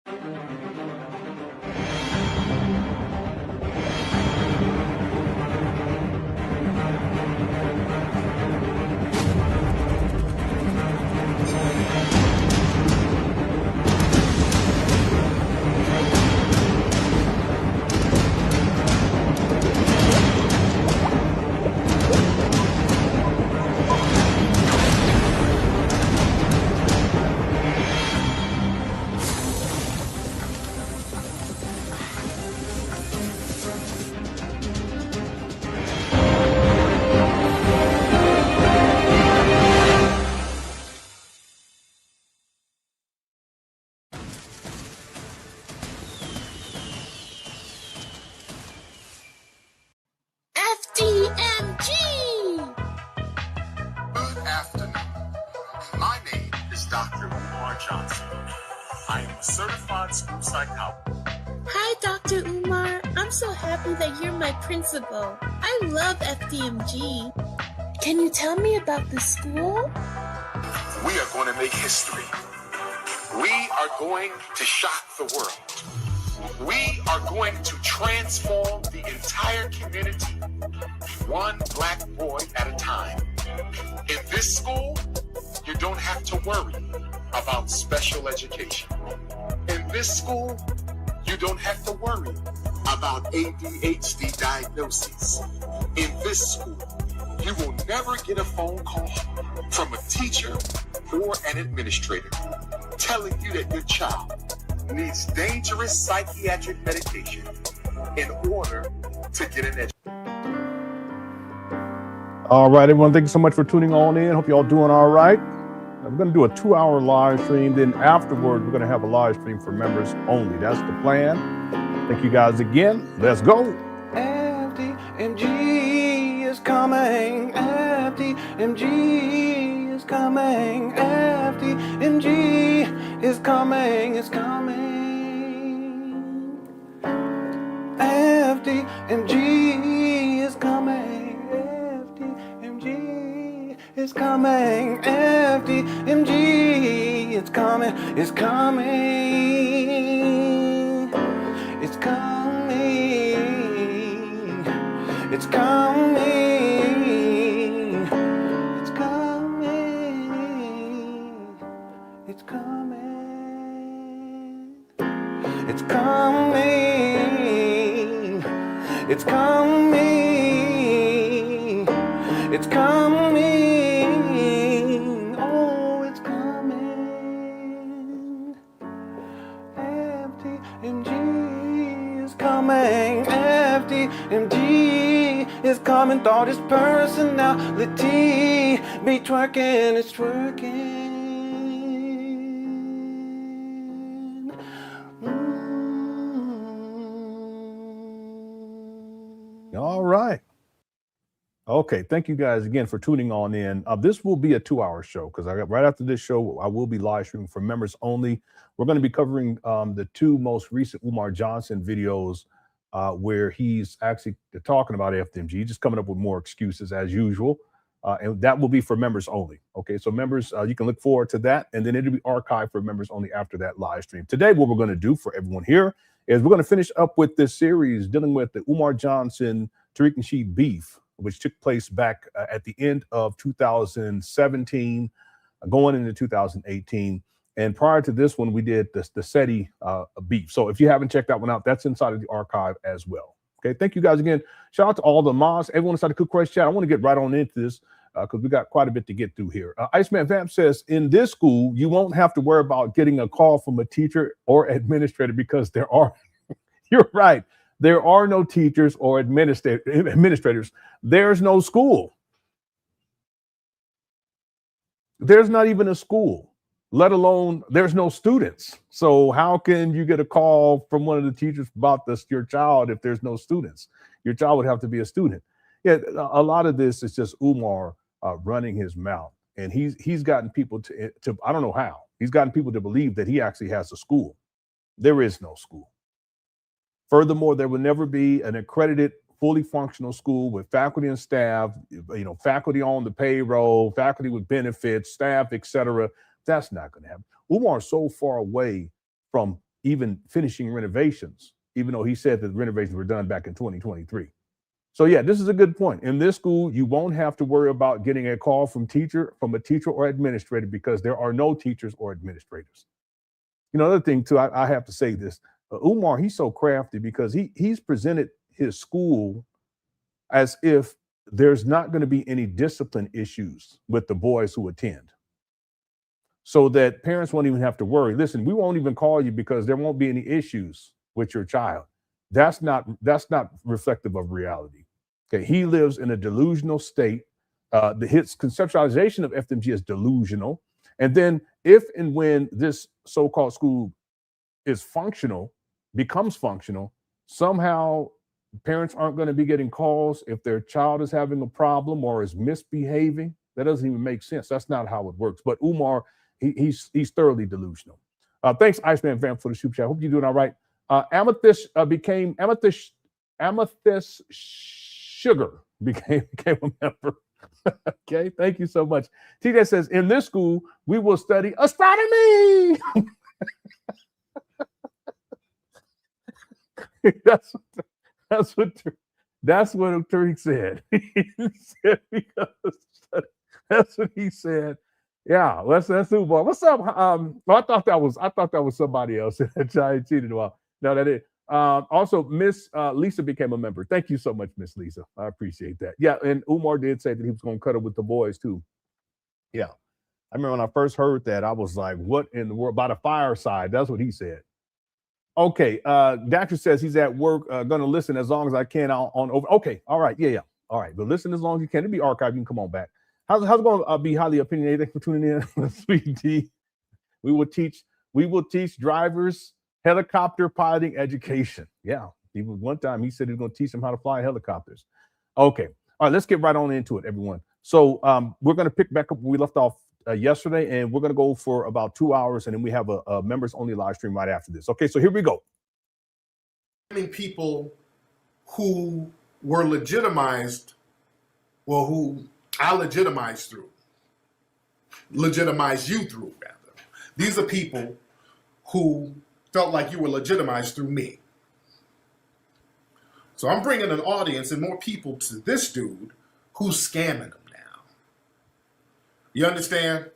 FDMG! Good afternoon. My name is Dr. Umar Johnson. I am a certified school psychologist. Hi, Dr. Umar. I'm so happy that you're my principal. I love FDMG. Can you tell me about the school? We are going to make history. We are going to shock the world. We are going to transform the entire community, one black boy at a time. In this school, you don't have to worry about special education. In this school, you don't have to worry about ADHD diagnoses. In this school, you will never get a phone call from a teacher or an administrator telling you that your child needs dangerous psychiatric medication in order to get an education. All right, everyone, thank you so much for tuning on in. Hope you all doing all right. I'm going to do a 2-hour live stream. Then afterward, we're going to have a live stream for members only. That's the plan. Thank you guys again. Let's go. FDMG is coming. FDMG is coming. FDMG is coming. It's coming. FDMG is coming. FDMG is coming. FDMG is coming. It's coming. It's coming. It's coming. It's coming. It's coming. It's coming. It's coming. It's coming. Oh, it's coming. FDMG is coming. FDMG is coming. Thought his personality be twerking. It's twerking. All right. Okay, thank you guys again for tuning on in. This will be a 2-hour show because right after this show, I will be live streaming for members only. We're going to be covering the 2 most recent Umar Johnson videos where he's actually talking about FDMG, just coming up with more excuses as usual. And that will be for members only. Okay, so members, you can look forward to that. And then it'll be archived for members only after that live stream. Today, what we're going to do for everyone here is we're going to finish up with this series dealing with the Umar Johnson, Tariq Nasheed beef, which took place back at the end of 2017, going into 2018. And prior to this one, we did the SETI beef. So if you haven't checked that one out, that's inside of the archive as well. Okay, thank you guys again. Shout out to all the mods, everyone inside the Cook Crush chat. I want to get right on into this because we got quite a bit to get through here. Iceman Vamp says, in this school, you won't have to worry about getting a call from a teacher or administrator because there are, you're right, there are no teachers or administrators. There's no school. There's not even a school, let alone there's no students. So how can you get a call from one of the teachers about your child if there's no students? Your child would have to be a student. Yeah, a lot of this is just Umar running his mouth. And he's gotten people to, I don't know how, he's gotten people to believe that he actually has a school. There is no school. Furthermore, there will never be an accredited, fully functional school with faculty and staff, faculty on the payroll, faculty with benefits, staff, etc. That's not going to happen. Umar is so far away from even finishing renovations, even though he said that the renovations were done back in 2023. So yeah, this is a good point. In this school, you won't have to worry about getting a call from a teacher or administrator, because there are no teachers or administrators. You know, another thing too, I have to say this. Umar, he's so crafty because he's presented his school as if there's not going to be any discipline issues with the boys who attend, so that parents won't even have to worry. Listen, we won't even call you because there won't be any issues with your child. That's not reflective of reality. Okay, he lives in a delusional state. His conceptualization of FDMG is delusional. And then if and when this so-called school is functional, becomes functional, somehow parents aren't going to be getting calls if their child is having a problem or is misbehaving. That doesn't even make sense. That's not how it works. But Umar, he's thoroughly delusional. Thanks, Iceman Vamp, for the super chat. Hope you're doing all right. Amethyst Sugar became a member. Okay, thank you so much. TJ says, in this school, we will study astronomy. That's what Tariq said. He said that's what he said. Yeah, that's Umar. What's up? I thought that was somebody else that I cheated a while. No, that is. Also, Miss Lisa became a member. Thank you so much, Miss Lisa. I appreciate that. Yeah, and Umar did say that he was going to cuddle with the boys too. Yeah, I remember when I first heard that, I was like, "What in the world?" By the fireside, that's what he said. Okay, Doctor says he's at work, going to listen as long as I can on over. Okay, all right, yeah, all right. But listen as long as you can. It'll be archived. You can come on back. How's it going to be highly opinionated? Thanks for tuning in, Sweet D. We will teach drivers helicopter piloting education. Yeah, one time he said he was going to teach them how to fly helicopters. Okay, all right, let's get right on into it, everyone. So we're going to pick back up where we left off yesterday, and we're going to go for about 2 hours, and then we have a members-only live stream right after this. Okay, so here we go. People who were legitimized, well, who I legitimize you through, rather. These are people who felt like you were legitimized through me. So I'm bringing an audience and more people to this dude who's scamming them now. You understand?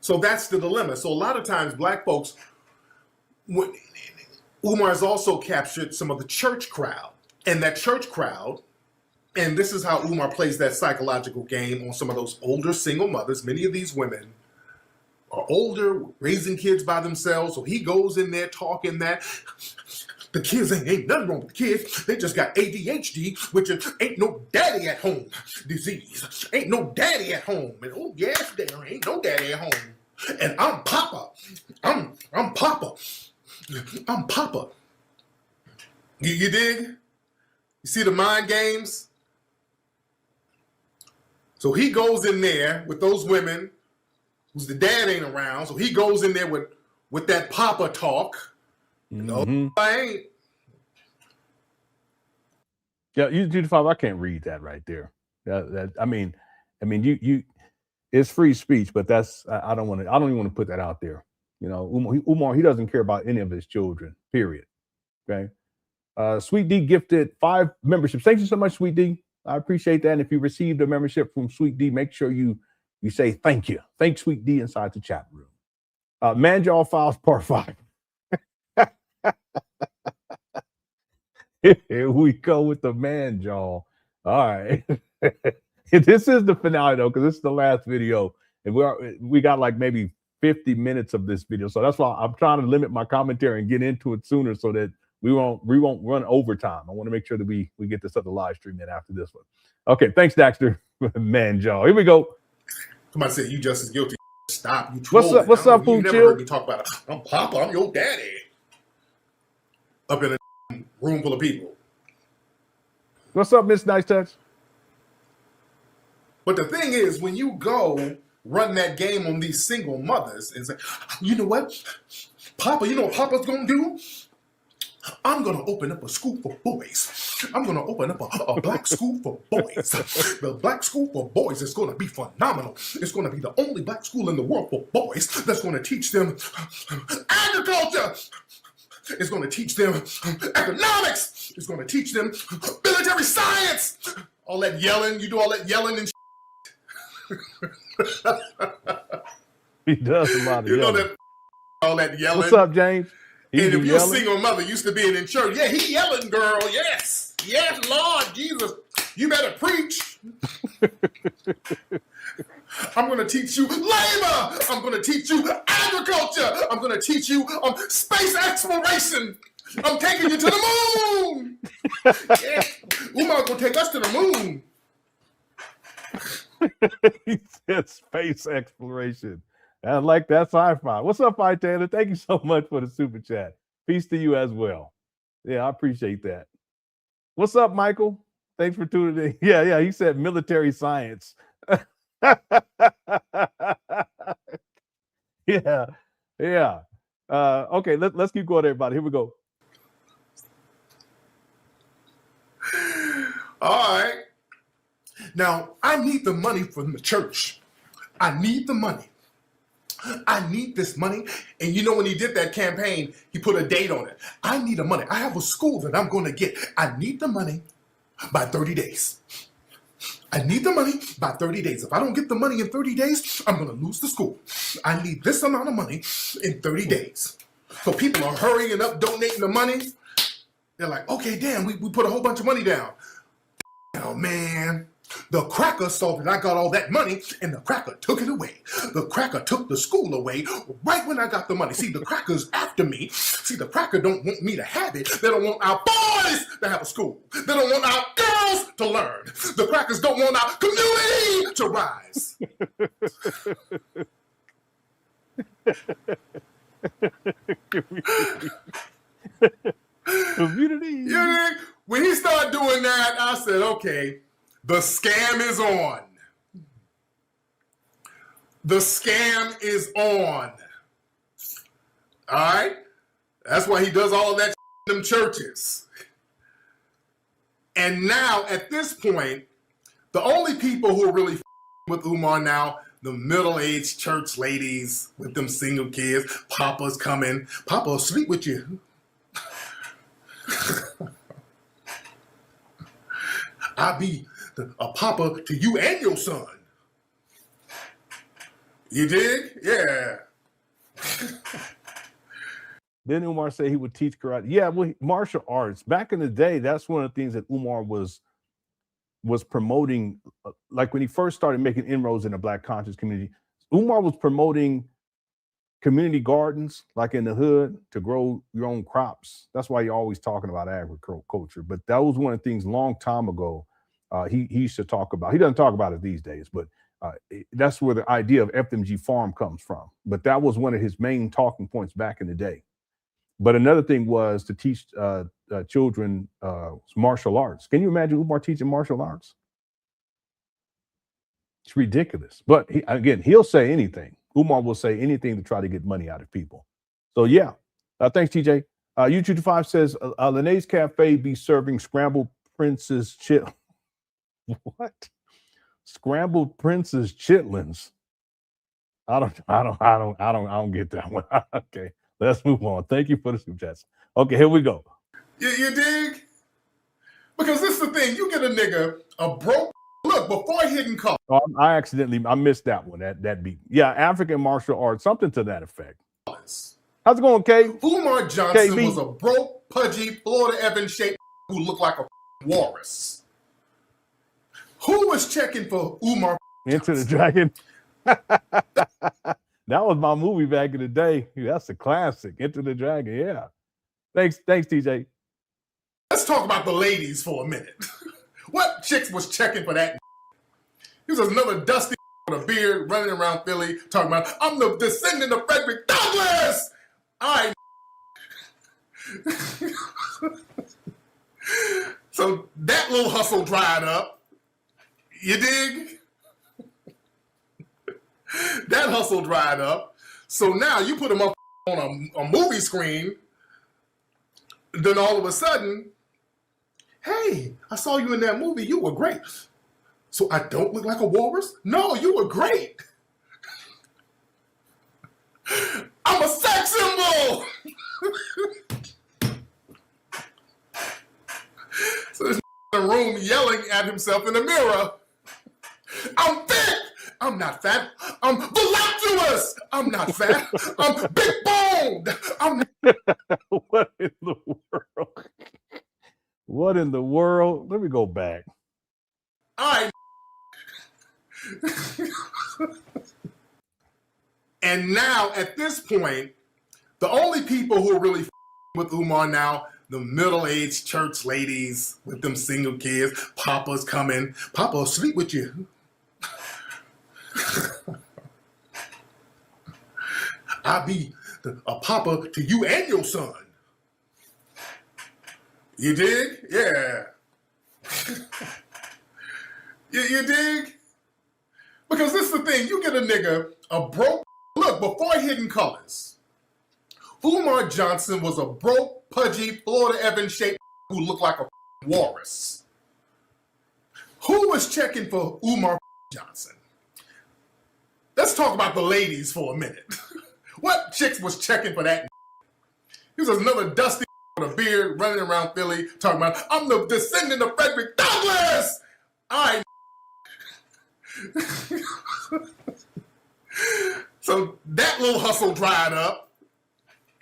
So that's the dilemma. So a lot of times black folks, Umar's also captured some of the church crowd. And that church crowd, and this is how Umar plays that psychological game on some of those older single mothers. Many of these women are older, raising kids by themselves. So he goes in there talking that the kids ain't nothing wrong with the kids. They just got ADHD, which is ain't no daddy at home disease. Ain't no daddy at home. And oh yes, there ain't no daddy at home. And I'm Papa. I'm Papa. I'm Papa. You dig? You see the mind games? So he goes in there with those women whose the dad ain't around. So he goes in there with that Papa talk. No, I ain't. Yeah, you I can't read that right there. I mean, you. It's free speech, but that's I don't even want to put that out there. You know, Umar, he doesn't care about any of his children. Period. Okay. Sweet D gifted 5 memberships. Thank you so much, Sweet D. I appreciate that. And if you received a membership from Sweet D, make sure you say thank you. Thank Sweet D inside the chat room. Manjaw Files Part 5. Here we go with the Manjaw. All right. This is the finale though, because this is the last video, and we got like maybe 50 minutes of this video. So that's why I'm trying to limit my commentary and get into it sooner so that we won't run overtime. I want to make sure that we get this other live stream in after this one. Okay, thanks, Daxter. Manjaw. Here we go. Somebody said you just as guilty. Stop. You trolling. What's up, Food You never Chill? heard me talk about it. I'm Papa. I'm your daddy. Up in a room full of people. What's up, Miss Nice Touch? But the thing is, when you go run that game on these single mothers and say, you know what, Papa, you know what Papa's gonna do? I'm going to open up a school for boys. I'm going to open up a black school for boys. The black school for boys is going to be phenomenal. It's going to be the only black school in the world for boys that's going to teach them agriculture. It's going to teach them economics. It's going to teach them military science. All that yelling, you do all that yelling and He does a lot of you yelling. know that all that yelling. What's up, James? He And be if your yelling? single mother used to being in church, yeah, he yelling, girl. Yes. Yes, Lord Jesus. You better preach. I'm going to teach you labor. I'm going to teach you agriculture. I'm going to teach you space exploration. I'm taking you to the moon. Yeah. Umar's going to take us to the moon. He said space exploration. I like that sci-fi. What's up, Fi Taylor? Thank you so much for the super chat. Peace to you as well. Yeah, I appreciate that. What's up, Michael? Thanks for tuning in. Yeah, he said military science. Yeah. Okay, let's keep going, everybody. Here we go. All right. Now, I need the money from the church. I need the money. I need this money. And you know, when he did that campaign, he put a date on it. I need the money. I have a school that I'm going to get. I need the money by 30 days. I need the money by 30 days. If I don't get the money in 30 days, I'm going to lose the school. I need this amount of money in 30 days. So people are hurrying up, donating the money. They're like, okay, damn, we put a whole bunch of money down. Oh, man. The cracker saw that I got all that money, and the cracker took it away. The cracker took the school away right when I got the money. See, the cracker's after me. See, the cracker don't want me to have it. They don't want our boys to have a school. They don't want our girls to learn. The crackers don't want our community to rise. Community. Yeah, when he started doing that, I said, okay, the scam is on. The scam is on. All right? That's why he does all of that in them churches. And now, at this point, the only people who are really with Umar now, the middle-aged church ladies with them single kids, Papa's coming. Papa will sleep with you. I'll be a papa to you and your son. You dig? Yeah. Then Umar said he would teach karate. Yeah, well, martial arts. Back in the day, that's one of the things that Umar was promoting. Like when he first started making inroads in the Black conscious community, Umar was promoting community gardens, like in the hood, to grow your own crops. That's why you're always talking about agriculture. But that was one of the things long time ago he used to talk about. He doesn't talk about it these days, but that's where the idea of FDMG farm comes from. But that was one of his main talking points back in the day. But another thing was to teach children martial arts. Can you imagine Umar teaching martial arts? It's ridiculous. But he'll say anything. Umar will say anything to try to get money out of people. So yeah, thanks, TJ. U225 says Lenae's Cafe be serving scrambled Prince's What? Scrambled Prince's chitlins. I don't get that one. Okay, let's move on. Thank you for the super chats. Okay, here we go. You dig? Because this is the thing. You get a nigga, a broke look before hitting call. Oh, I missed that one. That beat. Yeah, African martial arts, something to that effect. How's it going, Kay? Umar Johnson was a broke, pudgy, Florida Evans shaped who looked like a walrus. Who was checking for Umar Into the Dragon? That was my movie back in the day. That's a classic. Into the Dragon. Yeah. Thanks, TJ. Let's talk about the ladies for a minute. What chicks was checking for that? He was another dusty with a beard running around Philly talking about, I'm the descendant of Frederick Douglass. All right. So that little hustle dried up. You dig? That hustle dried up. So now you put him up on a movie screen Then all of a sudden, hey, I saw you in that movie. You were great. So I don't look like a walrus? No, you were great. I'm a sex symbol. So this in the room yelling at himself in the mirror. I'm thick. I'm not fat. I'm voluptuous. I'm not fat. I'm big boned. I'm What in the world? What in the world? Let me go back. all right. And now at this point, the only people who are really with Umar now, the middle-aged church ladies with them single kids, Papa's coming. Papa will sleep with you. I'll be a papa to you and your son. You dig? Yeah. You dig? Because this is the thing, you get a nigga, a broke, look, before Hidden Colors, Umar Johnson was a broke, pudgy, Florida Evans shaped who looked like a walrus. Who was checking for Umar Johnson? Let's talk about the ladies for a minute. What chicks was checking for that? He was another dusty with a beard running around Philly talking about, I'm the descendant of Frederick Douglass. All right. So that little hustle dried up.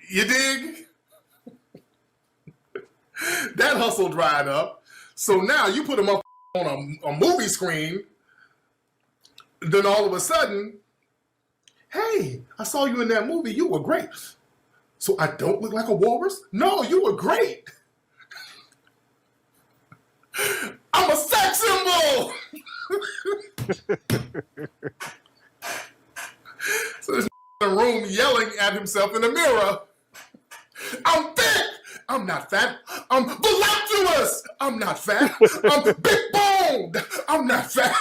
You dig? That hustle dried up. So now you put him up on a movie screen. Then all of a sudden, hey, I saw you in that movie. You were great. So I don't look like a walrus? No, you were great. I'm a sex symbol. So this in the room yelling at himself in the mirror. I'm thick. I'm not fat. I'm voluptuous. I'm not fat. I'm big boned. I'm not fat.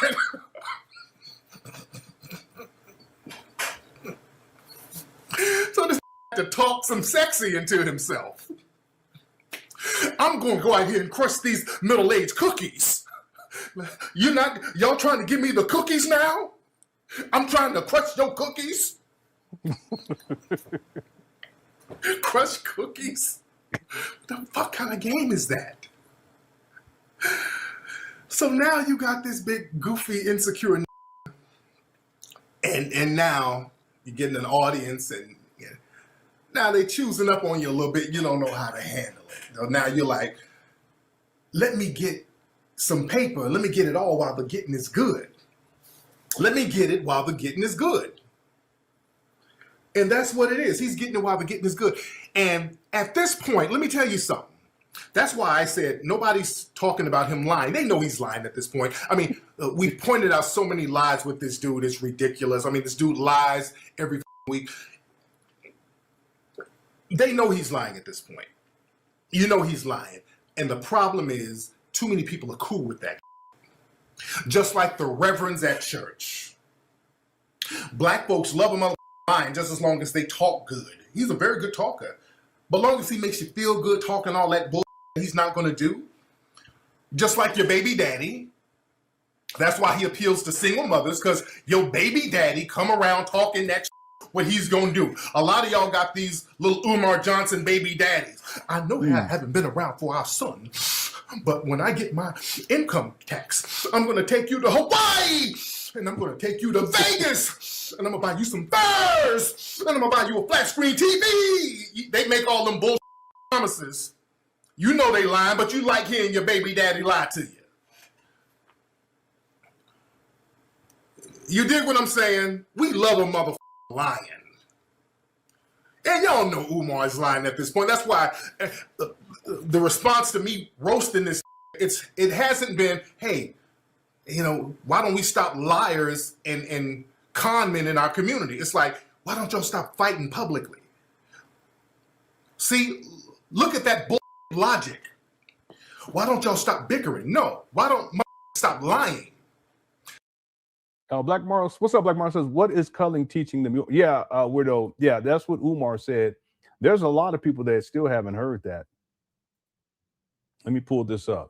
So this had to talk some sexy into himself. I'm going to go out here and crush these middle-aged cookies. Y'all trying to give me the cookies now? I'm trying to crush your cookies. Crush cookies? What the fuck kind of game is that? So now you got this big, goofy, insecure and now you're getting an audience and now they choosing up on you a little bit. You don't know how to handle it. So now you're like, let me get some paper. Let me get it all while the getting is good. Let me get it while the getting is good. And that's what it is. He's getting it while the getting is good. And at this point, let me tell you something. That's why I said nobody's talking about him lying. They know he's lying at this point. I mean, we've pointed out so many lies with this dude. It's ridiculous. I mean, this dude lies every week. They know he's lying at this point. You know he's lying. And the problem is too many people are cool with that. Just like the reverends at church. Black folks love him lying just as long as they talk good. He's a very good talker. But long as he makes you feel good talking all that bullshit he's not going to do. Just like your baby daddy. That's why he appeals to single mothers, because your baby daddy come around talking that shit, what he's going to do. A lot of y'all got these little Umar Johnson baby daddies. I know I haven't been around for our son, but when I get my income tax, I'm going to take you to Hawaii, and I'm going to take you to Vegas, and I'm going to buy you some furs, and I'm going to buy you a flat screen TV. They make all them bullshit promises. You know they lying, but you like hearing your baby daddy lie to you. You dig what I'm saying? We love a motherfucker lying. And y'all know Umar is lying at this point. That's why the response to me roasting this, it hasn't been, hey, you know, why don't we stop liars and con men in our community? It's like, why don't y'all stop fighting publicly? See, look at that bull logic. Why don't y'all stop bickering? No, why don't stop lying? Black Mars, what's up? Black Mars says, what is culling teaching them? Yeah, Weirdo. Yeah, that's what Umar said. There's a lot of people that still haven't heard that. Let me pull this up.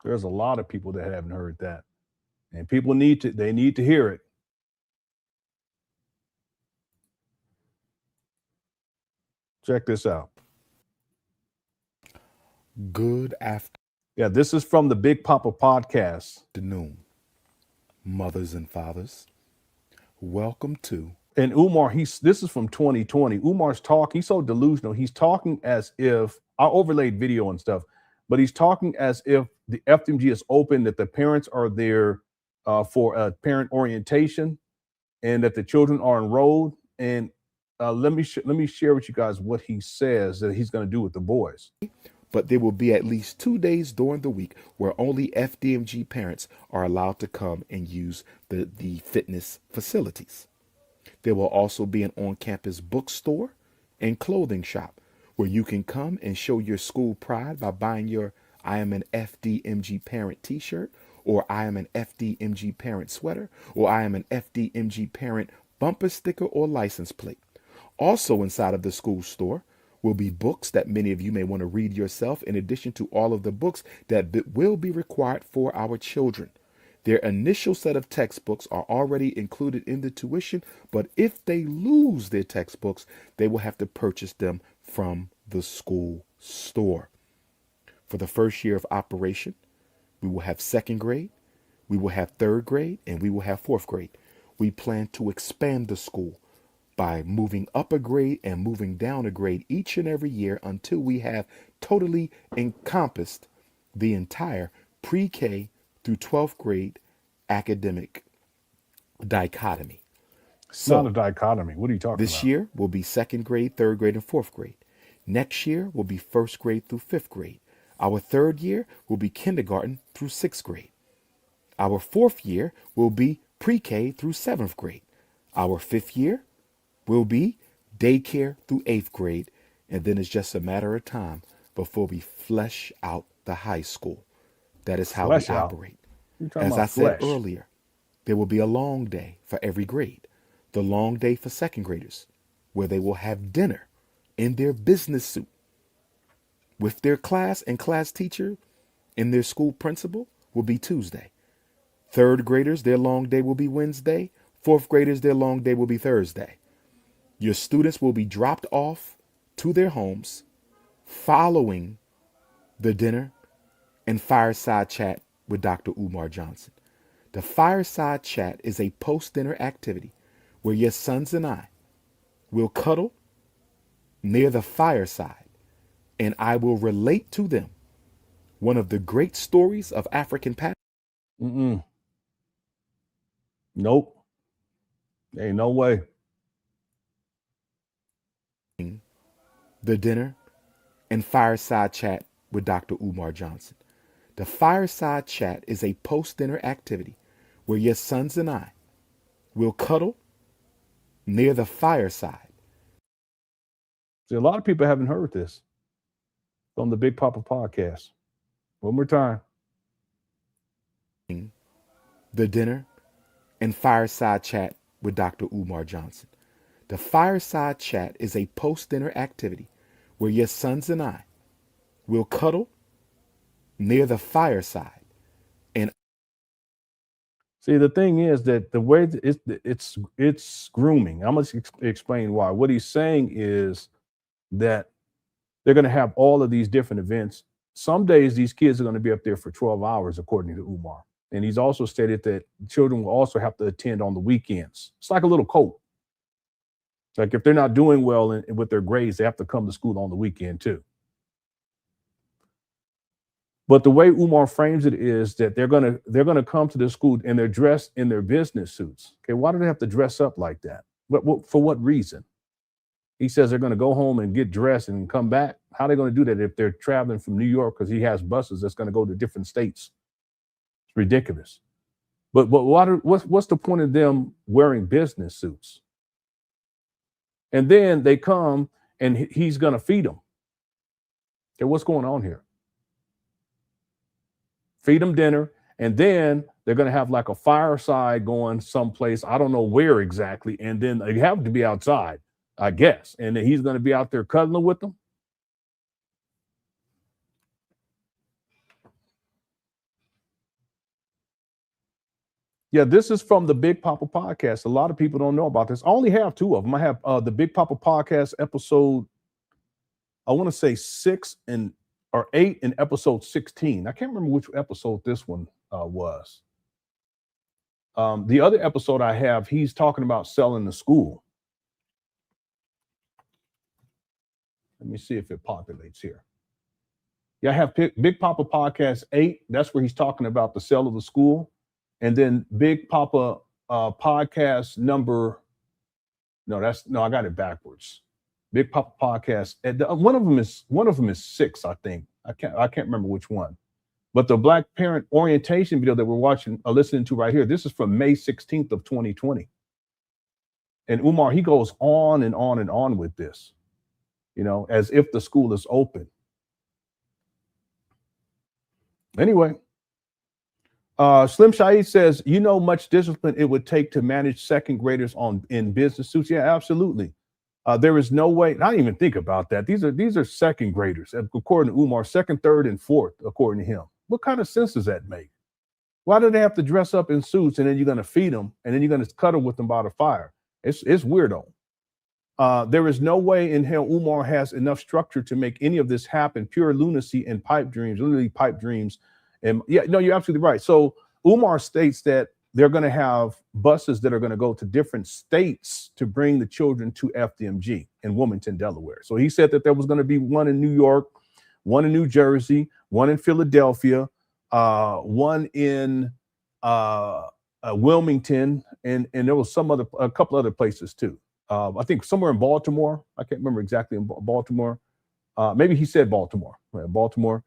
There's a lot of people that haven't heard that. And people need to hear it. Check this out. Good Yeah, this is from the Big Papa podcast. afternoon, mothers and fathers. Welcome to. And Umar, this is from 2020. Umar's talk, he's so delusional. He's talking as if, I overlaid video and stuff, but he's talking as if the FDMG is open, that the parents are there for a parent orientation, and that the children are enrolled. And let me share with you guys what he says that he's going to do with the boys. But there will be at least 2 days during the week where only FDMG parents are allowed to come and use the fitness facilities. There will also be an on-campus bookstore and clothing shop where you can come and show your school pride by buying your I am an FDMG parent t-shirt, or I am an FDMG parent sweater, or I am an FDMG parent bumper sticker or license plate. Also inside of the school store will be books that many of you may want to read yourself, in addition to all of the books that will be required for our children. Their initial set of textbooks are already included in the tuition, but if they lose their textbooks, they will have to purchase them from the school store. For the first year of operation, we will have second grade, we will have third grade, and we will have fourth grade. We plan to expand the school by moving up a grade and moving down a grade each and every year until we have totally encompassed the entire pre-K through 12th grade academic dichotomy. It's not a dichotomy. What are you talking about? This year will be second grade, third grade, and fourth grade. Next year will be first grade through fifth grade. Our third year will be kindergarten through sixth grade. Our fourth year will be pre-K through seventh grade. Our fifth year will be daycare through eighth grade. And then it's just a matter of time before we flesh out the high school. That is how we operate. As I said earlier, there will be a long day for every grade. The long day for second graders, where they will have dinner in their business suit with their class and class teacher and their school principal, will be Tuesday. Third graders, their long day will be Wednesday. Fourth graders, their long day will be Thursday. Your students will be dropped off to their homes following the dinner and fireside chat with Dr. Umar Johnson. The fireside chat is a post-dinner activity where your sons and I will cuddle near the fireside, and I will relate to them one of the great stories of African past. Nope. Ain't no way. The dinner and fireside chat with Dr. Umar Johnson. The fireside chat is a post-dinner activity where your sons and I will cuddle near the fireside. See, a lot of people haven't heard this from the Big Papa podcast. One more time. The dinner and fireside chat with Dr. Umar Johnson. The fireside chat is a post-dinner activity where your sons and I will cuddle near the fireside. And see, the thing is that the way it's grooming. I'm going to explain why. What he's saying is that they're going to have all of these different events. Some days these kids are going to be up there for 12 hours, according to Umar. And he's also stated that children will also have to attend on the weekends. It's like a little code. Like if they're not doing well with their grades, they have to come to school on the weekend too. But the way Umar frames it is that they're gonna come to the school and they're dressed in their business suits. Okay, why do they have to dress up like that? For what reason? He says they're gonna go home and get dressed and come back. How are they gonna do that if they're traveling from New York, because he has buses that's gonna go to different states? It's ridiculous. But what's the point of them wearing business suits? And then they come and he's gonna feed them. Okay, what's going on here? Feed them dinner, and then they're going to have like a fireside going someplace. I don't know where exactly. And then they have to be outside. I guess. And then he's going to be out there cuddling with them. Yeah, this is from the Big Papa podcast. A lot of people don't know about this. I only have 2 of them. I have the Big Papa podcast episode, I want to say 6 or 8 and episode 16. I can't remember which episode this one was. The other episode I have, he's talking about selling the school. Let me see if it populates here. Yeah, I have Big Papa podcast 8. That's where he's talking about the sale of the school. And then Big Papa podcast number, I got it backwards. Big Papa podcast. One of them is 6, I think. I can't remember which one. But the Black Parent Orientation video that we're listening to right here, this is from May 16th of 2020. And Umar, he goes on and on and on with this, as if the school is open. Anyway, Slim Shaheed says, much discipline it would take to manage second graders in business suits. Yeah, absolutely. There is no way. I didn't even think about that. These are second graders, according to Umar, second, third, and fourth, according to him. What kind of sense does that make? Why do they have to dress up in suits and then you're going to feed them and then you're going to cuddle with them by the fire? It's weirdo. There is no way in hell Umar has enough structure to make any of this happen. Pure lunacy and pipe dreams, literally pipe dreams. And yeah, no, you're absolutely right. So Umar states that they're going to have buses that are going to go to different states to bring the children to FDMG in Wilmington, Delaware. So he said that there was going to be one in New York, one in New Jersey, one in Philadelphia, one in Wilmington, and there was a couple other places too. I think somewhere in Baltimore. I can't remember exactly in Baltimore. Maybe he said Baltimore. Baltimore.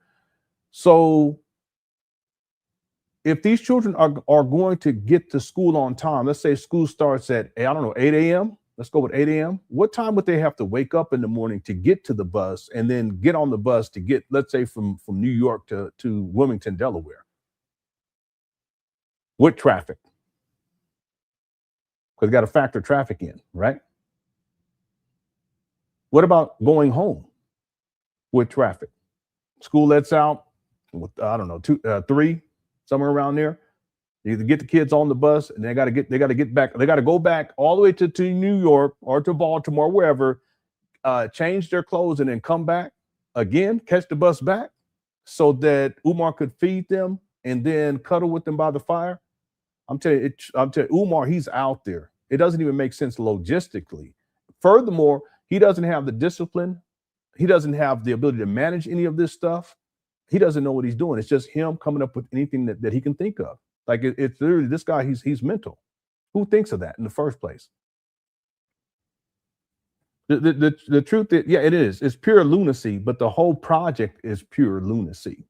So if these children are going to get to school on time, let's say school starts at, 8 a.m. Let's go with 8 a.m. What time would they have to wake up in the morning to get to the bus and then get on the bus to get, let's say, from New York to Wilmington, Delaware? With traffic. Because you got to factor traffic in, right? What about going home with traffic? School lets out, with, 3, somewhere around there. You either get the kids on the bus and they got to get back. They got to go back all the way to New York or to Baltimore, wherever, change their clothes and then come back again, catch the bus back so that Umar could feed them and then cuddle with them by the fire. I'm telling you, Umar, he's out there. It doesn't even make sense logistically. Furthermore, he doesn't have the discipline. He doesn't have the ability to manage any of this stuff. He doesn't know what he's doing. It's just him coming up with anything that he can think of. Like it's literally this guy, he's mental. Who thinks of that in the first place? The truth is, yeah, it is. It's pure lunacy, but the whole project is pure lunacy.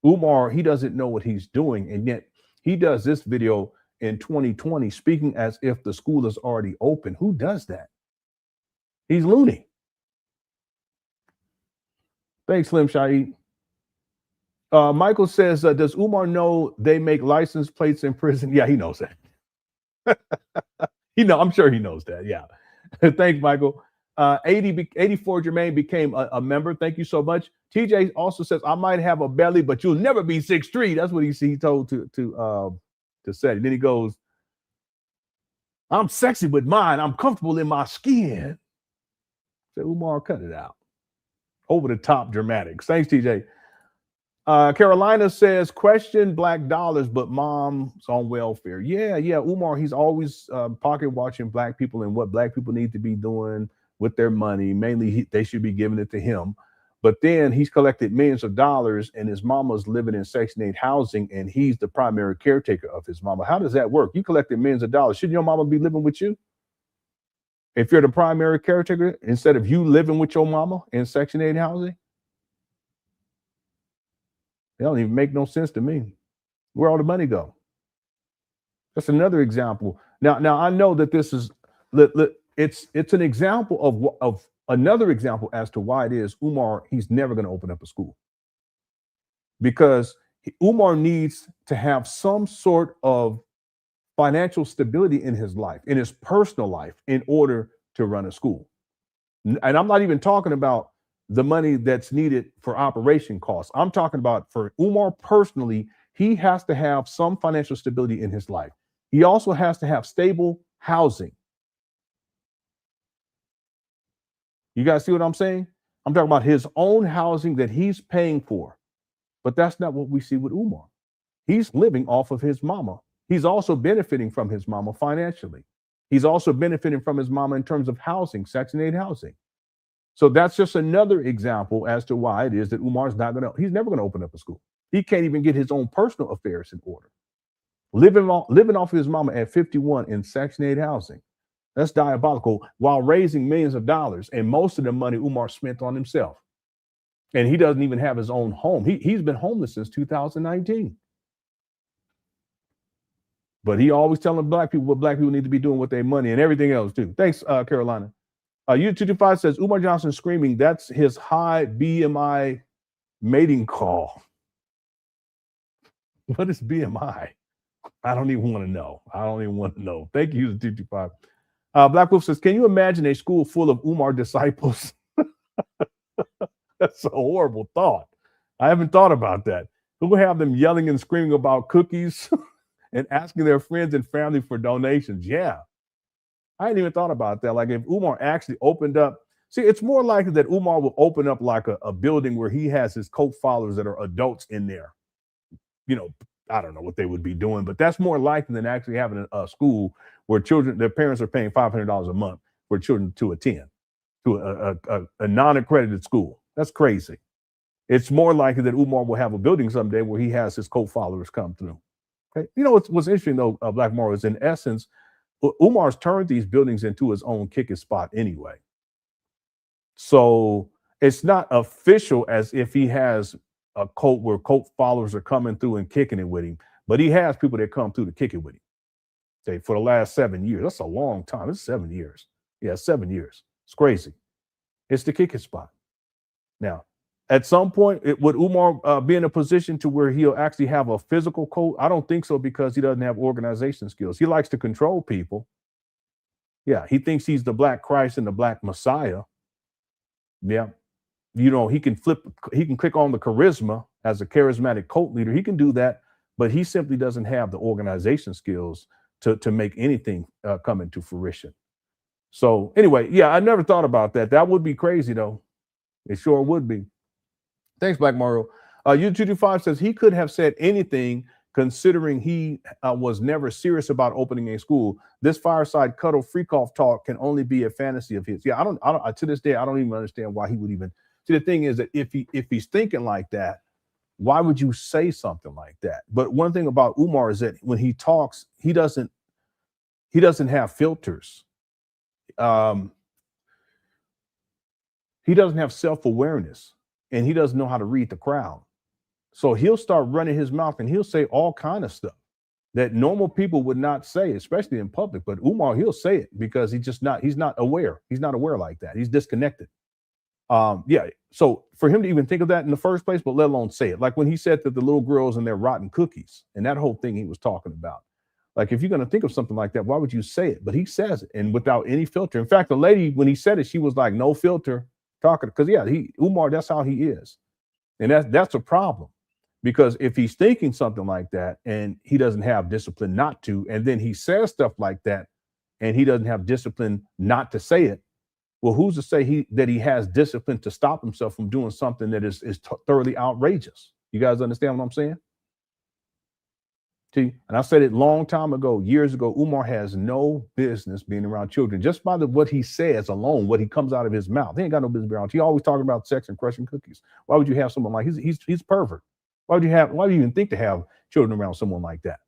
Umar, he doesn't know what he's doing, and yet he does this video in 2020 speaking as if the school is already open. Who does that? He's loony. Thanks, Slim Shaheed. Michael says, does Umar know they make license plates in prison? Yeah, he knows that. I'm sure he knows that. Yeah. Thanks, Michael. 84 Jermaine became a member. Thank you so much. TJ also says, I might have a belly, but you'll never be 6'3". That's what he told to say. And then he goes, I'm sexy with mine. I'm comfortable in my skin. Say, Umar, cut it out. Over the top dramatics. Thanks, TJ. Carolina says, question Black dollars, but mom's on welfare. Yeah. Umar, he's always pocket watching Black people and what Black people need to be doing with their money. Mainly, they should be giving it to him. But then he's collected millions of dollars and his mama's living in Section 8 housing and he's the primary caretaker of his mama. How does that work? You collected millions of dollars. Shouldn't your mama be living with you? If you're the primary caretaker, instead of you living with your mama in Section 8 housing? It don't even make no sense to me. Where all the money go? That's another example. Now I know that this is it's an example of another example as to why it is Umar, he's never going to open up a school. Because Umar needs to have some sort of financial stability in his life, in his personal life, in order to run a school. And I'm not even talking about the money that's needed for operation costs. I'm talking about for Umar personally, he has to have some financial stability in his life. He also has to have stable housing. You guys see what I'm saying? I'm talking about his own housing that he's paying for. But that's not what we see with Umar. He's living off of his mama. He's also benefiting from his mama financially. He's also benefiting from his mama in terms of housing, Section 8 housing. So that's just another example as to why it is that Umar's he's never going to open up a school. He can't even get his own personal affairs in order. Living off of his mama at 51 in Section 8 housing. That's diabolical, while raising millions of dollars. And most of the money Umar spent on himself. And he doesn't even have his own home. He's been homeless since 2019. But he always telling black people what black people need to be doing with their money and everything else too. Thanks, Carolina. U225 says, Umar Johnson screaming, that's his high BMI mating call. What is BMI? I don't even want to know. Thank you, U225. Black Wolf says, can you imagine a school full of Umar disciples? That's a horrible thought. I haven't thought about that. Who will have them yelling and screaming about cookies and asking their friends and family for donations? Yeah. I hadn't even thought about that. Like if Umar actually opened up, see, it's more likely that Umar will open up like a building where he has his cult followers that are adults in there. You know, I don't know what they would be doing, but that's more likely than actually having a school where their parents are paying $500 a month for children to attend to a non-accredited school. That's crazy. It's more likely that Umar will have a building someday where he has his cult followers come through. Okay? You know what's interesting though, Black Morrow, is in essence, Umar's turned these buildings into his own kicking spot anyway. So it's not official as if he has a cult where cult followers are coming through and kicking it with him, but he has people that come through to kick it with him. Okay, for the last 7 years. That's a long time. It's 7 years. Yeah, 7 years. It's crazy. It's the kicking spot. Now, at some point, would Umar be in a position to where he'll actually have a physical cult? I don't think so, because he doesn't have organization skills. He likes to control people. Yeah, he thinks he's the Black Christ and the Black Messiah. Yeah. You know, he can click on the charisma as a charismatic cult leader. He can do that, but he simply doesn't have the organization skills to make anything come into fruition. So anyway, yeah, I never thought about that. That would be crazy though. It sure would be. Thanks, Black Mario. U225 says he could have said anything considering he was never serious about opening a school. This fireside cuddle freak off talk can only be a fantasy of his. Yeah, I don't to this day, I don't even understand why he would even. See, the thing is that if he's thinking like that, why would you say something like that? But one thing about Umar is that when he talks, he doesn't have filters. He doesn't have self-awareness, and he doesn't know how to read the crowd. So he'll start running his mouth and he'll say all kind of stuff that normal people would not say, especially in public. But Umar, he'll say it because he's not aware. He's not aware like that. He's disconnected. Yeah. So for him to even think of that in the first place, but let alone say it, like when he said that the little girls and their rotten cookies and that whole thing he was talking about. Like, if you're going to think of something like that, why would you say it? But he says it, and without any filter. In fact, the lady, when he said it, she was like, no filter talking. Because yeah, Umar, that's how he is. And that's a problem. Because if he's thinking something like that and he doesn't have discipline not to, and then he says stuff like that and he doesn't have discipline not to say it, well, who's to say that he has discipline to stop himself from doing something that is thoroughly outrageous? You guys understand what I'm saying? See, and I said it long time ago, years ago, Umar has no business being around children just by what he says alone, what he comes out of his mouth. He ain't got no business around. He always talking about sex and crushing cookies. Why would you have someone like he's pervert? Why do you even think to have children around someone like that?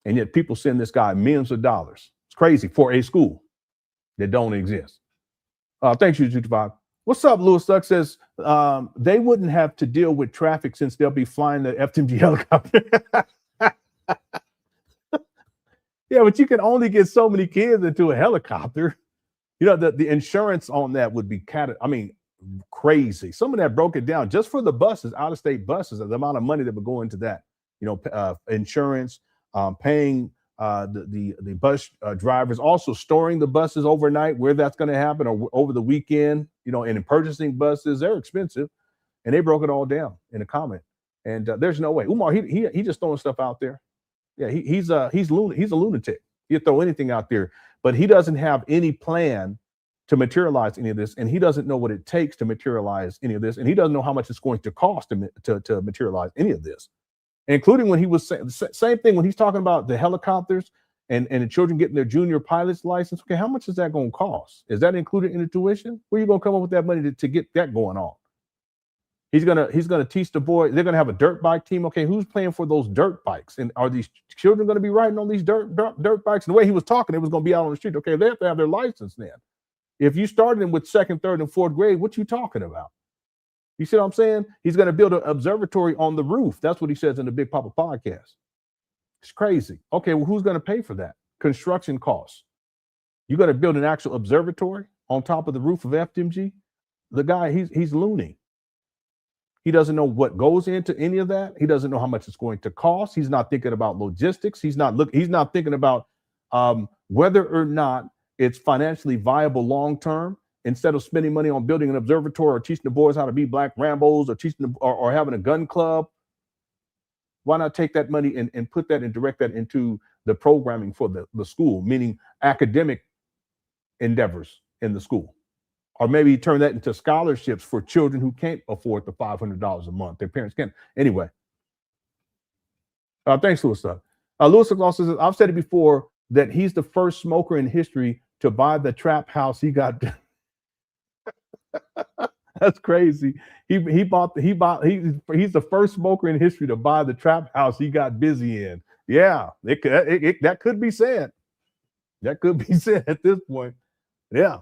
And yet people send this guy millions of dollars. It's crazy for a school that don't exist. Thanks, you, 225. What's up, Louis Stuck says they wouldn't have to deal with traffic since they'll be flying the FDMG helicopter. Yeah, but you can only get so many kids into a helicopter. You know, the insurance on that would be crazy. Some of that broke it down just for the buses, out-of-state buses, the amount of money that would go into that. You know, insurance, paying the bus drivers also storing the buses overnight, where that's going to happen, or over the weekend, and purchasing buses. They're expensive, and they broke it all down in a comment. And there's no way. Umar, he just throwing stuff out there. Yeah, he's a lunatic. He'll throw anything out there, but he doesn't have any plan to materialize any of this, and he doesn't know what it takes to materialize any of this, and he doesn't know how much it's going to cost to materialize any of this, including when he was same thing when he's talking about the helicopters and the children getting their junior pilot's license. Okay, how much is that going to cost? Is that included in the tuition? Where are you going to come up with that money to get that going on? He's gonna teach the boy. They're gonna have a dirt bike team. Okay, who's paying for those dirt bikes? And are these children going to be riding on these dirt bikes? And the way he was talking, it was going to be out on the street. Okay, they have to have their license then. If you started them with second, third, and fourth grade, what you talking about? You see what I'm saying? He's going to build an observatory on the roof. That's what he says in the Big Papa podcast. It's crazy. Okay, well, who's going to pay for that? Construction costs. You're going to build an actual observatory on top of the roof of FDMG? The guy, he's loony. He doesn't know what goes into any of that. He doesn't know how much it's going to cost. He's not thinking about logistics. He's not thinking about whether or not it's financially viable long term. Instead of spending money on building an observatory or teaching the boys how to be black Rambos or teaching them or having a gun club, why not take that money and put that and direct that into the programming for the school, meaning academic endeavors in the school? Or maybe turn that into scholarships for children who can't afford the $500 a month. Their parents can't. Anyway. Thanks, Louis. Louis also says, I've said it before, that he's the first smoker in history to buy the trap house he got. That's crazy. He's the first smoker in history to buy the trap house he got busy in. Yeah, that could be said. That could be said at this point. Yeah.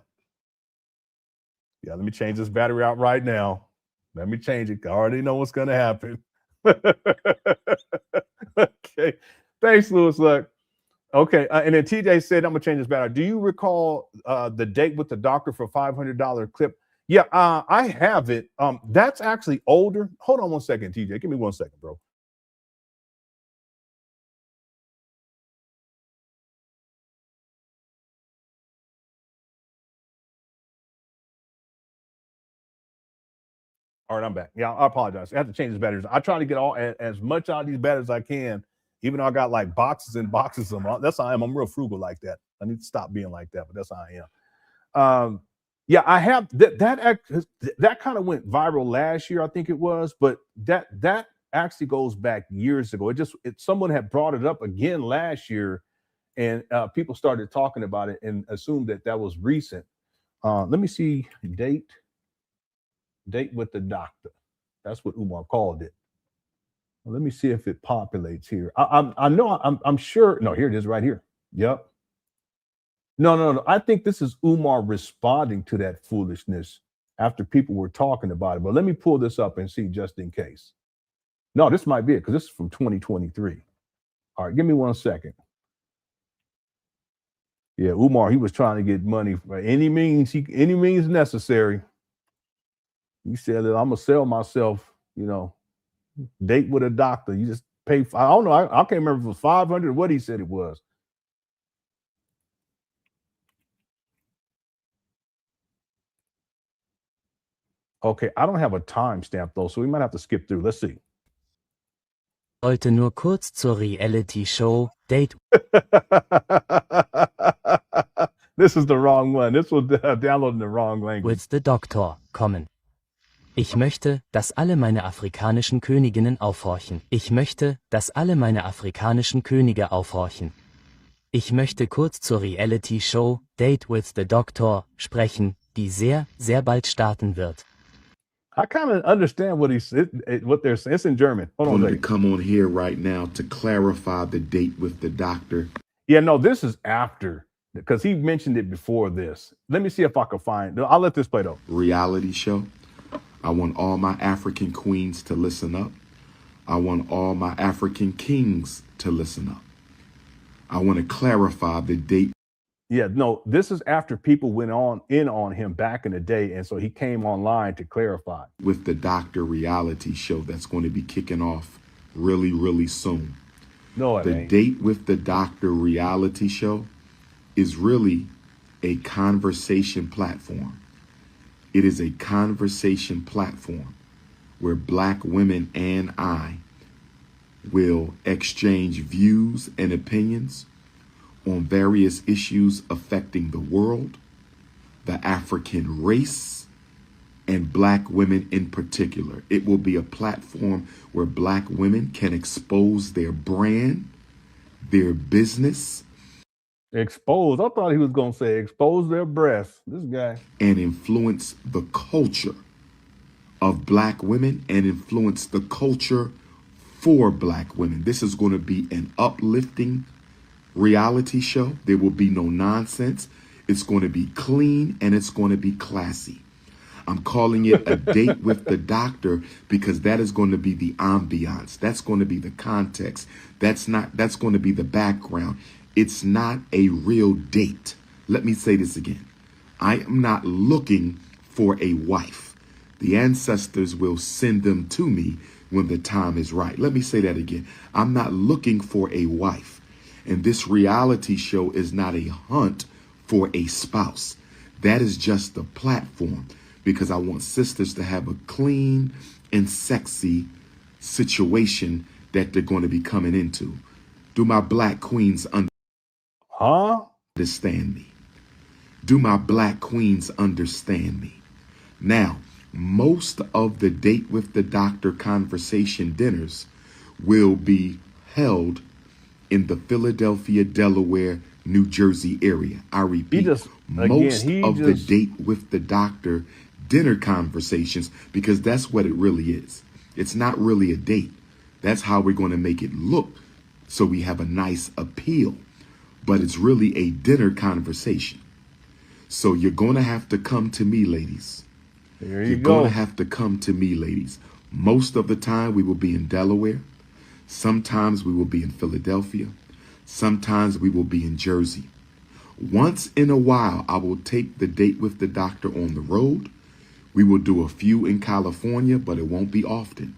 Yeah, let me change this battery out right now. Let me change it. I already know what's going to happen. Okay. Thanks, Louis. Look. Okay. And then TJ said, I'm going to change this battery. Do you recall the date with the doctor for $500 clip? Yeah, I have it. That's actually older. Hold on one second, TJ. Give me 1 second, bro. All right, I'm back. Yeah, I apologize. I have to change these batteries. I try to get as much out of these batteries as I can, even though I got like boxes and boxes of them. That's how I am. I'm real frugal like that. I need to stop being like that, but that's how I am. Yeah, I have that kind of went viral last year, I think it was, but that actually goes back years ago. Someone had brought it up again last year, and people started talking about it and assumed that was recent. Let me see date with the doctor. That's what Umar called it. Well, let me see if it populates here. I'm sure. No, here it is right here. Yep. No. I think this is Umar responding to that foolishness after people were talking about it. But let me pull this up and see just in case. No, this might be it because this is from 2023. All right, give me 1 second. Yeah, Umar, he was trying to get money by any means necessary. He said that I'm gonna sell myself, date with a doctor. You just pay. I don't know. I can't remember if it was 500 or what he said it was. Okay, I don't have a timestamp though, so we might have to skip through. Let's see. Wollte nur kurz zur Reality-Show Date. This is the wrong one. This was downloading the wrong language. With the Doctor kommen. Ich möchte, dass alle meine afrikanischen Königinnen aufhorchen. Ich möchte, dass alle meine afrikanischen Könige aufhorchen. Ich möchte kurz zur Reality-Show Date with the Doctor sprechen, die sehr, sehr bald starten wird. I kind of understand what they're saying. It's in German. Hold on. I wanted to come on here right now to clarify the date with the doctor. Yeah, no, this is after, because he mentioned it before this. Let me see if I can find. I'll let this play though. Reality show. I want all my African queens to listen up. I want all my African kings to listen up. I want to clarify the date. Yeah, no, this is after people went in on him back in the day. And so he came online to clarify. With the doctor reality show that's going to be kicking off really, really soon. No, it The ain't. Date with the Doctor reality show is really a conversation platform. It is a conversation platform where black women and I will exchange views and opinions on various issues affecting the world, the African race, and black women in particular. It will be a platform where black women can expose their brand, their business, Expose. I thought he was going to say expose their breasts. This guy. and influence the culture of black women and influence the culture for black women. This is going to be an uplifting reality show. There will be no nonsense. It's going to be clean and it's going to be classy. I'm calling it a date with the doctor because that is going to be the ambiance. That's going to be the context. That's going to be the background. It's not a real date. Let me say this again. I am not looking for a wife. The ancestors will send them to me when the time is right. Let me say that again. I'm not looking for a wife. And this reality show is not a hunt for a spouse. That is just a platform because I want sisters to have a clean and sexy situation that they're going to be coming into. Do my black queens understand me? Do my black queens understand me? Now, most of the Date with the Doctor conversation dinners will be held in the Philadelphia, Delaware, New Jersey area. I repeat, most of the Date with the Doctor dinner conversations, because that's what it really is. It's not really a date. That's how we're going to make it look so we have a nice appeal. But it's really a dinner conversation. So you're going to have to come to me, ladies. You're going to have to come to me, ladies. Most of the time we will be in Delaware. Sometimes we will be in Philadelphia. Sometimes we will be in Jersey. Once in a while, I will take the Date with the Doctor on the road. We will do a few in California, but it won't be often.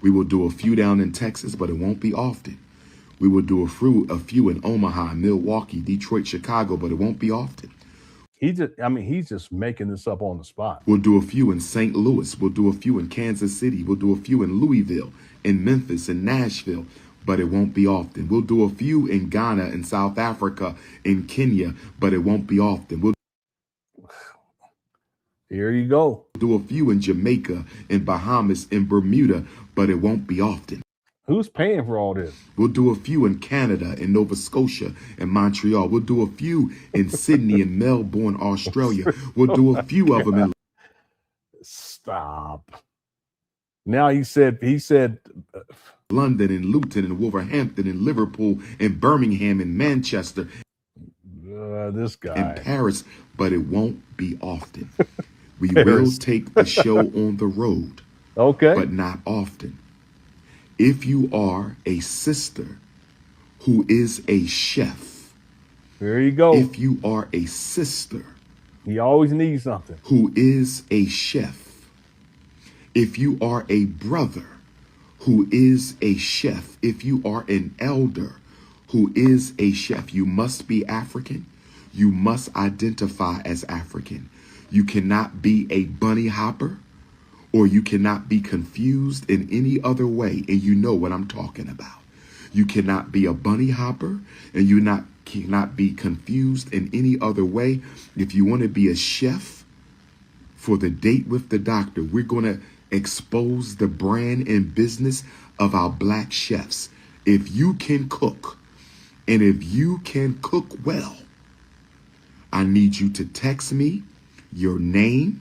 We will do a few down in Texas, but it won't be often. We will do a few in Omaha, Milwaukee, Detroit, Chicago, but it won't be often. He's just making this up on the spot. We'll do a few in St. Louis. We'll do a few in Kansas City. We'll do a few in Louisville, in Memphis, in Nashville, but it won't be often. We'll do a few in Ghana, in South Africa, in Kenya, but it won't be often. We'll Here you go. do a few in Jamaica, in Bahamas, in Bermuda, but it won't be often. Who's paying for all this? We'll do a few in Canada, in Nova Scotia, in Montreal. We'll do a few in Sydney and Melbourne, Australia. We'll do a few of them in Stop. Now he said London and Luton and Wolverhampton and Liverpool and Birmingham and Manchester. This guy. In Paris, but it won't be often. We will take the show on the road. Okay. But not often. If you are a sister who is a chef. There you go. If you are a sister. He always needs something. Who is a chef. If you are a brother who is a chef. If you are an elder who is a chef, you must be African. You must identify as African. You cannot be a bunny hopper, or you cannot be confused in any other way. And you know what I'm talking about. You cannot be a bunny hopper, and you cannot be confused in any other way. If you want to be a chef for the Date with the Doctor, we're going to expose the brand and business of our black chefs. If you can cook, and if you can cook well, I need you to text me your name,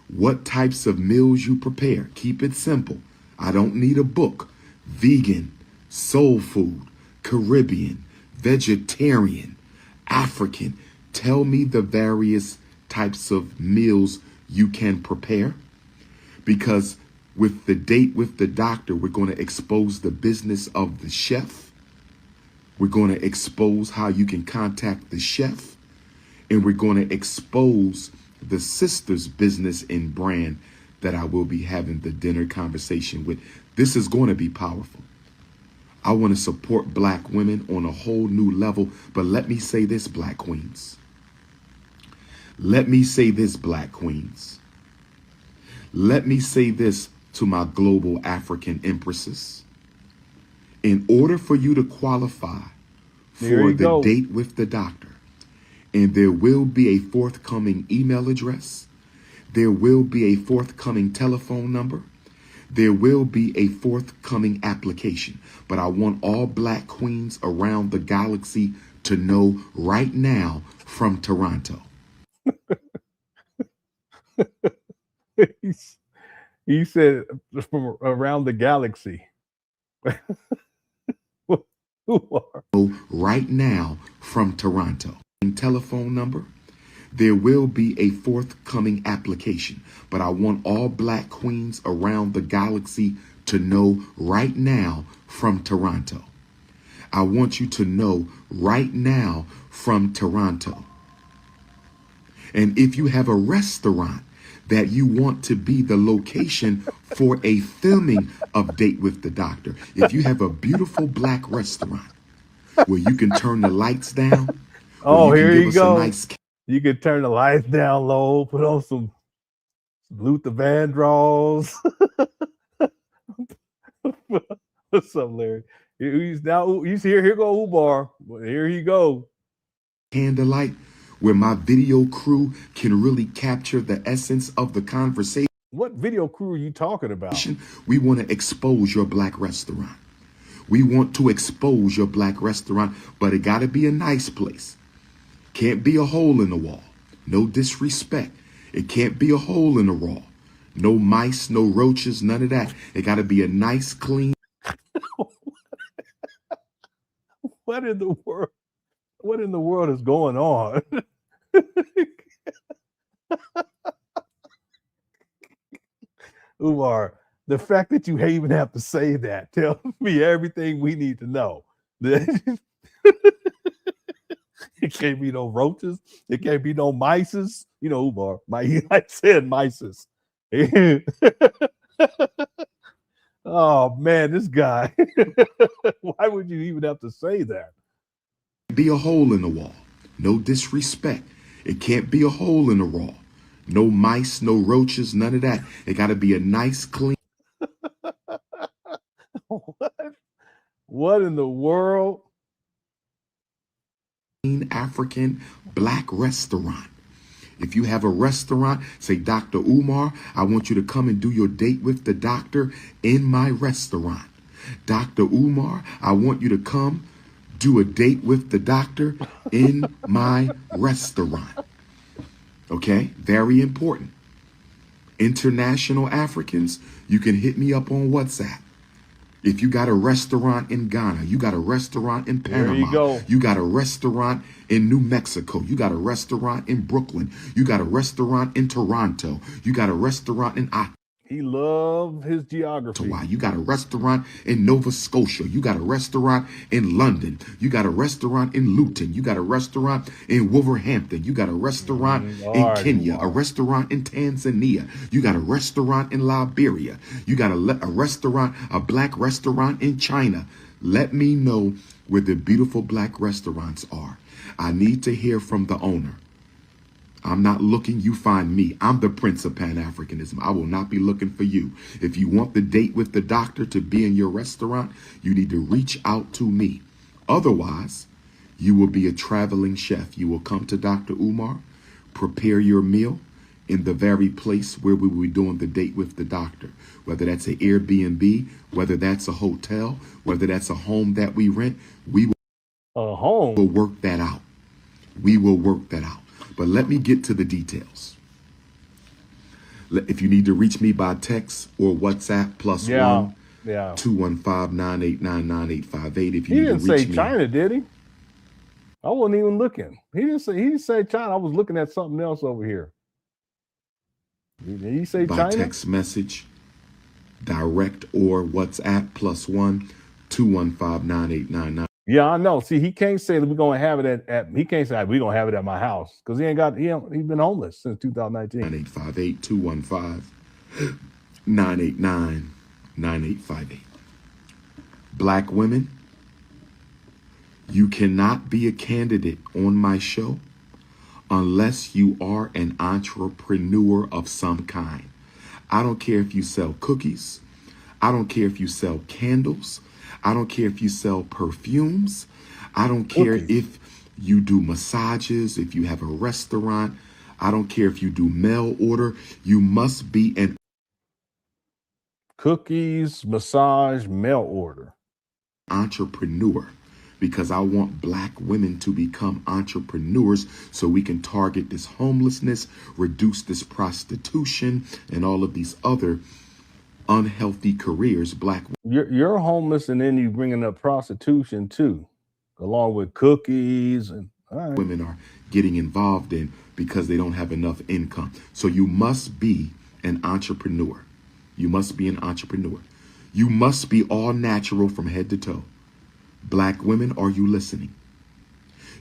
what types of meals you prepare. Keep it simple. I don't need a book. Vegan, soul food, Caribbean, vegetarian, African. Tell me the various types of meals you can prepare. Because with the Date with the Doctor, we're going to expose the business of the chef. We're going to expose how you can contact the chef. And we're going to expose the sister's business and brand that I will be having the dinner conversation with. This is going to be powerful. I want to support black women on a whole new level. But let me say this, black queens. Let me say this, black queens. Let me say this to my global African empresses. In order for you to qualify for the date with the doctor, and there will be a forthcoming email address, there will be a forthcoming telephone number, there will be a forthcoming application. But I want all black queens around the galaxy to know right now from Toronto. He said from around the galaxy. Right now from Toronto. Telephone number. There will be a forthcoming application. But I want all black queens around the galaxy to know right now from Toronto. I want you to know right now from Toronto. And if you have a restaurant that you want to be the location for a filming of Date with the Doctor, if you have a beautiful black restaurant where you can turn the lights down, oh, here you go. You can turn the lights down low, put on some Luther Vandross. What's up, Larry? He's here go Umar. Here he go. Candlelight, where my video crew can really capture the essence of the conversation. What video crew are you talking about? We want to expose your black restaurant. We want to expose your black restaurant, but it got to be a nice place. Can't be a hole in the wall. No disrespect. It can't be a hole in the wall. No mice, no roaches, none of that. It got to be a nice, clean. What in the world? What in the world is going on? Umar, the fact that you even have to say that tells me everything we need to know. It can't be no roaches. It can't be no mices. You know, Umar, I said mices. Oh, man, this guy. Why would you even have to say that? Be a hole in the wall. No disrespect. It can't be a hole in the wall. No mice, no roaches, none of that. It got to be a nice, clean. What in the world? African black restaurant. If you have a restaurant, say, Dr. Umar, I want you to come and do your date with the doctor in my restaurant. Dr. Umar, I want you to come do a date with the doctor in my restaurant. Okay, very important. International Africans, you can hit me up on WhatsApp. If you got a restaurant in Ghana, you got a restaurant in Panama, you got a restaurant in New Mexico, you got a restaurant in Brooklyn, you got a restaurant in Toronto, you got a restaurant in He loved his geography. You got a restaurant in Nova Scotia. You got a restaurant in London. You got a restaurant in Luton. You got a restaurant in Wolverhampton. You got a restaurant in Kenya, a restaurant in Tanzania. You got a restaurant in Liberia. You got a restaurant, a black restaurant in China. Let me know where the beautiful black restaurants are. I need to hear from the owner. I'm not looking, you find me. I'm the Prince of Pan Africanism. I will not be looking for you. If you want the date with the doctor to be in your restaurant, you need to reach out to me. Otherwise, you will be a traveling chef. You will come to Dr. Umar, prepare your meal in the very place where we will be doing the date with the doctor. Whether that's an Airbnb, whether that's a hotel, whether that's a home that we rent, we will work that out. We will work that out. But let me get to the details. If you need to reach me by text or WhatsApp, +1 215-989-9858. If you he need didn't to reach say me. China, did he? I wasn't even looking. He didn't say China. I was looking at something else over here. Did he say by China? Text message, direct or WhatsApp +1 215-9899. Yeah, I know. See, he can't say that we're gonna have it at he can't say we're gonna have it at my house because he's been homeless since 2019. 9858-215-989-9858. Black women, You cannot be a candidate on my show unless you are an entrepreneur of some kind. I don't care if you sell cookies. I don't care if you sell candles. I don't care if you sell perfumes. I don't care if you do massages, if you have a restaurant. I don't care if you do mail order. You must be an cookies, massage, mail order. Entrepreneur, because I want black women to become entrepreneurs so we can target this homelessness, reduce this prostitution, and all of these other unhealthy careers. Black you're homeless, and then you bringing up prostitution too, along with cookies, and women are getting involved in because they don't have enough income. So you must be an entrepreneur. You must be an entrepreneur. You must be all natural from head to toe. Black women, are you listening?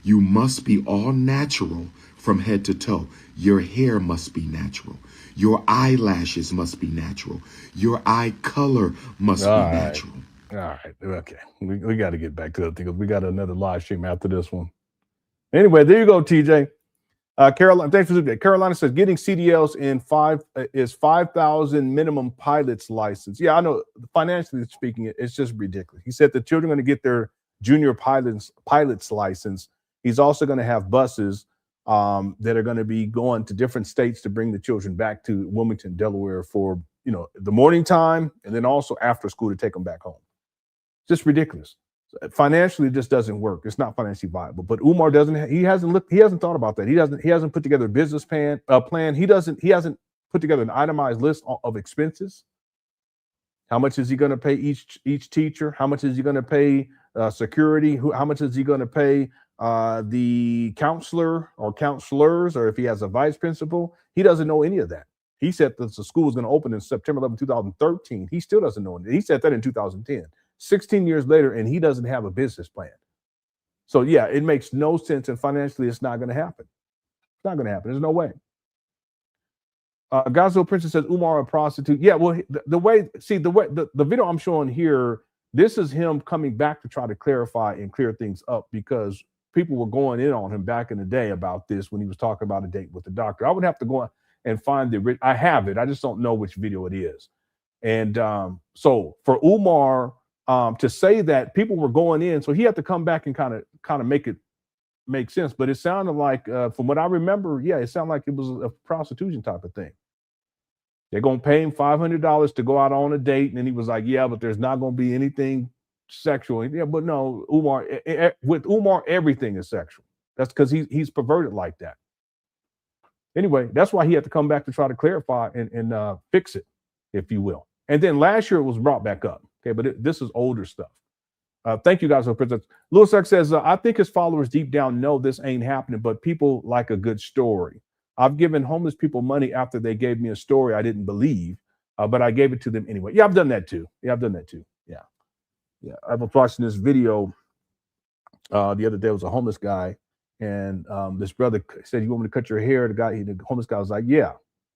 You must be all natural from head to toe. Your hair must be natural. Your eyelashes must be natural. Your eye color must be natural. All right. Okay. We got to get back to that thing because we got another live stream after this one. Anyway, there you go, TJ. Carolina, thanks for that. Carolina says getting CDLs in is 5,000 minimum pilot's license. Yeah, I know. Financially speaking, it's just ridiculous. He said the children are going to get their junior pilot's license. He's also going to have buses that are going to be going to different states to bring the children back to Wilmington, Delaware for the morning time, and then also after school to take them back home. Just ridiculous. Financially, it just doesn't work. It's not financially viable. But Umar he hasn't thought about that. He hasn't put together a business plan. He hasn't put together an itemized list of expenses. How much is he going to pay each teacher? How much is he going to pay security? How much is he going to pay the counselor or counselors, or if he has a vice principal? He doesn't know any of that. He said that the school was going to open in September 11, 2013. He still doesn't know. He said that in 2010. 16 years later, and he doesn't have a business plan. So yeah, it makes no sense, and financially, it's not going to happen. It's not going to happen. There's no way. Gazelle Princess says Umar a prostitute. Yeah, well, the video I'm showing here, this is him coming back to try to clarify and clear things up because people were going in on him back in the day about this when he was talking about a date with the doctor. I would have to go and find I have it. I just don't know which video it is. And so for Umar to say that people were going in, so he had to come back and kind of make it make sense. But it sounded like, from what I remember, yeah, it sounded like it was a prostitution type of thing. They're going to pay him $500 to go out on a date. And then he was like, yeah, but there's not going to be anything sexual. Yeah, but no, with Umar, everything is sexual. That's because he's perverted like that. Anyway, that's why he had to come back to try to clarify and fix it, if you will. And then last year it was brought back up. Okay, but this is older stuff. Thank you guys for the presence. Lewis X says, I think his followers deep down know this ain't happening, but people like a good story. I've given homeless people money after they gave me a story I didn't believe, but I gave it to them anyway. Yeah, I've done that too. Yeah. I was watching this video the other day. It was a homeless guy, and this brother said, you want me to cut your hair? The homeless guy was like, yeah.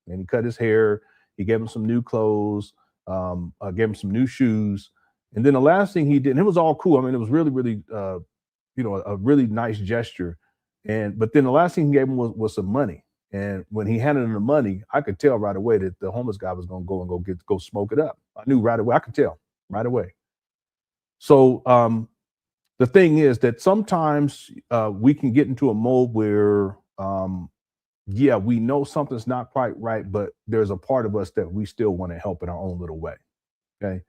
And he cut his hair. He gave him some new clothes, gave him some new shoes. And then the last thing he did, and it was all cool. I mean, it was really, really, a really nice gesture. But then the last thing he gave him was some money. And when he handed him the money, I could tell right away that the homeless guy was going to go smoke it up. I knew right away. I could tell right away. So the thing is that sometimes we can get into a mode where, we know something's not quite right, but there's a part of us that we still want to help in our own little way. Okay.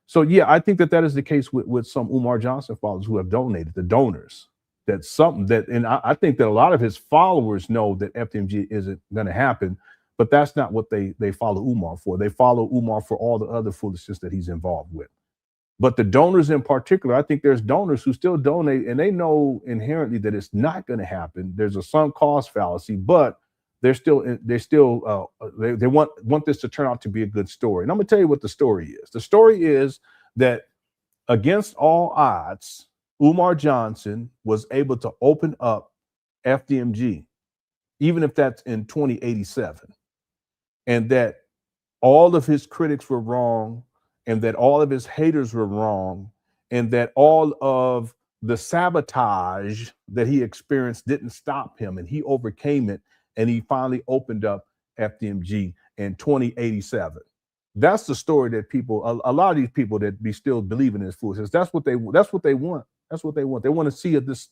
So, yeah, I think that is the case with some Umar Johnson followers who have donated, the donors. That's something and I think that a lot of his followers know that FDMG isn't going to happen, but that's not what they follow Umar for. They follow Umar for all the other foolishness that he's involved with. But the donors in particular, I think there's donors who still donate, and they know inherently that it's not going to happen. There's a sunk cost fallacy, but they want this to turn out to be a good story. And I'm going to tell you what the story is. The story is that against all odds, Umar Johnson was able to open up FDMG, even if that's in 2087, and that all of his critics were wrong, and that all of his haters were wrong, and that all of the sabotage that he experienced didn't stop him, and he overcame it, and he finally opened up FDMG in 2087. That's the story that people, a lot of these people that be still believing in this foolishness, that's what they want. That's what they want. They want to see this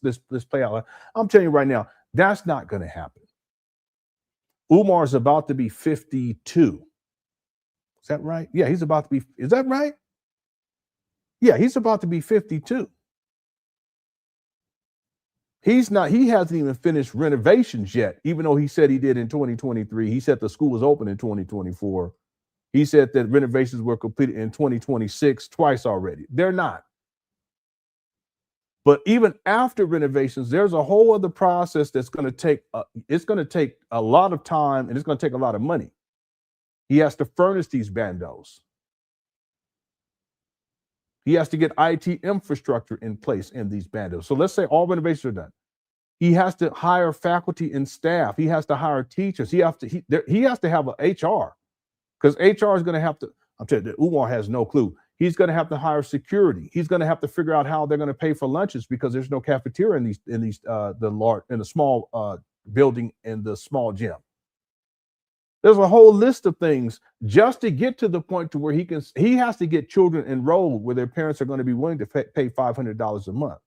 play out. I'm telling you right now, that's not going to happen. Umar's about to be 52. Is that right? Yeah, he's about to be. Is that right? Yeah, he's about to be 52. He hasn't even finished renovations yet, even though he said he did in 2023. He said the school was open in 2024. He said that renovations were completed in 2026 twice already. They're not. But even after renovations, there's a whole other process that's going to take, it's going to take a lot of time, and it's going to take a lot of money. He has to furnish these bandos. He has to get IT infrastructure in place in these bandos. So let's say all renovations are done. He has to hire faculty and staff. He has to hire teachers. He has to have an HR, because HR is going to have to, I'm telling you, Umar has no clue. He's going to have to hire security. He's going to have to figure out how they're going to pay for lunches, because there's no cafeteria in the small building and the small gym. There's a whole list of things just to get to the point to where he has to get children enrolled where their parents are going to be willing to pay $500 a month.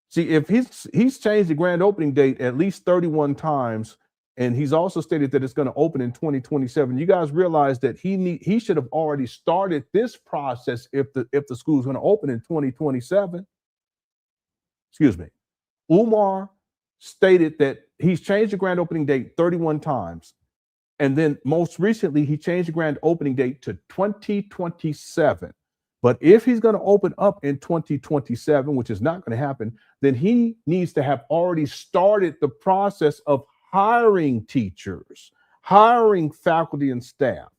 See, if he's changed the grand opening date at least 31 times, and he's also stated that it's going to open in 2027. You guys realize that he should have already started this process if the school is going to open in 2027. Excuse me. Umar stated that he's changed the grand opening date 31 times. And then most recently, he changed the grand opening date to 2027. But if he's going to open up in 2027, which is not going to happen, then he needs to have already started the process of hiring teachers, hiring faculty and staff.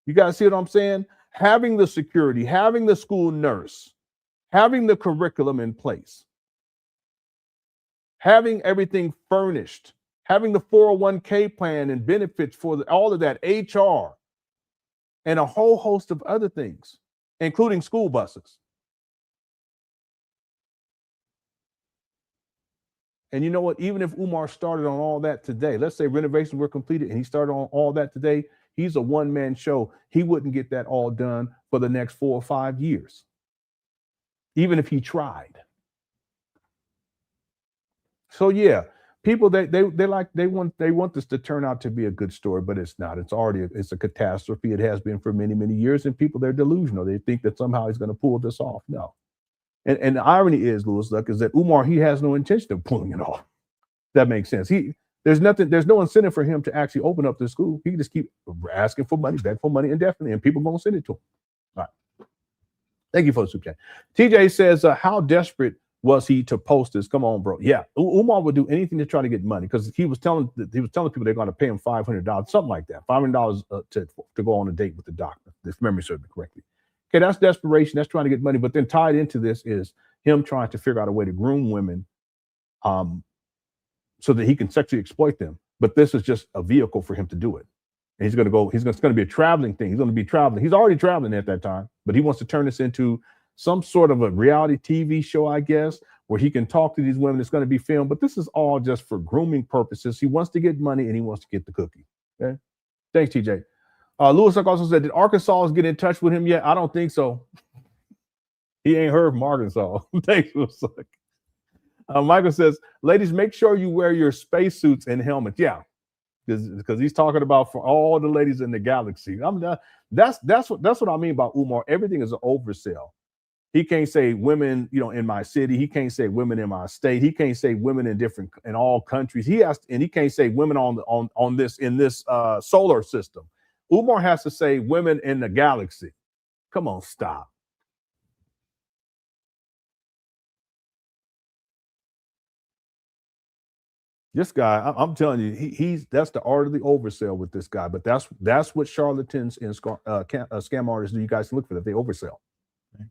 You guys see what I'm saying? Having the security, having the school nurse, having the curriculum in place, having everything furnished, having the 401k plan and benefits for all of that, HR, and a whole host of other things, including school buses. And you know what? Even if Umar started on all that today, let's say renovations were completed and he started on all that today, he's a one-man show. He wouldn't get that all done for the next 4 or 5 years, even if he tried. So yeah, people they want this to turn out to be a good story, but it's not. It's a catastrophe. It has been for many, many years, and people, they're delusional. They think that somehow he's going to pull this off. No. And the irony is, Louis Luck, is that Umar, he has no intention of pulling it off. That makes sense. There's no incentive for him to actually open up the school. He can just keep asking for money, beg for money indefinitely, and people going to send it to him. All right. Thank you for the super chat. TJ says, how desperate was he to post this? Come on, bro. Yeah, Umar would do anything to try to get money, because he was telling people they're going to pay him $500, something like that, $500 to go on a date with the doctor, if memory serves me correctly. Okay, that's desperation. That's trying to get money. But then tied into this is him trying to figure out a way to groom women, so that he can sexually exploit them. But this is just a vehicle for him to do it. And it's going to be a traveling thing. He's going to be traveling. He's already traveling at that time, but he wants to turn this into some sort of a reality TV show, I guess, where he can talk to these women. It's going to be filmed, but this is all just for grooming purposes. He wants to get money and he wants to get the cookie. Okay. Thanks, TJ. Louis also said, did Arkansas get in touch with him yet? I don't think so. He ain't heard from Arkansas. Thanks, Louis. Michael says, ladies, make sure you wear your spacesuits and helmets. Yeah, because he's talking about for all the ladies in the galaxy. That's what I mean by Umar. Everything is an oversell. He can't say women, in my city. He can't say women in my state. He can't say women in all countries. He can't say women on this solar system. Umar has to say women in the galaxy. Come on, stop. This guy, I'm telling you, that's the art of the oversell with this guy. But that's what charlatans and scam artists do. You guys can look for that. They oversell. Okay.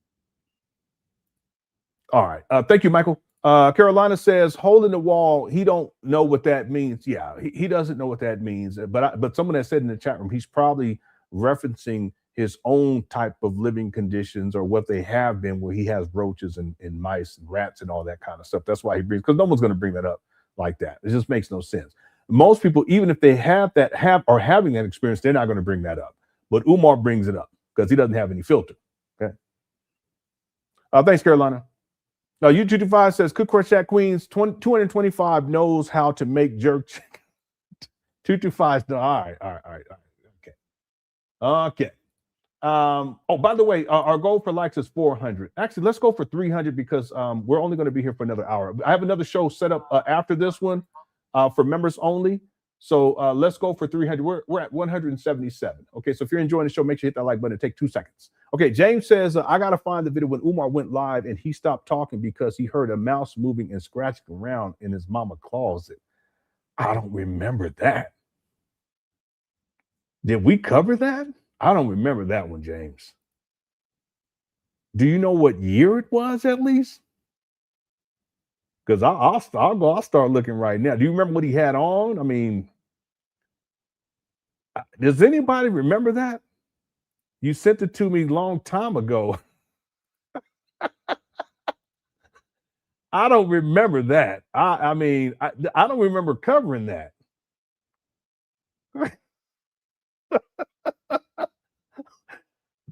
All right. Thank you, Michael. Carolina says, hole in the wall. He don't know what that means. Yeah, he doesn't know what that means. But someone has said in the chat room, he's probably referencing his own type of living conditions or what they have been, where he has roaches and mice and rats and all that kind of stuff. That's why he brings, because no one's going to bring that up like that. It just makes no sense. Most people, even if they have having that experience, they're not going to bring that up. But Umar brings it up because he doesn't have any filter. Okay. Thanks, Carolina. U225 says, Cook Crush Shack Queens, 225 knows how to make jerk chicken. 225, no, all right. Okay. Oh, by the way, our goal for likes is 400. Actually, let's go for 300 because we're only going to be here for another hour. I have another show set up after this one for members only. So let's go for 300. We're at 177. Okay, so if you're enjoying the show, make sure you hit that like button. Take 2 seconds. Okay, James says, I got to find the video when Umar went live and he stopped talking because he heard a mouse moving and scratching around in his mama closet. I don't remember that. Did we cover that? I don't remember that one, James. Do you know what year it was at least? Because I'll start looking right now. Do you remember what he had on? I mean, does anybody remember that? You sent it to me a long time ago. I don't remember that. I mean, I don't remember covering that.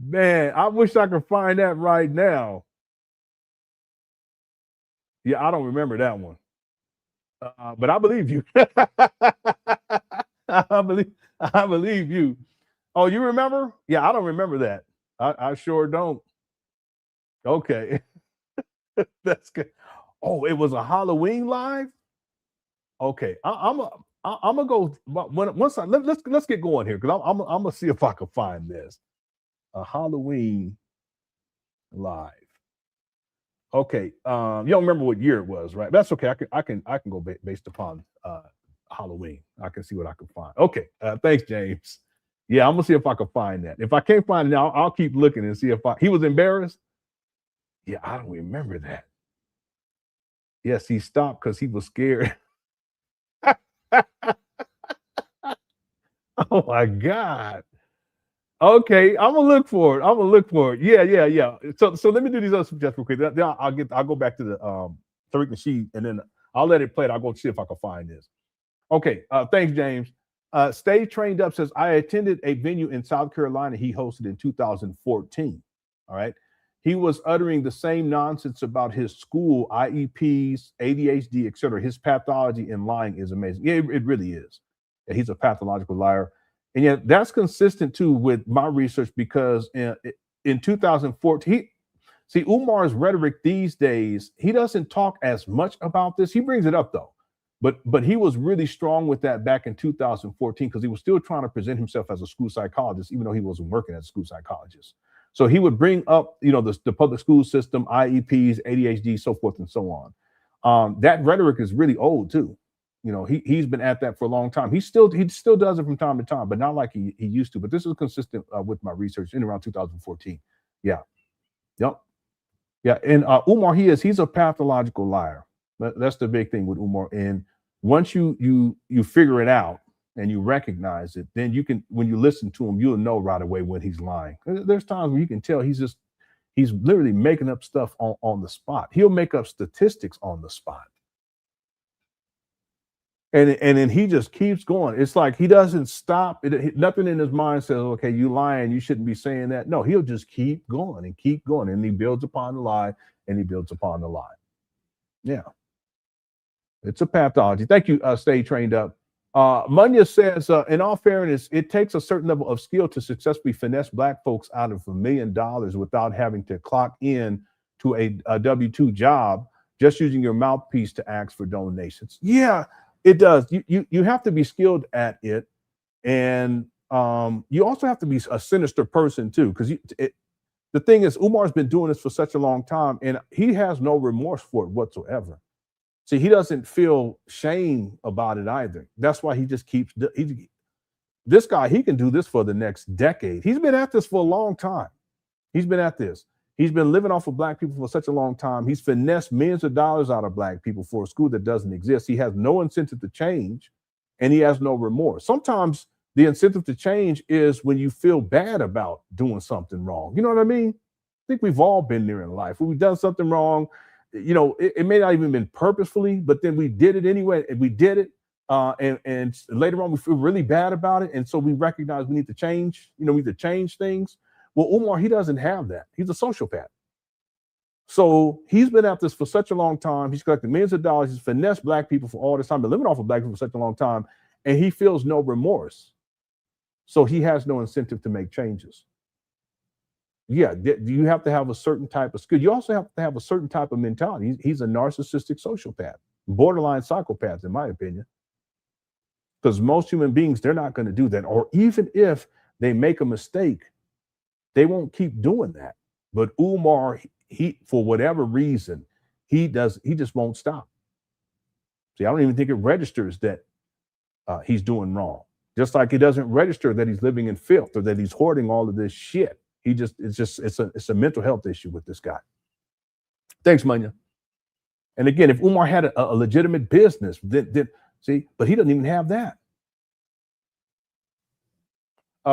Man, I wish I could find that right now. Yeah, I don't remember that one. But I believe you. I believe you. Oh, you remember? Yeah, I don't remember that. I sure don't. Okay. That's good. Oh, it was a Halloween live? Okay. I'm gonna go let's get going here because I'm gonna see if I can find this. A Halloween live. Okay. You don't remember what year it was, right? That's okay. I can go based upon Halloween. I can see what I can find. Okay. Thanks, James. Yeah, I'm gonna see if I can find that. If I can't find it now, I'll keep looking and see if he was embarrassed. Yeah, I don't remember that. Yes, he stopped because he was scared. Oh my God. Okay, I'm gonna look for it. Yeah. So let me do these other suggestions real quick. Then I'll go back to the Tariq and Nasheed, and then I'll let it play. I'll go see if I can find this. Okay, thanks, James. Stay Trained Up says, I attended a venue in South Carolina he hosted in 2014. All right. He was uttering the same nonsense about his school, IEPs, ADHD, etc. His pathology in lying is amazing. Yeah, it really is. Yeah, he's a pathological liar. And yet that's consistent too with my research because in 2014, Umar's rhetoric these days, he doesn't talk as much about this. He brings it up though. But he was really strong with that back in 2014 because he was still trying to present himself as a school psychologist, even though he wasn't working as a school psychologist. So he would bring up, the public school system, IEPs, ADHD, so forth and so on. That rhetoric is really old too. He's been at that for a long time. He still does it from time to time, but not like he used to. But this is consistent with my research in around 2014. Yeah. Yep. Yeah. And Umar, he's a pathological liar. That's the big thing with Umar. And once you figure it out and you recognize it, then you can, when you listen to him, you'll know right away when he's lying. There's times where you can tell he's literally making up stuff on the spot. He'll make up statistics on the spot. And then he just keeps going. It's like he doesn't stop. Nothing in his mind says, okay, you lying, you shouldn't be saying that. No, he'll just keep going. And he builds upon the lie and he builds upon the lie. Yeah. It's a pathology. Thank you, Stay Trained Up. Munya says, in all fairness, it takes a certain level of skill to successfully finesse Black folks out of $1 million without having to clock in to a W-2 job, just using your mouthpiece to ask for donations. Yeah, it does. You have to be skilled at it. And you also have to be a sinister person too, because the thing is, Umar's been doing this for such a long time and he has no remorse for it whatsoever. See, he doesn't feel shame about it either. That's why he just keeps, this guy, he can do this for the next decade. He's been at this for a long time. He's been at this. He's been living off of Black people for such a long time. He's finessed millions of dollars out of Black people for a school that doesn't exist. He has no incentive to change and he has no remorse. Sometimes The incentive to change is when you feel bad about doing something wrong. You know what I mean? I think we've all been there in life. When we've done something wrong, you know, it may not even been purposefully, but then we did it anyway, and we did it. And later on, we feel really bad about it. And so we recognize we need to change, you know, we need to change things. Well, Umar, he doesn't have that. He's a sociopath. So he's been at this for such a long time. He's collected millions of dollars. He's finessed black people for all this time, been living off of black people for such a long time. And he feels no remorse. So he has no incentive to make changes. Yeah, you have to have a certain type of skill. You also have to have a certain type of mentality. He's a narcissistic sociopath, borderline psychopath, in my opinion. Because most human beings, they're not going to do that. Or even if they make a mistake, they won't keep doing that. But Umar, he for whatever reason, he just won't stop. See, I don't even think it registers that he's doing wrong. Just like it doesn't register that he's living in filth or that he's hoarding all of this shit. It's a mental health issue with this guy. Thanks, Manya. And again, if Umar had a legitimate business, then see, but he doesn't even have that.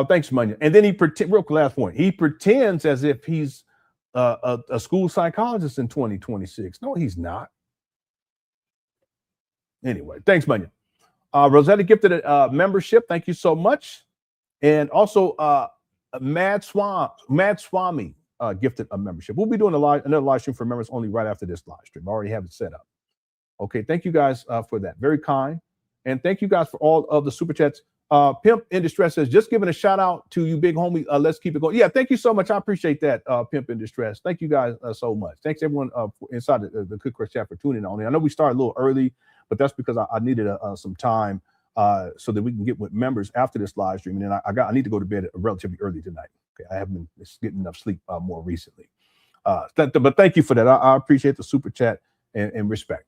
Thanks, Manya. And then real last point, he pretends as if he's a school psychologist in 2026. No, he's not. Anyway, thanks, Manya. Rosetta gifted a membership. Thank you so much. And also, Mad Swami gifted a membership. We'll be doing another live stream for members only right after this live stream. I already have it set up. Okay, thank you guys for that. Very kind. And thank you guys for all of the super chats. Pimp in Distress says, just giving a shout out to you, big homie. Let's keep it going. Yeah, thank you so much. I appreciate that, Pimp in Distress. Thank you guys so much. Thanks everyone inside the Cook Crush chat for tuning on. I know we started a little early, but that's because I needed some time so that we can get with members after this live stream. And then I need to go to bed relatively early tonight. Okay, I haven't been getting enough sleep more recently. But thank you for that. I appreciate the super chat and respect.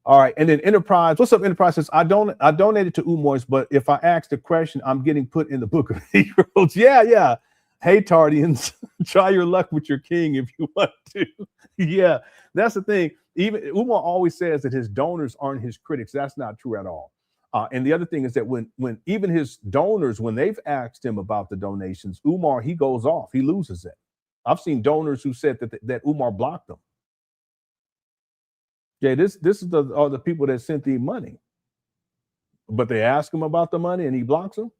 All right, and then Enterprise. What's up, Enterprise? Says I donated to Umoys, but if I ask the question, I'm getting put in the book of heroes. Yeah. Hey, Tardians, try your luck with your king if you want to. Yeah, that's the thing. Even Umar always says that his donors aren't his critics. That's not true at all. And the other thing is that when even his donors, when they've asked him about the donations, Umar, he goes off. He loses it. I've seen donors who said that Umar blocked them. Yeah, this is the people that sent the money, but they ask him about the money and he blocks them.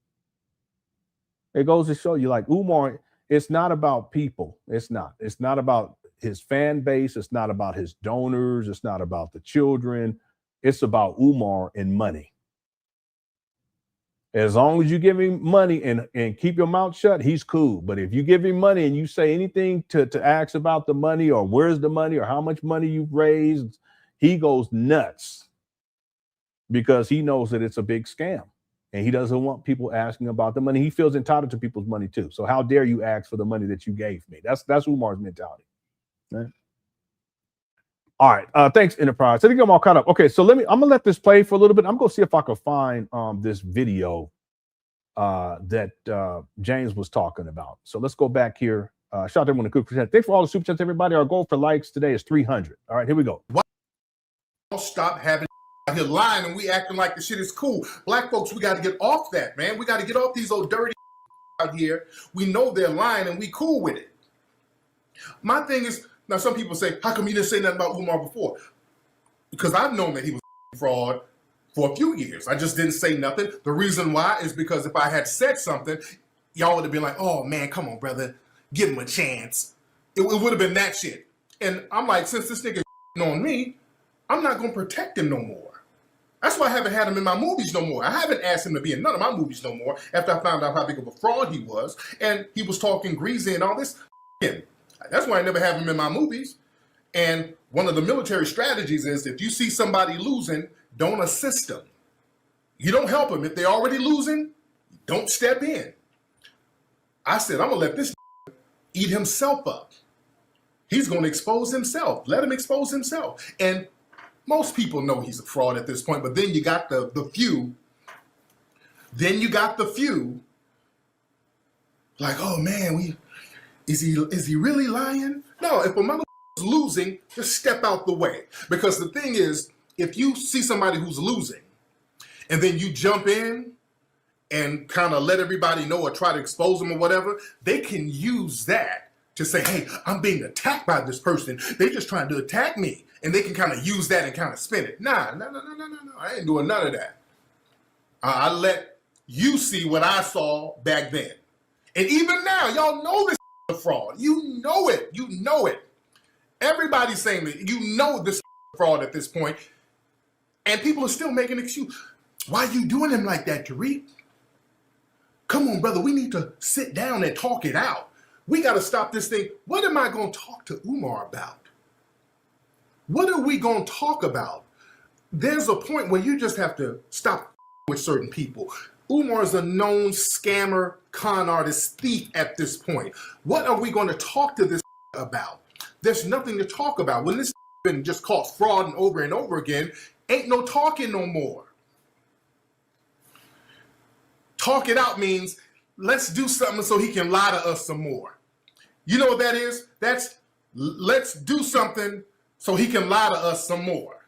It goes to show you, like, Umar, it's not about people. It's not about his fan base. It's not about his donors. It's not about the children. It's about Umar and money. As long as you give him money and keep your mouth shut, he's cool. But if you give him money and you say anything to ask about the money or where's the money or how much money you've raised, he goes nuts because he knows that it's a big scam and he doesn't want people asking about the money. He feels entitled to people's money too. So how dare you ask for the money that you gave me? That's Umar's mentality. Right? All right. Thanks, Enterprise. I think I'm all caught up. Okay, so I'm gonna let this play for a little bit. I'm gonna see if I can find this video that James was talking about. So let's go back here. Shout out to everyone in the Cook Chat. Thanks for all the super chats, everybody. Our goal for likes today is 300. All right, here we go. Stop having out here lying and we acting like the shit is cool. Black folks, we got to get off that, man. We got to get off these old dirty out here. We know they're lying and we cool with it. My thing is, now some people say, how come you didn't say nothing about Umar before? Because I've known that he was fraud for a few years. I just didn't say nothing. The reason why is because if I had said something, y'all would have been like, oh man, come on, brother, give him a chance. It would have been that shit. And I'm like, since this nigga on me, I'm not going to protect him no more. That's why I haven't had him in my movies no more. I haven't asked him to be in none of my movies no more after I found out how big of a fraud he was. And he was talking greasy and all this. That's why I never have him in my movies. And one of the military strategies is if you see somebody losing, don't assist them. You don't help them. If they're already losing, don't step in. I said, I'm going to let this eat himself up. He's going to expose himself. Let him expose himself. And most people know he's a fraud at this point, but then you got the few. Then you got the few. Like, oh man, is he really lying? No, if a mother is losing, just step out the way. Because the thing is, if you see somebody who's losing, and then you jump in and kind of let everybody know or try to expose them or whatever, they can use that to say, hey, I'm being attacked by this person. They're just trying to attack me. And they can kind of use that and kind of spin it. Nah. I ain't doing none of that. I let you see what I saw back then. And even now, y'all know this is a fraud. You know it. You know it. Everybody's saying that you know this is a fraud at this point. And people are still making an excuse. Why are you doing him like that, Tariq? Come on, brother. We need to sit down and talk it out. We got to stop this thing. What am I going to talk to Umar about? What are we going to talk about? There's a point where you just have to stop with certain people. Umar is a known scammer, con artist, thief at this point. What are we going to talk to this about? There's nothing to talk about. When this been just caught fraud and over again, ain't no talking no more. Talk it out means let's do something so he can lie to us some more. You know what that is? That's let's do something so he can lie to us some more.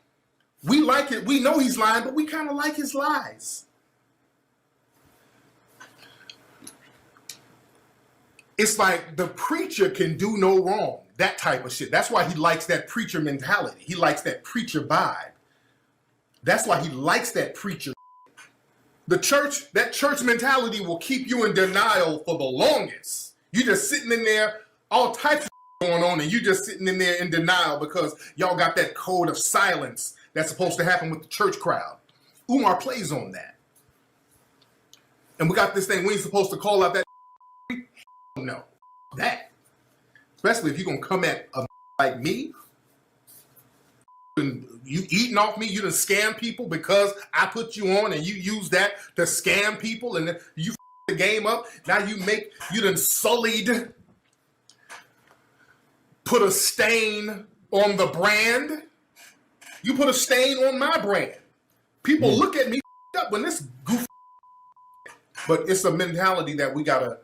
We like it. We know he's lying, but we kind of like his lies. It's like the preacher can do no wrong. That type of shit. That's why he likes that preacher mentality. He likes that preacher vibe. That's why he likes that preacher. The church, that church mentality will keep you in denial for the longest. You just sitting in there, all types of going on, and you just sitting in there in denial because y'all got that code of silence that's supposed to happen with the church crowd. Umar plays on that. And we got this thing, we ain't supposed to call out that. No, that. Especially if you're going to come at a like me, and you eating off me, you done scam people because I put you on and you use that to scam people and you the game up. Now you done sullied, put a stain on the brand. You put a stain on my brand. People look at me up when this goof. But it's a mentality that we gotta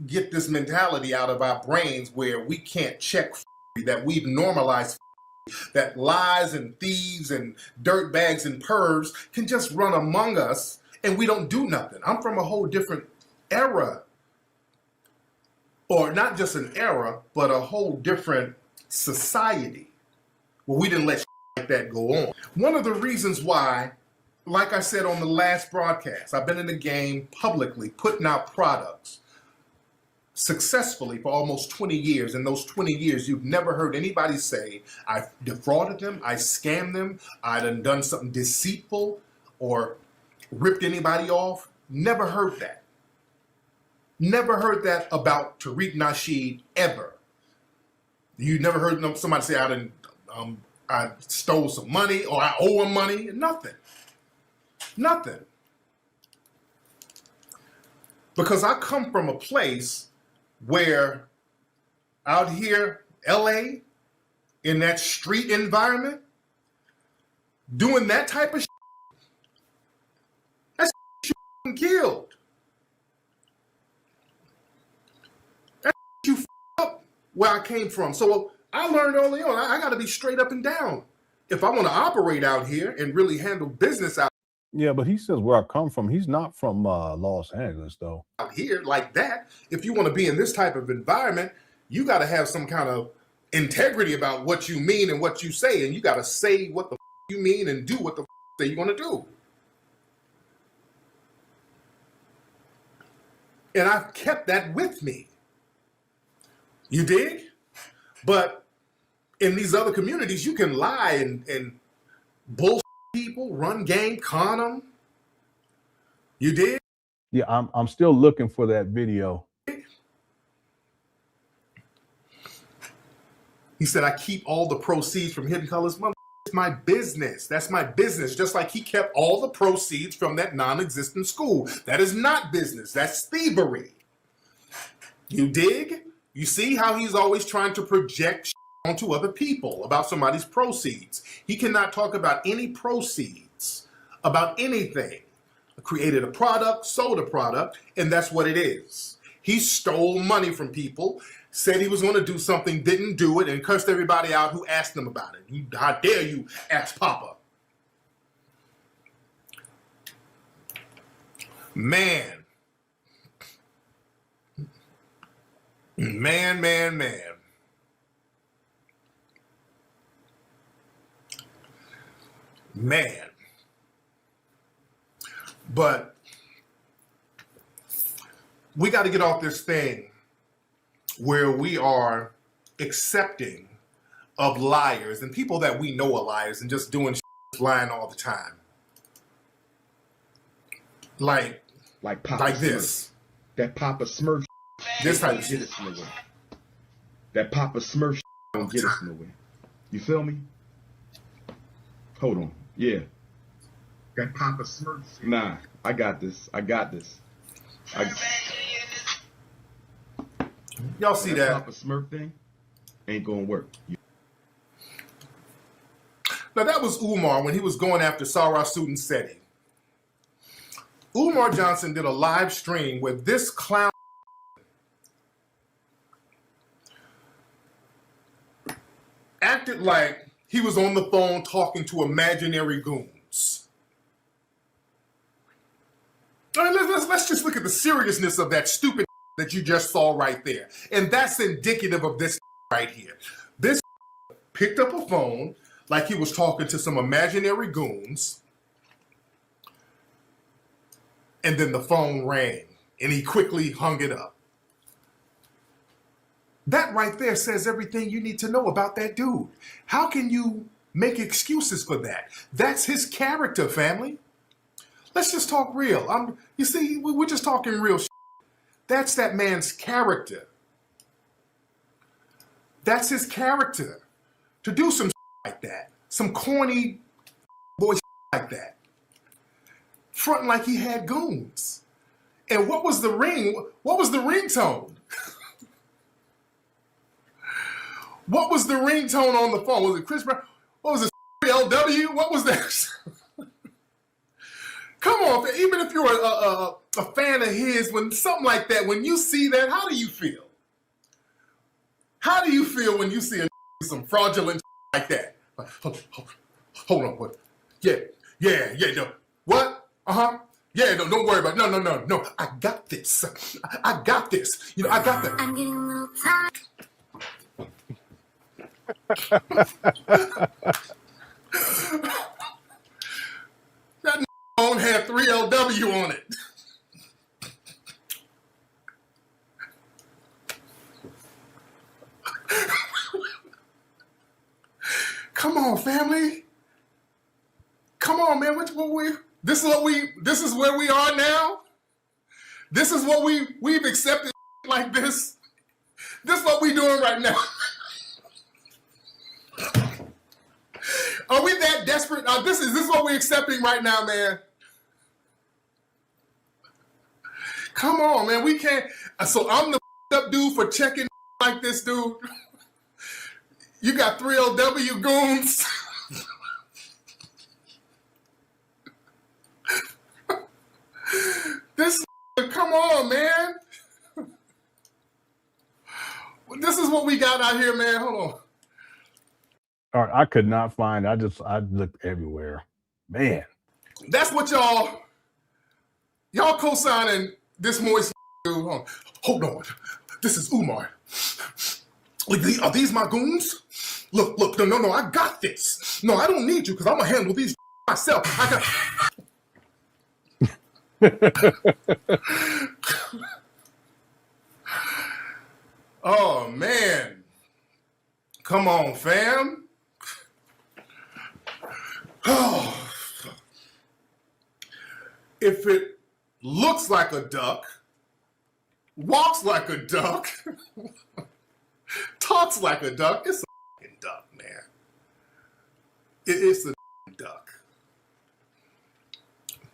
get this mentality out of our brains where we can't check that we've normalized that lies and thieves and dirtbags and pervs can just run among us and we don't do nothing. I'm from a whole different era, or not just an era, but a whole different society where we didn't let like that go on. One of the reasons why, like I said on the last broadcast, I've been in the game publicly putting out products successfully for almost 20 years. In those 20 years, you've never heard anybody say, I defrauded them, I scammed them, I done something deceitful or ripped anybody off. Never heard that. Never heard that about Tariq Nasheed ever. You never heard somebody say I stole some money or I owe him money. Nothing. Nothing. Because I come from a place where out here, LA, in that street environment, doing that type of shit, that's you killed. That's you up where I came from. So I learned early on, I got to be straight up and down. If I want to operate out here and really handle business out Yeah, but he says where I come from. He's not from Los Angeles, though. out here like that, if you want to be in this type of environment, you got to have some kind of integrity about what you mean and what you say, and you got to say what the you mean and do what the say you're going to do. And I've kept that with me. You dig? But in these other communities, you can lie and bullshit people, run game, con them. You dig? Yeah, I'm still looking for that video. He said, I keep all the proceeds from Hidden Colors. Mother, it's my business. That's my business. Just like he kept all the proceeds from that non-existent school. That is not business. That's thievery. You dig? You see how he's always trying to project onto other people about somebody's proceeds. He cannot talk about any proceeds, about anything. Created a product, sold a product, and that's what it is. He stole money from people, said he was going to do something, didn't do it, and cursed everybody out who asked him about it. How dare you ask Papa? Man. Man, man, man. Man. But we got to get off this thing where we are accepting of liars and people that we know are liars and just doing lying all the time. Like Papa like Smurf. this. That Papa Smurf This type of don't shit. get us nowhere. That Papa Smurf don't get us nowhere. You feel me? Hold on. Yeah. That Papa Smurf. Nah, I got this. Y'all see that? Papa Smurf thing ain't gonna work. Now that was Umar when he was going after Sarah Sudin Seti. Umar Johnson did a live stream where this clown acted like he was on the phone talking to imaginary goons. All right, let's just look at the seriousness of that stupid that you just saw right there. And that's indicative of this right here. This picked up a phone like he was talking to some imaginary goons, and then the phone rang, and he quickly hung it up. That right there says everything you need to know about that dude. How can you make excuses for that? That's his character, family. Let's just talk real. You see, we're just talking real shit. That's that man's character. That's his character. To do some shit like that. Some corny boy shit like that. Fronting like he had goons. And what was the ringtone? What was the ringtone on the phone? Was it Chris Brown? What was it? LW? What was that? Come on, even if you're a fan of his, when something like that, when you see that, how do you feel? How do you feel when you see some fraudulent like that? Hold on, what? Yeah, no. What? Yeah, no, don't worry about it. No. I got this. I got this. You know, I got that. I'm getting a little tired. That phone had 3LW on it. Come on, family. Come on, man. This is where we are now. This is what we've accepted like this. This is what we doing right now. Are we that desperate? This is what we're accepting right now, man. Come on, man. We can't. So I'm the up dude for checking like this, dude. You got 3LW goons. This, come on, man. This is what we got out here, man. Hold on. All right, I could not find. I looked everywhere, man. That's what y'all co-signing this moist dude. Hold on. This is Umar. Are these my goons? Look, no, I got this. No, I don't need you because I'm gonna handle these myself. Oh man. Come on, fam. Oh. If it looks like a duck, walks like a duck, talks like a duck, it's a fucking duck, man. It's a duck.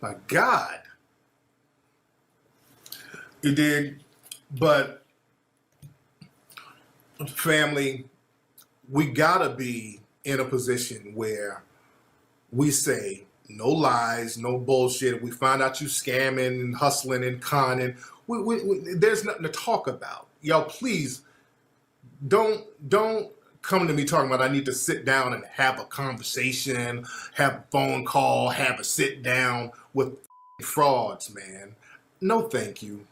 My God. You dig? But family, we gotta be in a position where we say no lies, no bullshit. We find out you scamming and hustling and conning. There's nothing to talk about. Y'all, please don't come to me talking about I need to sit down and have a conversation, have a phone call, have a sit down with frauds, man. No, thank you.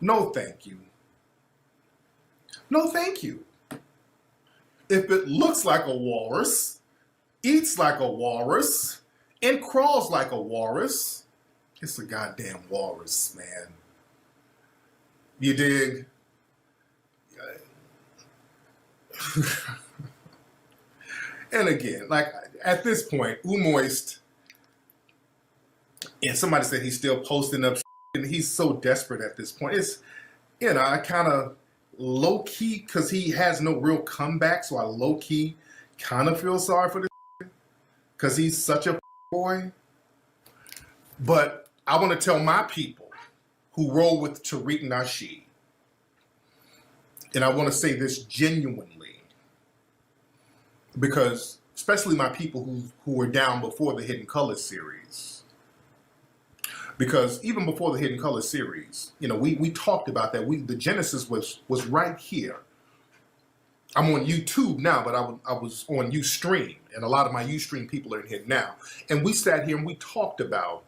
No, thank you. No, thank you. If it looks like a walrus, eats like a walrus, and crawls like a walrus, it's a goddamn walrus, man. You dig? And again, like at this point, Umoist, and somebody said he's still posting up shit, and he's so desperate at this point. It's, you know, I kind of low key, because he has no real comeback, so I low key kind of feel sorry for this because he's such a boy. But I want to tell my people who roll with Tariq and Nasheed, and I want to say this genuinely, because especially my people who were down before the Hidden Colors series. Because even before the Hidden Colors series, you know, we talked about that. The genesis was right here. I'm on YouTube now, but I was on Ustream, and a lot of my Ustream people are in here now. And we sat here and we talked about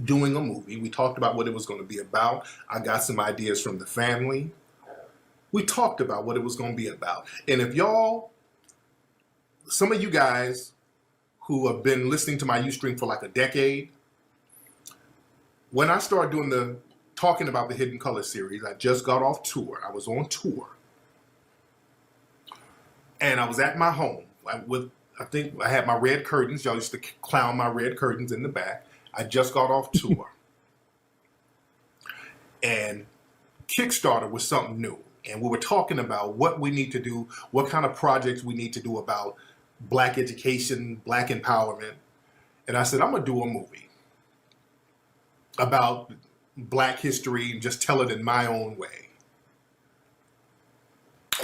doing a movie. We talked about what it was going to be about. I got some ideas from the family. We talked about what it was going to be about. And if y'all, some of you guys who have been listening to my Ustream for like a decade, when I started talking about the Hidden Color series, I just got off tour. I was on tour. And I was at my home. I think I had my red curtains. Y'all used to clown my red curtains in the back. I just got off tour. And Kickstarter was something new. And we were talking about what we need to do, what kind of projects we need to do about Black education, Black empowerment. And I said, I'm going to do a movie about Black history and just tell it in my own way.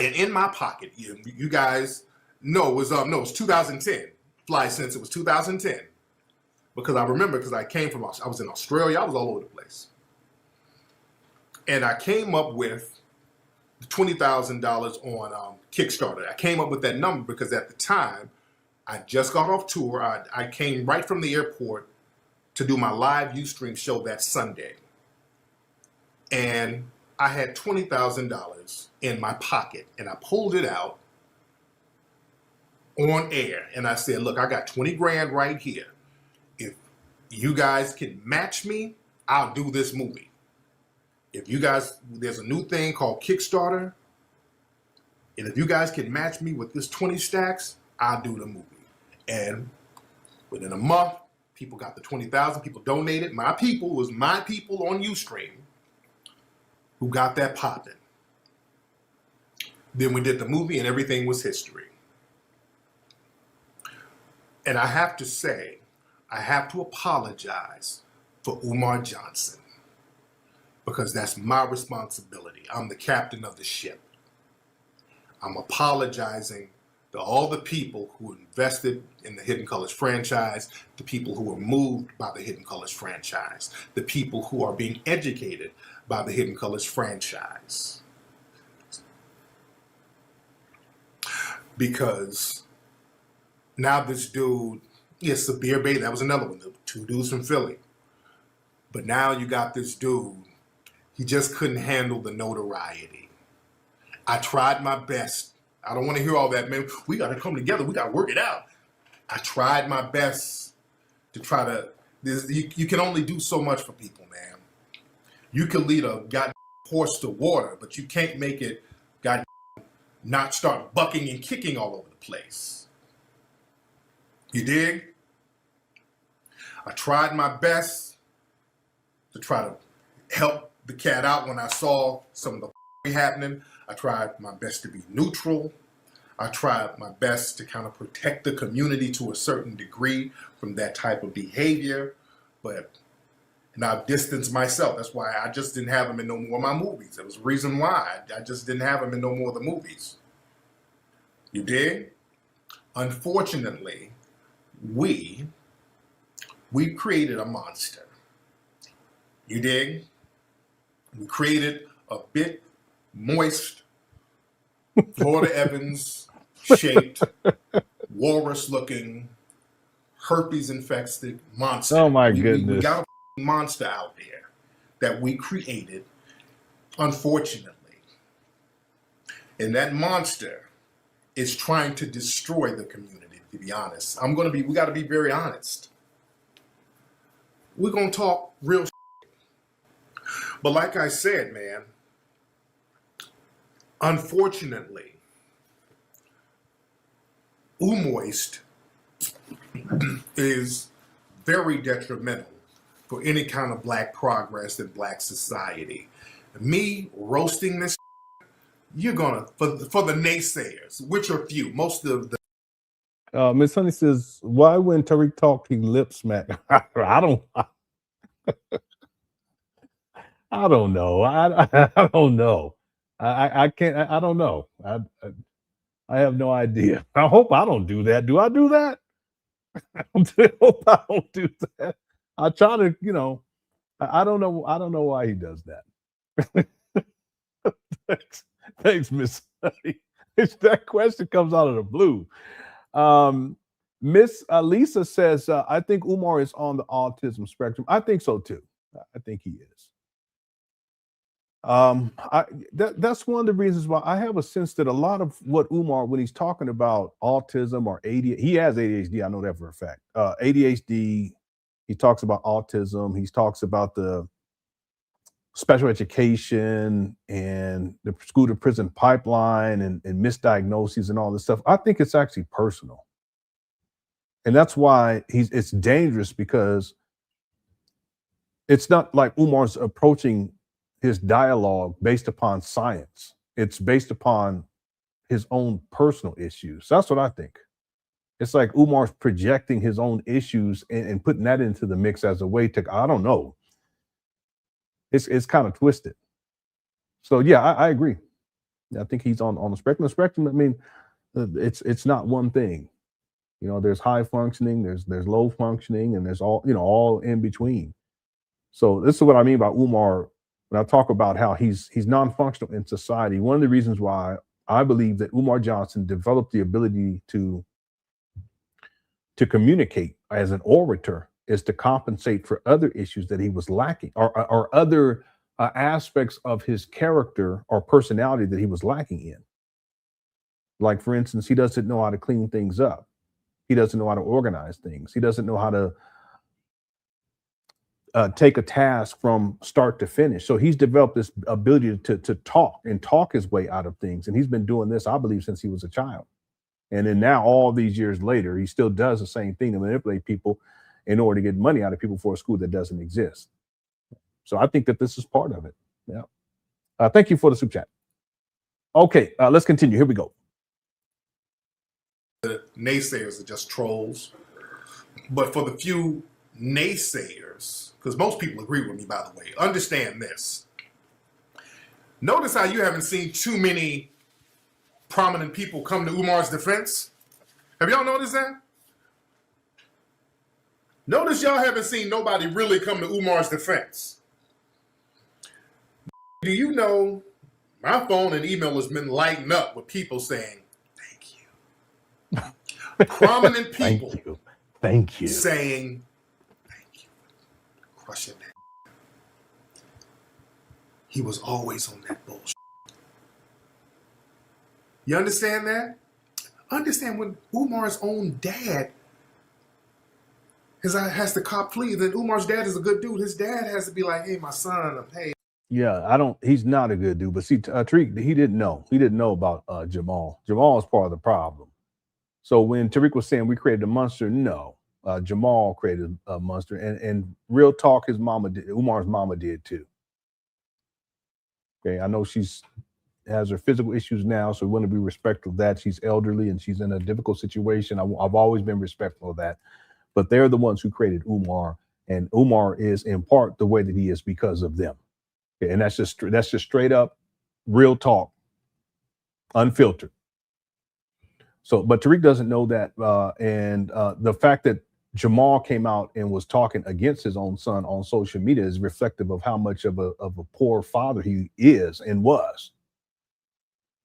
And in my pocket, you guys know it was 2010. Fly since it was 2010. Because I remember, because I was in Australia, I was all over the place. And I came up with $20,000 on Kickstarter. I came up with that number because at the time, I just got off tour. I came right from the airport to do my live Ustream show that Sunday. And I had $20,000 in my pocket, and I pulled it out on air. And I said, look, I got 20 grand right here. If you guys can match me, I'll do this movie. If you guys, there's a new thing called Kickstarter. And if you guys can match me with this 20 stacks, I'll do the movie. And within a month, people got the 20,000, people donated. My people was my people on Ustream who got that popping. Then we did the movie and everything was history. And I have to say, I have to apologize for Umar Johnson because that's my responsibility. I'm the captain of the ship. I'm apologizing to all the people who invested in the Hidden Colors franchise, the people who were moved by the Hidden Colors franchise, the people who are being educated by the Hidden Colors franchise. Because now this dude, yes, Sabir Bey, that was another one, the two dudes from Philly. But now you got this dude, he just couldn't handle the notoriety. I tried my best. I don't want to hear all that, man. We got to come together. We got to work it out. I tried my best to try to, you can only do so much for people, man. You can lead a goddamn horse to water, but you can't make it goddamn not start bucking and kicking all over the place. You dig? I tried my best to try to help the cat out when I saw some of the happening. I tried my best to be neutral. I tried my best to kind of protect the community to a certain degree from that type of behavior, and I've distanced myself. That's why I just didn't have him in no more of my movies. There was a reason why. I just didn't have him in no more of the movies. You dig? Unfortunately, we created a monster. You dig? We created a bit moist, Florida Evans shaped, walrus looking, herpes infected monster. Oh my goodness. We got a monster out there. that we created, unfortunately. And that monster is trying to destroy the community, to be honest. We got to be very honest. We're going to talk real shit. But like I said, man, unfortunately, Umoist is very detrimental for any kind of black progress in black society. Me roasting this, you're gonna, for the naysayers, which are few, most of the Miss Honey says, why when Tariq talked, he lip smacked? I don't know. I don't know. I can't. I don't know. I have no idea. I hope I don't do that. Do I do that? I hope I don't do that. I try to, I don't know. I don't know why he does that. Thanks, Miss Honey. That question comes out of the blue. Miss Lisa says, I think Umar is on the autism spectrum. I think so too. I think he is. That's one of the reasons why I have a sense that a lot of what Umar, when he's talking about autism or ADHD, he has ADHD. I know that for a fact. ADHD. He talks about autism. He talks about the special education and the school to prison pipeline and misdiagnoses and all this stuff. I think it's actually personal. And that's why it's dangerous, because it's not like Umar's approaching his dialogue based upon science. It's based upon his own personal issues. That's what I think. It's like Umar's projecting his own issues and putting that into the mix as a way to, I don't know. It's kind of twisted. So yeah, I agree. I think he's on the spectrum. The spectrum, I mean, it's not one thing. There's high functioning, there's low functioning, and there's all in between. So this is what I mean by Umar when I talk about how he's non-functional in society. One of the reasons why I believe that Umar Johnson developed the ability to communicate as an orator is to compensate for other issues that he was lacking, or other aspects of his character or personality that he was lacking in. Like, for instance, he doesn't know how to clean things up. He doesn't know how to organize things. He doesn't know how to take a task from start to finish. So he's developed this ability to talk his way out of things. And he's been doing this, I believe, since he was a child. And then now, all these years later, he still does the same thing to manipulate people in order to get money out of people for a school that doesn't exist. So I think that this is part of it. Yeah. Thank you for the super chat. Okay, let's continue. Here we go. The naysayers are just trolls. But for the few naysayers, because most people agree with me, by the way, understand this. Notice how you haven't seen too many prominent people come to Umar's defense. Have y'all noticed that? Notice y'all haven't seen nobody really come to Umar's defense. Do you know my phone and email has been lighting up with people saying, thank you. Prominent people Thank you. saying, thank you. Crushing that. He was always on that bullshit. You understand that? Understand when Umar's own dad has to cop plea, then Umar's dad is a good dude. His dad has to be like, hey, my son, hey. Yeah, he's not a good dude. But see, Tariq, he didn't know. He didn't know about Jamal. Jamal is part of the problem. So when Tariq was saying we created a monster, no. Jamal created a monster. And real talk, his mama did. Umar's mama did too. Okay, I know she's has her physical issues now, so we want to be respectful of that. She's elderly and she's in a difficult situation. I've always been respectful of that. But they're the ones who created Umar, and Umar is in part the way that he is because of them. Okay, and that's just straight up real talk, unfiltered. So, but Tariq doesn't know that, and the fact that Jamal came out and was talking against his own son on social media is reflective of how much of a poor father he is and was.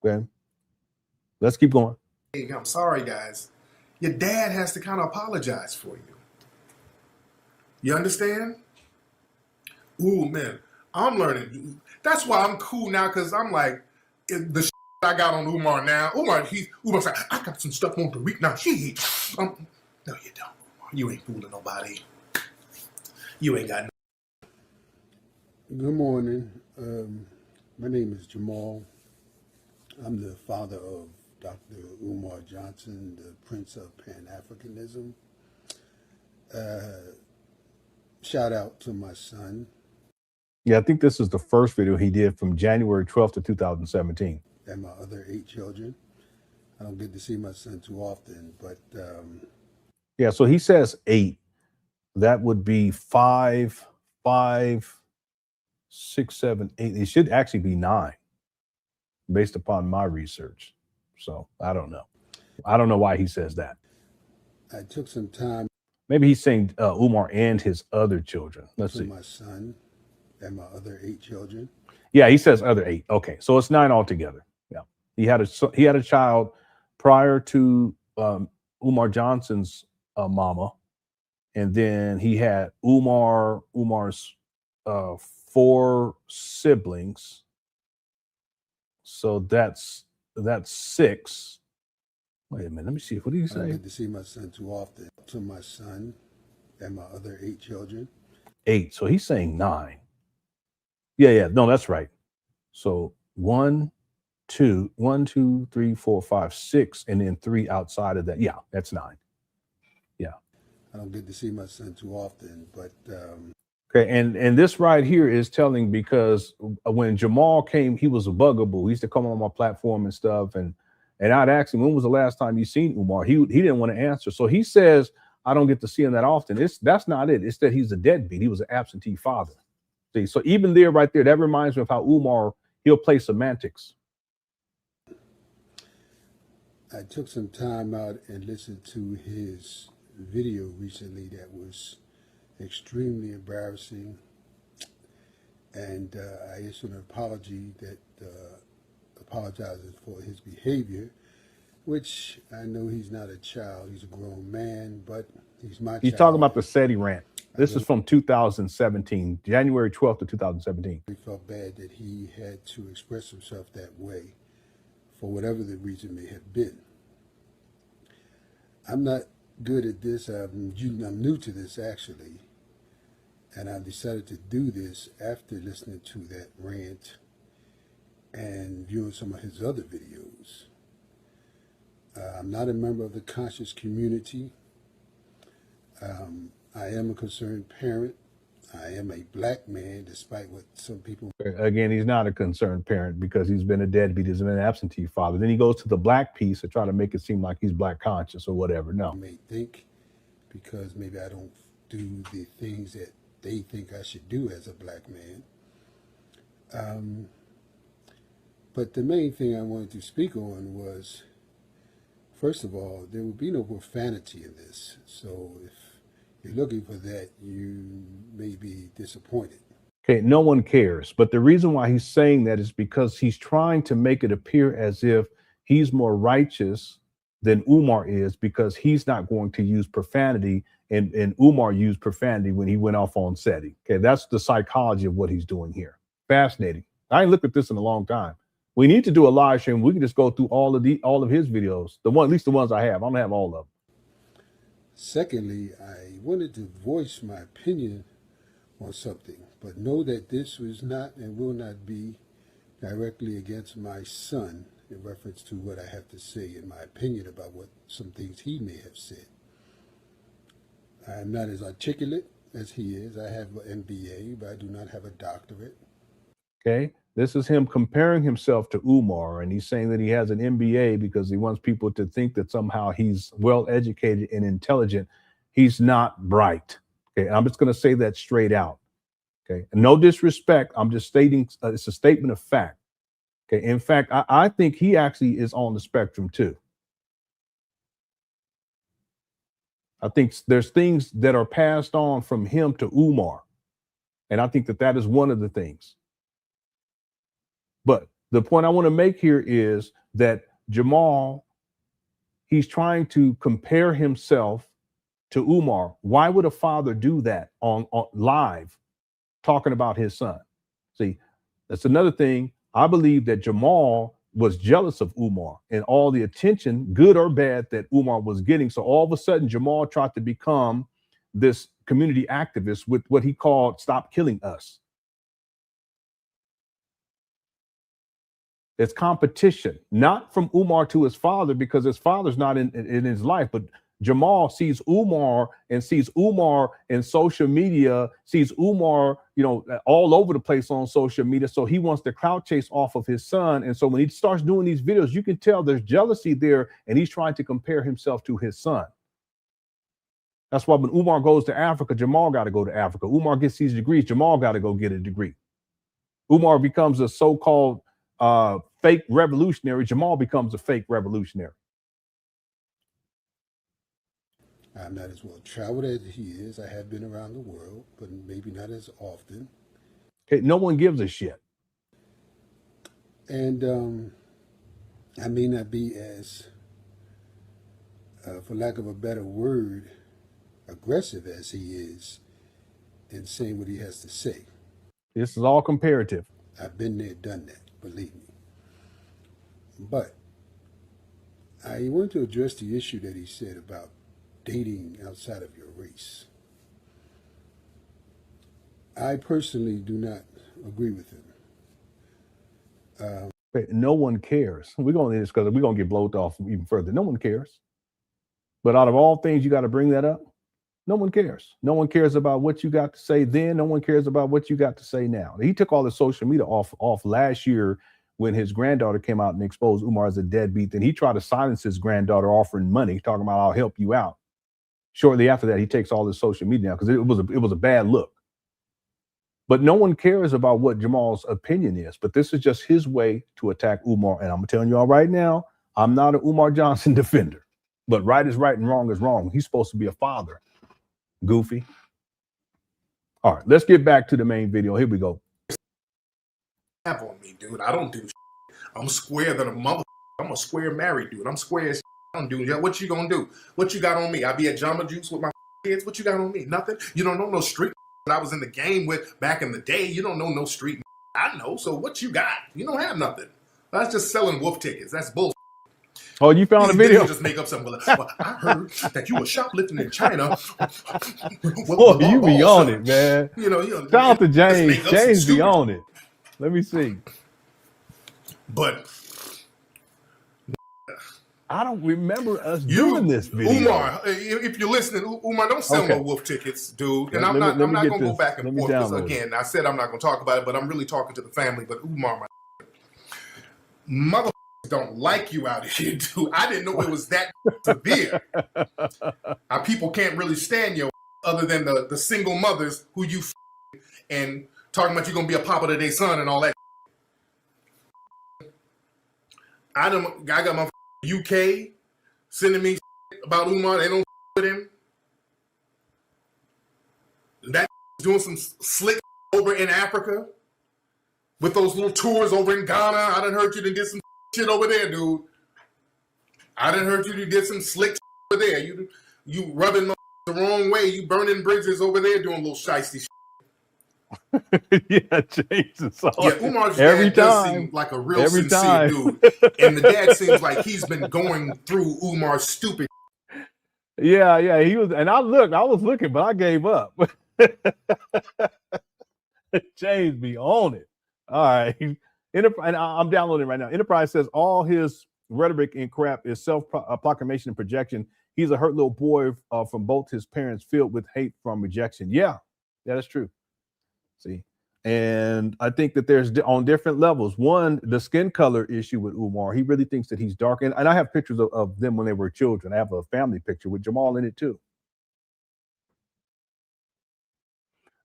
Okay, let's keep going. Hey, I'm sorry, guys. Your dad has to kind of apologize for you. You understand? Ooh, man. I'm learning. That's why I'm cool now, because I'm like, the shit I got on Umar now. Umar's like, I got some stuff on Tariq now. No, you don't. You ain't fooling nobody. You ain't got. Good morning. My name is Jamal. I'm the father of Dr. Umar Johnson, the Prince of Pan Africanism. Shout out to my son. Yeah, I think this is the first video he did from January 12th to 2017. And my other 8 children. I don't get to see my son too often, but yeah, so he says 8. That would be 5, 6, 7, 8. It should actually be 9 based upon my research. So I don't know. I don't know why he says that. I took some time. Maybe he's saying Umar and his other children. Let's see. My son and my other 8 children. Yeah, he says other 8. Okay, so it's 9 altogether. Yeah, he had a child prior to Umar Johnson's mama, and then he had Umar's 4 siblings. So that's 6. Wait a minute, let me see. What do you say? I don't get to see my son too often. To my son and my other 8 children. 8. So he's saying 9. Yeah. No, that's right. So 1, 2, 3, 4, 5, 6, and then 3 outside of that. Yeah, that's 9. Yeah. I don't get to see my son too often, but okay, and this right here is telling, because when Jamal came, he was a bugaboo. He used to come on my platform and stuff, and I'd ask him, when was the last time you seen Umar? He didn't want to answer. So he says, I don't get to see him that often. That's not it. It's that he's a deadbeat. He was an absentee father. See, so even there, right there, that reminds me of how Umar, he'll play semantics. I took some time out and listened to his video recently that was extremely embarrassing, and I issued an apology that apologizes for his behavior, which I know he's not a child, he's a grown man, but he's my child. He's talking about the SETI rant. This is from 2017, January 12th of 2017. He felt bad that he had to express himself that way for whatever the reason may have been. I'm not good at this. I'm new to this, actually, and I decided to do this after listening to that rant and viewing some of his other videos. I'm not a member of the conscious community. I am a concerned parent. I am a black man, despite what some people... Again, he's not a concerned parent because he's been a deadbeat, he's been an absentee father. Then he goes to the black piece to try to make it seem like he's black conscious or whatever. No. May think, because maybe I don't do the things that they think I should do as a black man. But the main thing I wanted to speak on was, first of all, there will be no profanity in this. So if you're looking for that, you may be disappointed. Okay, no one cares. But the reason why he's saying that is because he's trying to make it appear as if he's more righteous than Umar is, because he's not going to use profanity, and Umar used profanity when he went off on SETI. Okay, that's the psychology of what he's doing here. Fascinating. I ain't looked at this in a long time. We need to do a live stream. We can just go through all of his videos. At least the ones I have. I don't have all of them. Secondly, I wanted to voice my opinion on something, but know that this was not and will not be directly against my son in reference to what I have to say in my opinion about what some things he may have said. I am not as articulate as he is. I have an MBA, but I do not have a doctorate. Okay, this is him comparing himself to Umar, and he's saying that he has an MBA because he wants people to think that somehow he's well educated and intelligent. He's not bright. Okay, I'm just going to say that straight out. Okay, no disrespect. I'm just stating it's a statement of fact. Okay, in fact, I think he actually is on the spectrum too. I think there's things that are passed on from him to Umar, and I think that is one of the things. But the point I want to make here is that Jamal, he's trying to compare himself to Umar. Why would a father do that on live, talking about his son? See, that's another thing. I believe that Jamal was jealous of Umar and all the attention, good or bad, that Umar was getting. So all of a sudden, Jamal tried to become this community activist with what he called "Stop Killing Us." It's competition, not from Umar to his father, because his father's not in his life, but Jamal sees Umar and sees Umar in social media, sees Umar, all over the place on social media. So he wants to clout chase off of his son. And so when he starts doing these videos, you can tell there's jealousy there, and he's trying to compare himself to his son. That's why when Umar goes to Africa, Jamal got to go to Africa. Umar gets these degrees, Jamal got to go get a degree. Umar becomes a so-called fake revolutionary, Jamal becomes a fake revolutionary. I'm not as well traveled as he is. I have been around the world, but maybe not as often. Okay, no one gives a shit. And I may not be as, for lack of a better word, aggressive as he is in saying what he has to say. This is all comparative. I've been there, done that, believe me. But I want to address the issue that he said about dating outside of your race. I personally do not agree with him. No one cares. We're going to this because we're going to get blowed off even further. No one cares. But out of all things, you got to bring that up. No one cares. No one cares about what you got to say then. No one cares about what you got to say now. He took all the social media off last year when his granddaughter came out and exposed Umar as a deadbeat. Then he tried to silence his granddaughter, offering money, talking about, I'll help you out. Shortly after that, he takes all his social media down because it was a bad look. But no one cares about what Jamal's opinion is. But this is just his way to attack Umar. And I'm telling y'all right now, I'm not an Umar Johnson defender. But right is right and wrong is wrong. He's supposed to be a father. Goofy. All right, let's get back to the main video. Here we go. Have on me, dude. I don't do shit. I'm square than a mother. I'm a square married dude. I'm square as shit. I don't do. What you gonna do? What you got on me? I be at Jamba Juice with my kids. What you got on me? Nothing. You don't know no street that I was in the game with back in the day. You don't know no street. I know. So what you got? You don't have nothing. That's just selling wolf tickets. That's bullshit. Oh, you found a video? You just make up something. Well, I heard that you were shoplifting in China. Well, you be on it, man. You know. Shout out to James. James be on it. Let me see. But I don't remember us doing this video. Umar, if you're listening, Umar, don't sell no wolf tickets, dude. And I'm not going to go back and forth because, again, I said I'm not going to talk about it, but I'm really talking to the family. But Umar, my mother don't like you out here, dude. I didn't know it was that severe. Our people can't really stand you other than the single mothers who you and talking about you're going to be a papa to their son and all that. I got my UK sending me about Umar. They don't with him. That doing some slick over in Africa with those little tours over in Ghana. I done heard you done did some shit over there, dude. I done heard you did some slick over there. You rubbing the wrong way. You burning bridges over there doing little shiesty shit. Yeah, James. Yeah, Umar's dad does seem like a real sincere dude. And the dad seems like he's been going through Umar's stupid. Yeah, he was. And I was looking, but I gave up. James be on it. All right. And I'm downloading right now. Enterprise says all his rhetoric and crap is self-proclamation and projection. He's a hurt little boy from both his parents, filled with hate from rejection. Yeah, that's true. See, and I think that there's on different levels. One, the skin color issue with Umar. He really thinks that he's dark. And I have pictures of them when they were children. I have a family picture with Jamal in it too.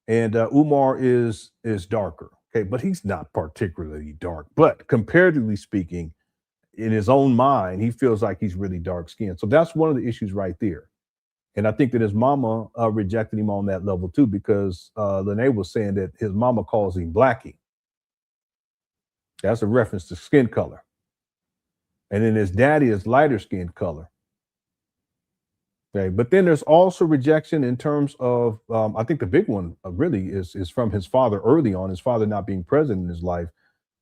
And Umar is darker. Okay, but he's not particularly dark. But comparatively speaking, in his own mind, he feels like he's really dark skinned. So that's one of the issues right there. And I think that his mama rejected him on that level too, because Lenon was saying that his mama calls him Blackie. That's a reference to skin color. And then his daddy is lighter skin color. Okay, but then there's also rejection in terms of, I think the big one really is from his father early on, his father not being present in his life.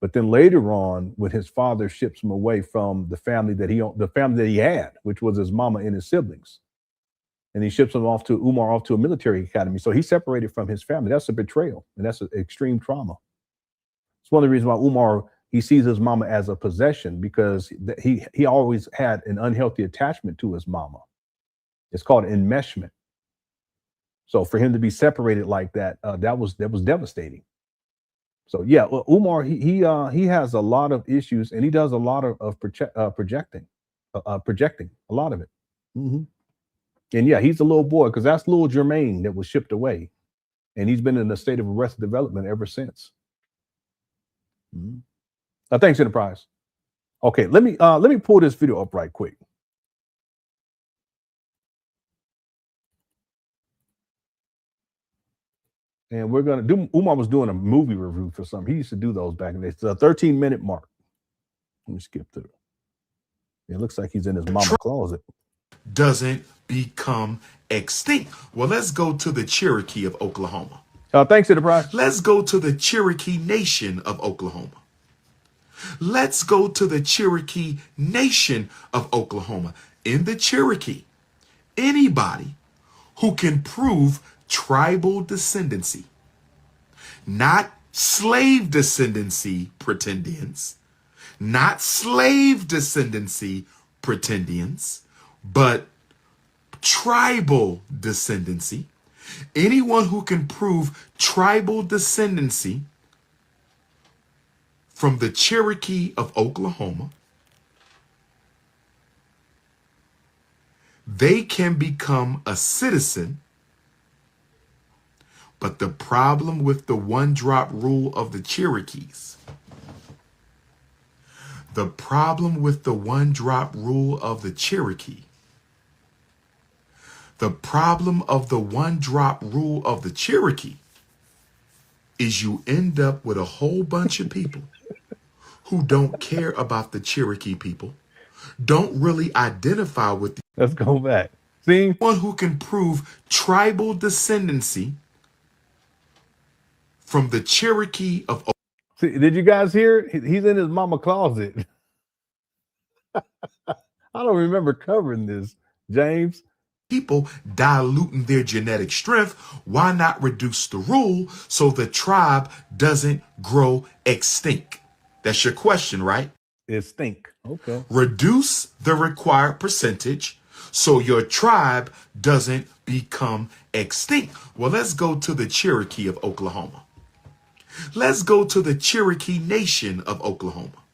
But then later on, when his father ships him away from the family that the family that he had, which was his mama and his siblings, and he ships Umar off to a military academy. So he's separated from his family. That's a betrayal, and that's an extreme trauma. It's one of the reasons why Umar, he sees his mama as a possession, because he always had an unhealthy attachment to his mama. It's called enmeshment. So for him to be separated like that, that was devastating. So yeah, Umar, he has a lot of issues, and he does a lot of projecting a lot of it. Mm-hmm. And yeah, he's a little boy, because that's little Jermaine that was shipped away, and he's been in a state of arrested development ever since. Mm-hmm. Thanks, Enterprise. Okay, let me pull this video up right quick. And we're gonna do. Umar was doing a movie review for something. He used to do those back in the day. It's a 13-minute mark. Let me skip through. It looks like he's in his mama closet. Doesn't become extinct. Well, let's go to the Cherokee of Oklahoma. Thanks, Enterprise. Let's go to the Cherokee Nation of Oklahoma. Let's go to the Cherokee Nation of Oklahoma. In the Cherokee, anybody who can prove tribal descendancy, not slave descendancy pretendians, not slave descendancy pretendians, but tribal descendancy. Anyone who can prove tribal descendancy from the Cherokee of Oklahoma, they can become a citizen. But the problem with the one-drop rule of the Cherokees, the problem with the one-drop rule of the Cherokee, the problem of the one-drop rule of the Cherokee is you end up with a whole bunch of people who don't care about the Cherokee people, don't really identify with the... Let's go back. See? One who can prove tribal descendancy from the Cherokee of... See, did you guys hear? He's in his mama closet. I don't remember covering this, James. People diluting their genetic strength. Why not reduce the rule so the tribe doesn't grow extinct? That's your question, right? Extinct. Okay. Reduce the required percentage so your tribe doesn't become extinct. Well, let's go to the Cherokee of Oklahoma. Let's go to the Cherokee Nation of Oklahoma.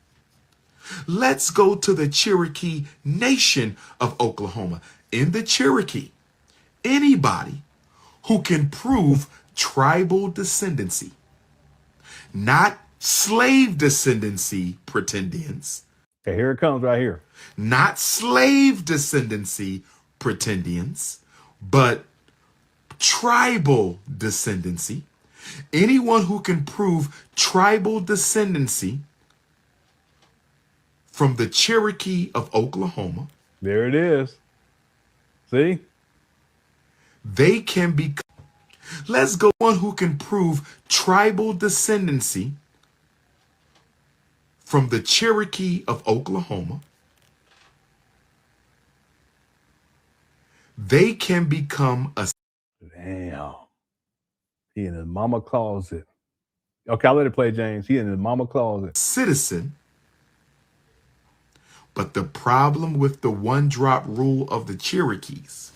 Let's go to the Cherokee Nation of Oklahoma. In the Cherokee, anybody who can prove tribal descendancy, not slave descendancy pretendians. Okay, here it comes right here. Not slave descendancy pretendians, but tribal descendancy. Anyone who can prove tribal descendancy from the Cherokee of Oklahoma. There it is. See? They can be... Let's go one who can prove tribal descendancy from the Cherokee of Oklahoma. They can become a... Damn. He in his mama closet. Okay, I'll let it play, James. He in his mama closet. Citizen. But the problem with the one-drop rule of the Cherokees,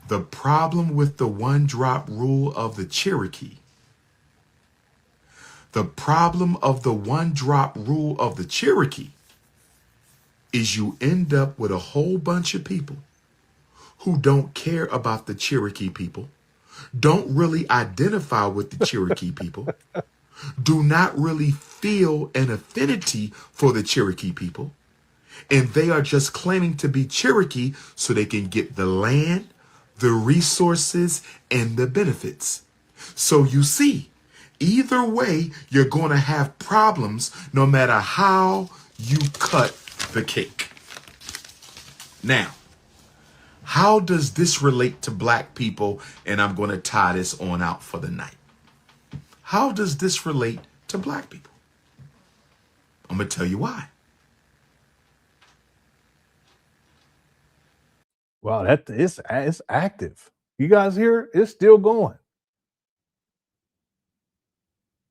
the problem with the one-drop rule of the Cherokee, the problem of the one-drop rule of the Cherokee is you end up with a whole bunch of people who don't care about the Cherokee people, don't really identify with the Cherokee people, do not really feel an affinity for the Cherokee people, and they are just claiming to be Cherokee so they can get the land, the resources, and the benefits. So you see, either way, you're going to have problems no matter how you cut the cake. Now, How does this relate to black people? And I'm going to tie this on out for the night. How does this relate to black people? I'm going to tell you why. Wow, it's active. You guys hear it? It's still going.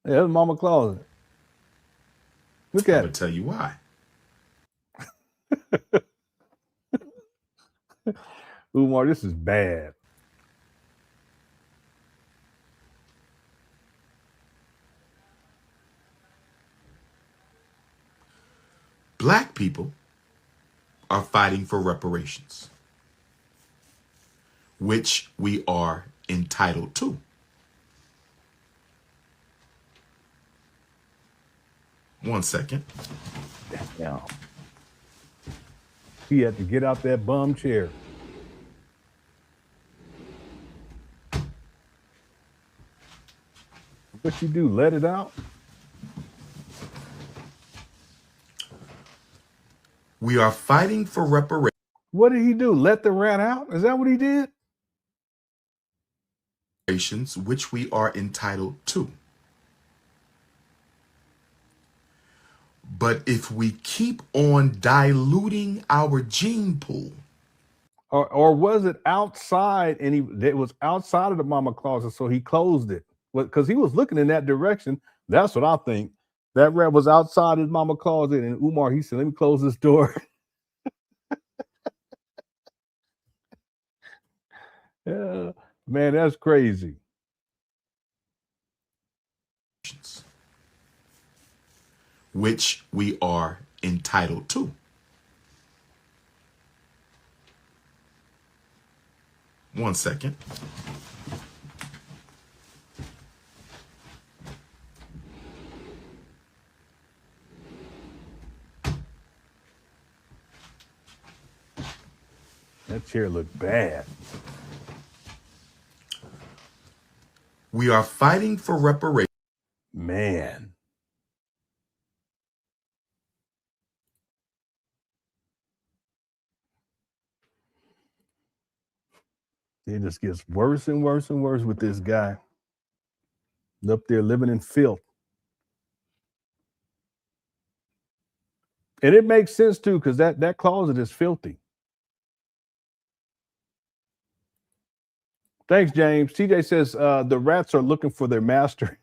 Yeah, that's Mama Claus. Look at I'm going to tell you why. Umar, this is bad. Black people are fighting for reparations, which we are entitled to. One second. Damn. He had to get out that bum chair. What you do? Let it out? We are fighting for reparations. What did he do? Let the rat out? Is that what he did? Which we are entitled to. But if we keep on diluting our gene pool, or was it outside and it was outside of the mama closet, so he closed it? Because he was looking in that direction. That's what I think. That rat was outside his mama closet, and Umar, he said, let me close this door. Yeah, man, that's crazy. Which we are entitled to. One second. That chair looked bad. We are fighting for reparations. Man. It just gets worse and worse and worse with this guy. Up there living in filth. And it makes sense too, because that closet is filthy. Thanks, James. TJ says the rats are looking for their master.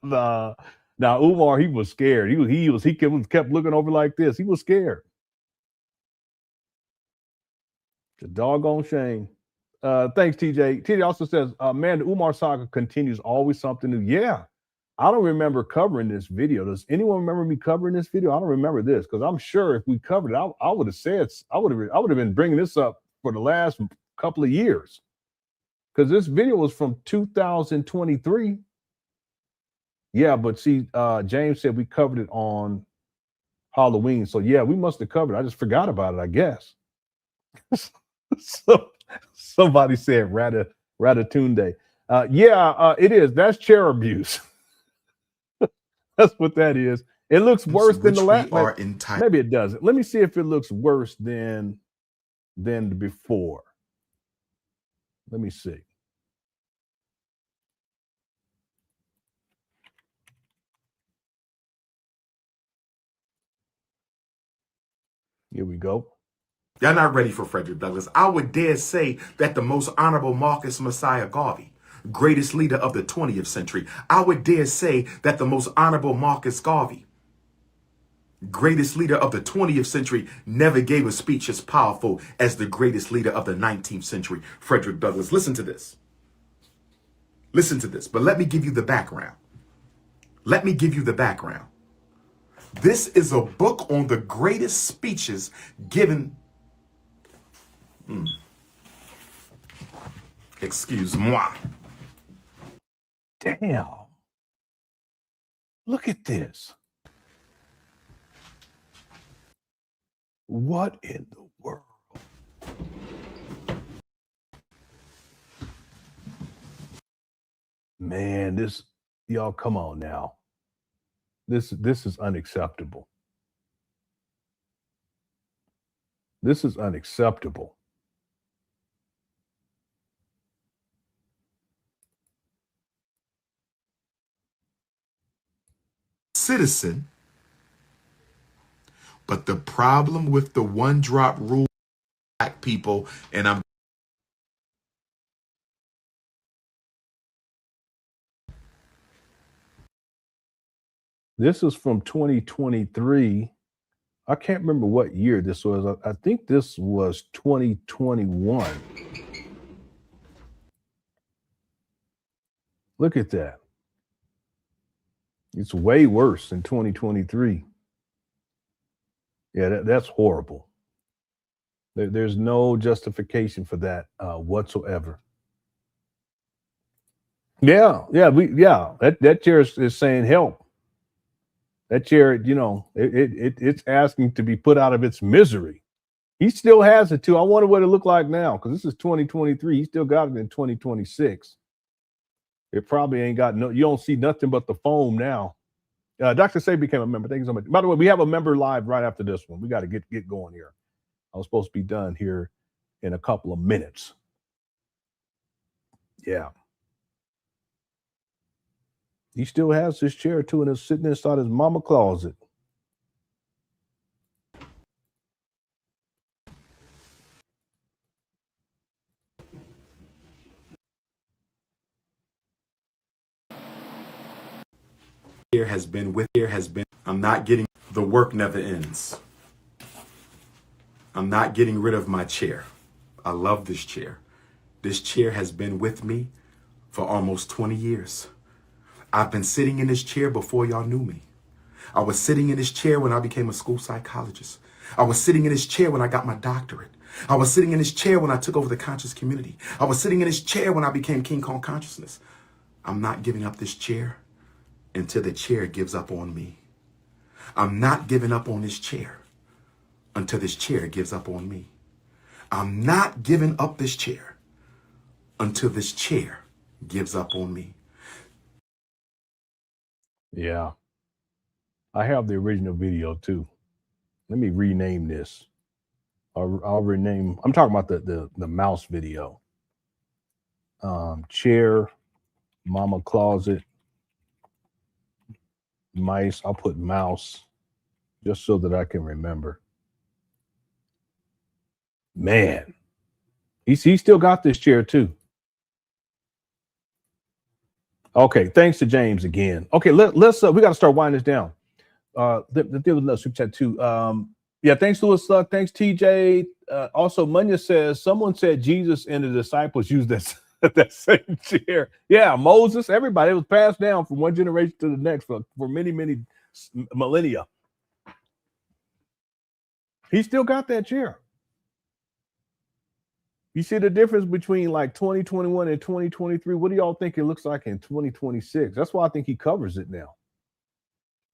Now Umar, he was scared. He kept looking over like this. He was scared. It's a doggone shame. Thanks, TJ. TJ also says, man, the Umar saga continues. Always something new. Yeah. I don't remember covering this video. Does anyone remember me covering this video? I don't remember this, because I'm sure if we covered it, I would have said, I would have been bringing this up for the last couple of years. Because this video was from 2023. Yeah, but see, James said we covered it on Halloween. So yeah, we must have covered it. I just forgot about it, I guess. So somebody said Ratatouille. It is. That's chair abuse. That's what that is. It looks worse than the last. Maybe it doesn't. Let me see if it looks worse than before. Let me see. Here we go. Y'all not ready for Frederick Douglass. I would dare say that the most honorable Marcus Messiah Garvey, greatest leader of the 20th century, I would dare say that the most honorable Marcus Garvey, greatest leader of the 20th century, never gave a speech as powerful as the greatest leader of the 19th century, Frederick Douglass. Listen to this. Listen to this. But let me give you the background. Let me give you the background. This is a book on the greatest speeches given. Excuse-moi. Damn. Look at this. What in the world? Man, y'all, come on now. This is unacceptable. This is unacceptable. citizen. But the problem with the one drop rule, black people, and I'm This is from 2023. I can't remember what year this was. I think this was 2021. Look at that. It's way worse in 2023. Yeah, that's horrible. There's no justification for that whatsoever. Yeah, that chair is saying help. That chair, you know, it's asking to be put out of its misery. He still has it too. I wonder what it look like now, because this is 2023. He still got it in 2026. It probably ain't got you don't see nothing but the foam now. Dr. Say became a member. Thank you so much. By the way, we have a member live right after this one. We got to get going here. I was supposed to be done here in a couple of minutes. Yeah. He still has his chair too, and it's sitting inside his mama closet. I'm not getting, the work never ends. I'm not getting rid of my chair. I love this chair. This chair has been with me for almost 20 years. I've been sitting in this chair before y'all knew me. I was sitting in this chair when I became a school psychologist. I was sitting in this chair when I got my doctorate. I was sitting in this chair when I took over the conscious community. I was sitting in this chair when I became King Kong Consciousness. I'm not giving up this chair until the chair gives up on me. I'm not giving up on this chair until this chair gives up on me. I'm not giving up this chair until this chair gives up on me. Yeah. I have the original video too. Let me rename this. I'll rename, I'm talking about the mouse video. Chair, mama closet, mice. I'll put mouse just so that I can remember. Man, he still got this chair too. Okay, thanks to James again. Okay, let's we got to start winding this down. There was another super chat too. Yeah, thanks Louis. Thanks TJ. Also, Munya says someone said Jesus and the disciples used that same chair. Yeah, Moses, everybody. It was passed down from one generation to the next for many millennia. He still got that chair. You see the difference between like 2021 and 2023? What do y'all think it looks like in 2026? That's why I think he covers it now.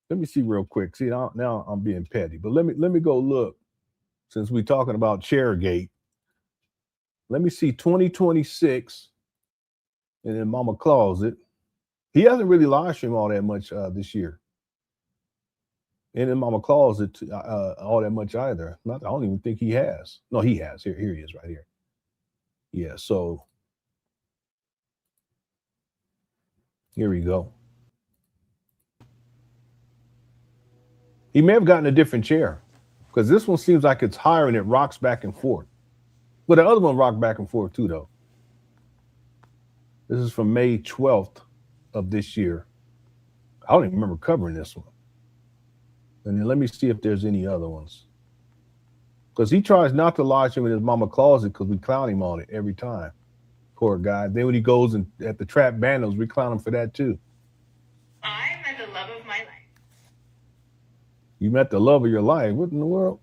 Let me see real quick. See, now I'm being petty, but let me go look. Since we're talking about Chairgate, let me see 2026 and then Mama Closet. He hasn't really live streamed all that much this year. And in Mama Closet all that much either. I don't even think he has. No, he has. Here he is right here. Yeah, so here we go. He may have gotten a different chair because this one seems like it's higher and it rocks back and forth. But the other one rocked back and forth too, though. This is from May 12th of this year. I don't even remember covering this one. And then let me see if there's any other ones. Because he tries not to live stream in his mama closet because we clown him on it every time. Poor guy. Then when he goes and at the trap bandos, we clown him for that too. I met the love of my life. You met the love of your life. What in the world?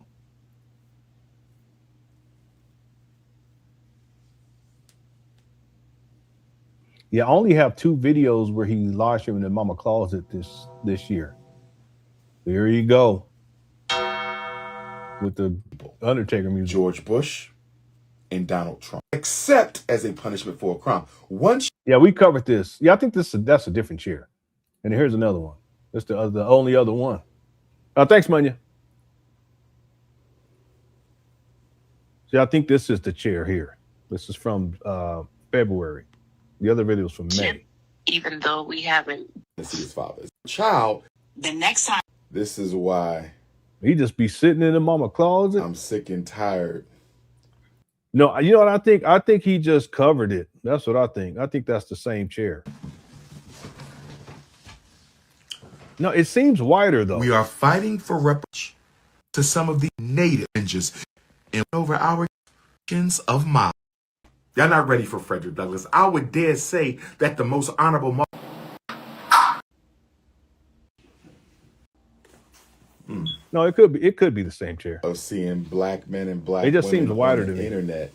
Yeah, I only have 2 videos where he live streaming in mama closet this year. There you go. With the Undertaker music. George Bush and Donald Trump, except as a punishment for a crime. Yeah, we covered this. Yeah, I think that's a different chair. And here's another one. That's the only other one. Thanks, Munya. See, I think this is the chair here. This is from February. The other video was from May. Even though we haven't. See his father. Child, The next time. This is why He just be sitting in the mama closet. I'm sick and tired. No, you know what I think? I think he just covered it. That's what I think. I think that's the same chair. No, it seems wider though. We are fighting for reparations to some of the native ninjas and over our generations of miles. Y'all not ready for Frederick Douglass. I would dare say that the most honorable No, it could be the same chair. of seeing black men and black It just women seems wider on to the me. internet.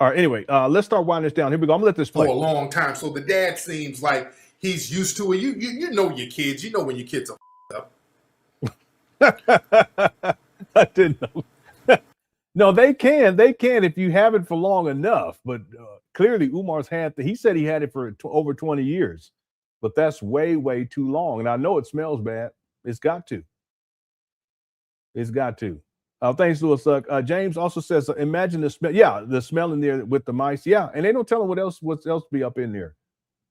All right, anyway, let's start winding this down. Here we go. I'm gonna let this For play. a long time. So the dad seems like he's used to it. You know your kids. You know when your kids are up. I didn't know. No, they can if you have it for long enough. But clearly, Umar's he said he had it for over 20 years, but that's way, way too long. And I know it smells bad. It's got to. It's got to. Thanks, Louis. James also says, imagine the smell. Yeah, the smell in there with the mice. Yeah, and they don't tell them what else be up in there.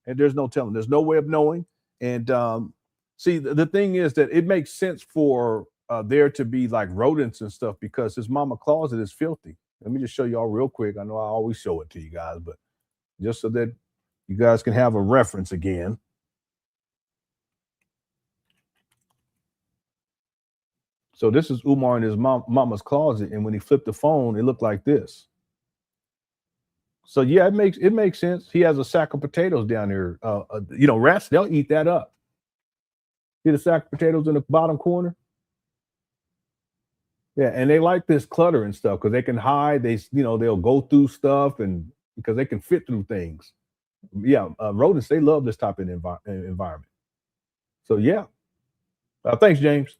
And there's no telling. There's no way of knowing. And see, the thing is that it makes sense for there to be like rodents and stuff because his mama closet is filthy. Let me just show you all real quick. I know I always show it to you guys, but just so that you guys can have a reference again. So this is Umar in his mama's closet, and when he flipped the phone, it looked like this. So yeah, it makes sense. He has a sack of potatoes down there. Rats, they'll eat that up. See the sack of potatoes in the bottom corner? Yeah, and they like this clutter and stuff because they can hide. They'll go through stuff and because they can fit through things. Yeah, rodents, they love this type of environment. So yeah, thanks, James.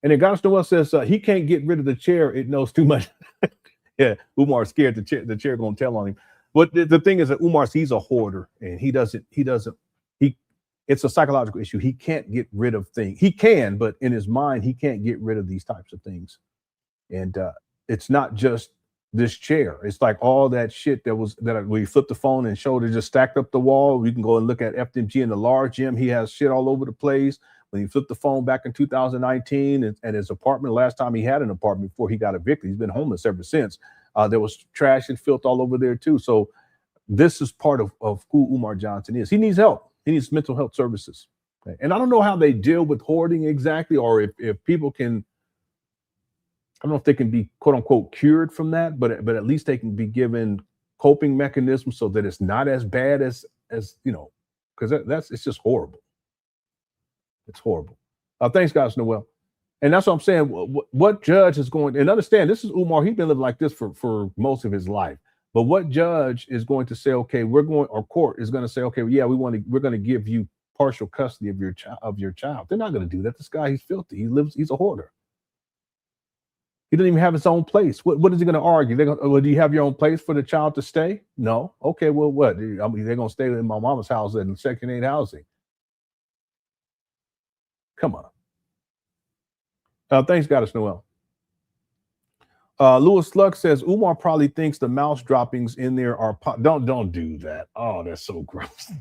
And then Goddess Noel says he can't get rid of the chair. It knows too much. Yeah, Umar's scared the chair gonna tell on him. But the thing is that he's a hoarder, and it's a psychological issue. He can't get rid of things. He can, but in his mind, he can't get rid of these types of things. And it's not just this chair. It's like all that shit that we flipped the phone and showed it just stacked up the wall. You can go and look at FDMG in the large gym. He has shit all over the place. When he flipped the phone back in 2019 and his apartment, last time he had an apartment before he got evicted, he's been homeless ever since. There was trash and filth all over there too. So this is part of who Umar Johnson is. He needs help. He needs mental health services. Okay? And I don't know how they deal with hoarding exactly, or if people can, I don't know if they can be quote unquote cured from that, but at least they can be given coping mechanisms so that it's not as bad as because it's just horrible. It's horrible. Thanks, guys, Noel. And that's what I'm saying. What judge is going, and understand this is Umar. He's been living like this for most of his life. But what judge is going to say, okay, or court is going to say, okay, yeah, we're going to give you partial custody of your child. They're not going to do that. This guy, he's filthy. He's a hoarder. He doesn't even have his own place. What is he going to argue? Do you have your own place for the child to stay? No. Okay, well, what? I mean, they're going to stay in my mama's house in Section 8 housing. Come on. Thanks, Goddess Noel. Louis Luck says Umar probably thinks the mouse droppings in there are don't do that. Oh, that's so gross.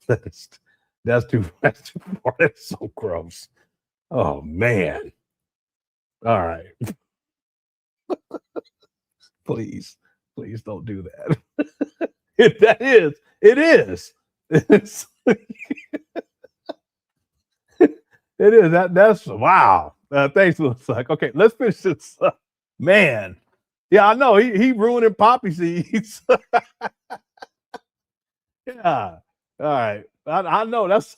that's too far. That's so gross. Oh man. All right. Please don't do that. It is. It is. That's wow. Thanks, Louis Luck. Okay, let's finish this up. Man. Yeah, I know. He ruining poppy seeds. Yeah. All right. I know that's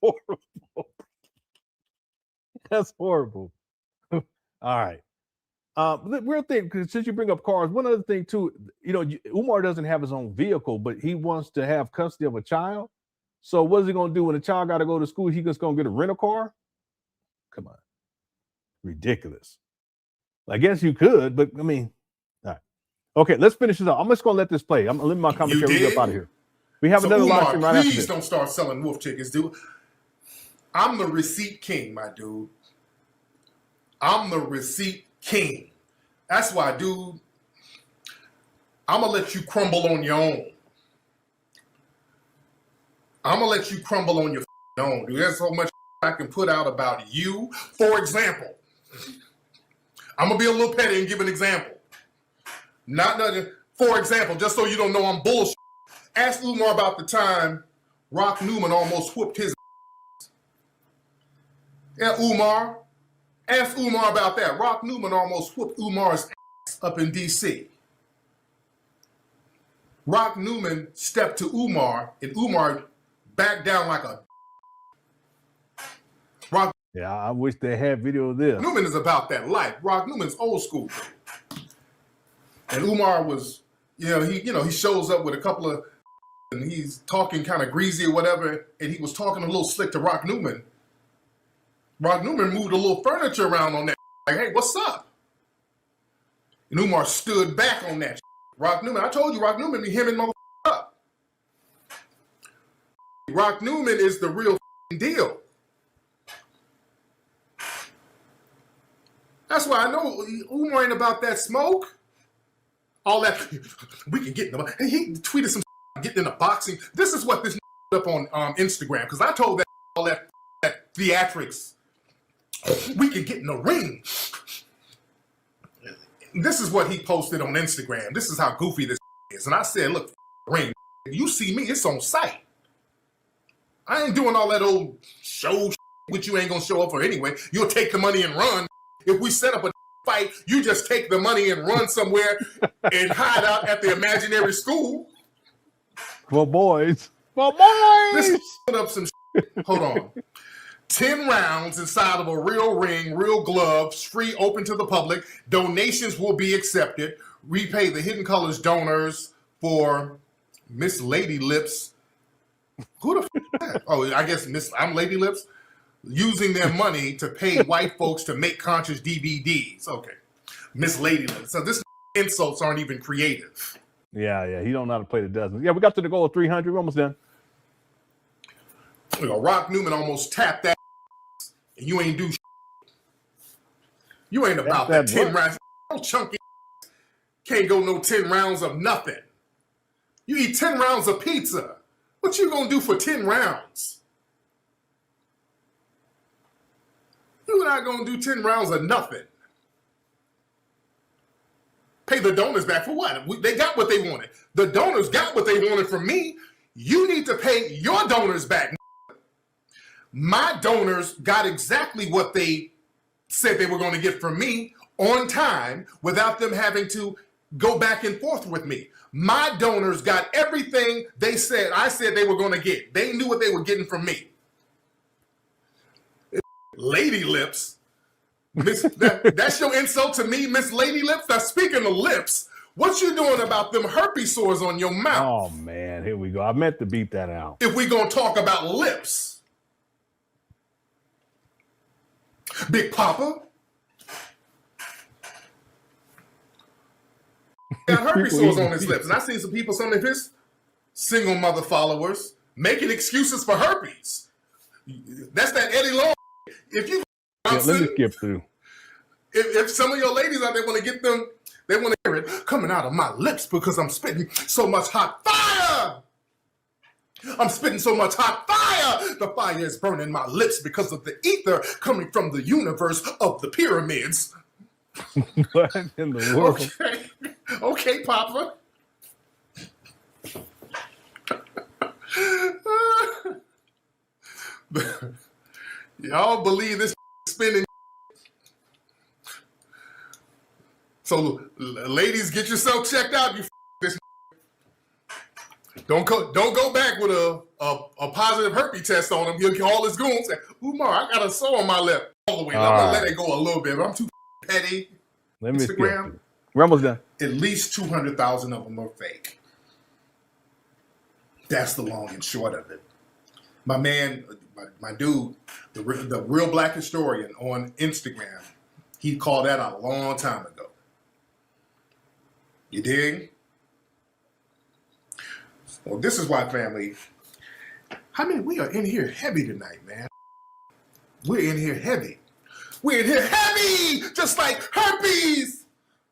horrible. That's horrible. All right. Real thing, because since you bring up cars, one other thing too, Umar doesn't have his own vehicle, but he wants to have custody of a child. So what is he going to do when the child got to go to school? He just going to get a rental car? Come on. Ridiculous. I guess you could, but I mean, all right. Okay, let's finish this up. I'm just going to let this play. I'm leaving my commentary up out of here. We have another live stream right after this. Please don't start selling wolf chickens, dude. I'm the receipt king, my dude. I'm the receipt king. That's why, dude, I'm going to let you crumble on your own. I'm gonna let you crumble on your own, dude. There's so much I can put out about you. For example, I'm gonna be a little petty and give an example. Not nothing. For example, just so you don't know I'm bullshit. Ask Umar about the time Rock Newman almost whooped his ass. Yeah, Umar. Ask Umar about that. Rock Newman almost whooped Umar's ass up in D.C. Rock Newman stepped to Umar, and Umar backed down like a Rock. Yeah, I wish they had video of this. Newman is about that life. Rock Newman's old school. And Umar was, he shows up with a couple of, and he's talking kind of greasy or whatever, and he was talking a little slick to Rock Newman. Rock Newman moved a little furniture around on that, like, hey, what's up? And Umar stood back on that. Rock Newman, I told you, Rock Newman be hemming motherfucker up. Rock Newman is the real deal. That's why I know Umar ain't about that smoke. All that, we can get in the, he tweeted some getting in a boxing. This is what this up on Instagram, because I told that all that theatrics. We can get in the ring. This is what he posted on Instagram. This is how goofy this is. And I said, look, ring, you see me, it's on site. I ain't doing all that old show which you ain't gonna show up for anyway. You'll take the money and run. If we set up a fight, you just take the money and run somewhere and hide out at the imaginary school. For boys. For boys! Let's put up some Hold on. 10 rounds inside of a real ring, real gloves, free, open to the public. Donations will be accepted. Repay the Hidden Colors donors for Miss Lady Lips. Who the f is that? Oh, I guess I'm Lady Lips. Using their money to pay white folks to make conscious DVDs. Okay. Miss Lady Lips. So this insults aren't even creative. Yeah. He don't know how to play the dozens. Yeah, we got to the goal of 300. We're almost done. Rock Newman almost tapped that, and you ain't do shit. You ain't about that 10 rounds. No chunky can't go no 10 rounds of nothing. You eat 10 rounds of pizza. What you gonna do for 10 rounds? You're not gonna do 10 rounds of nothing. Pay the donors back for what? They got what they wanted. The donors got what they wanted from me. You need to pay your donors back. My donors got exactly what they said they were going to get from me on time without them having to go back and forth with me. My donors got everything I said they were going to get. They knew what they were getting from me. Lady Lips. That's your insult to me, Miss Lady Lips? Now, speaking of lips, what you doing about them herpes sores on your mouth? Oh, man, here we go. I meant to beat that out. If we going to talk about lips. Big Papa got herpes sores on his lips. And I seen some people, some of his single mother followers, making excuses for herpes. That's that Eddie Long. If you let me skip through. If some of your ladies out there want to get them, they want to hear it coming out of my lips because I'm spitting so much hot fire. I'm spitting so much hot fire. The fire is burning my lips because of the ether coming from the universe of the pyramids. What in the world? Okay, Papa. Y'all believe this spinning? So, ladies, get yourself checked out. You this. Don't go back with a positive herpes test on him. He'll call his goons. Say, Umar, I got a sore on my lip. All the way. I'm gonna let it go a little bit, but I'm too petty. Let me Instagram. We're almost done. At least 200,000 of them are fake. That's the long and short of it. My man, my dude, the real black historian on Instagram, he called that out a long time ago. You dig? Well, this is why, family, we are in here heavy tonight, man. We're in here heavy. We're in here heavy, just like herpes.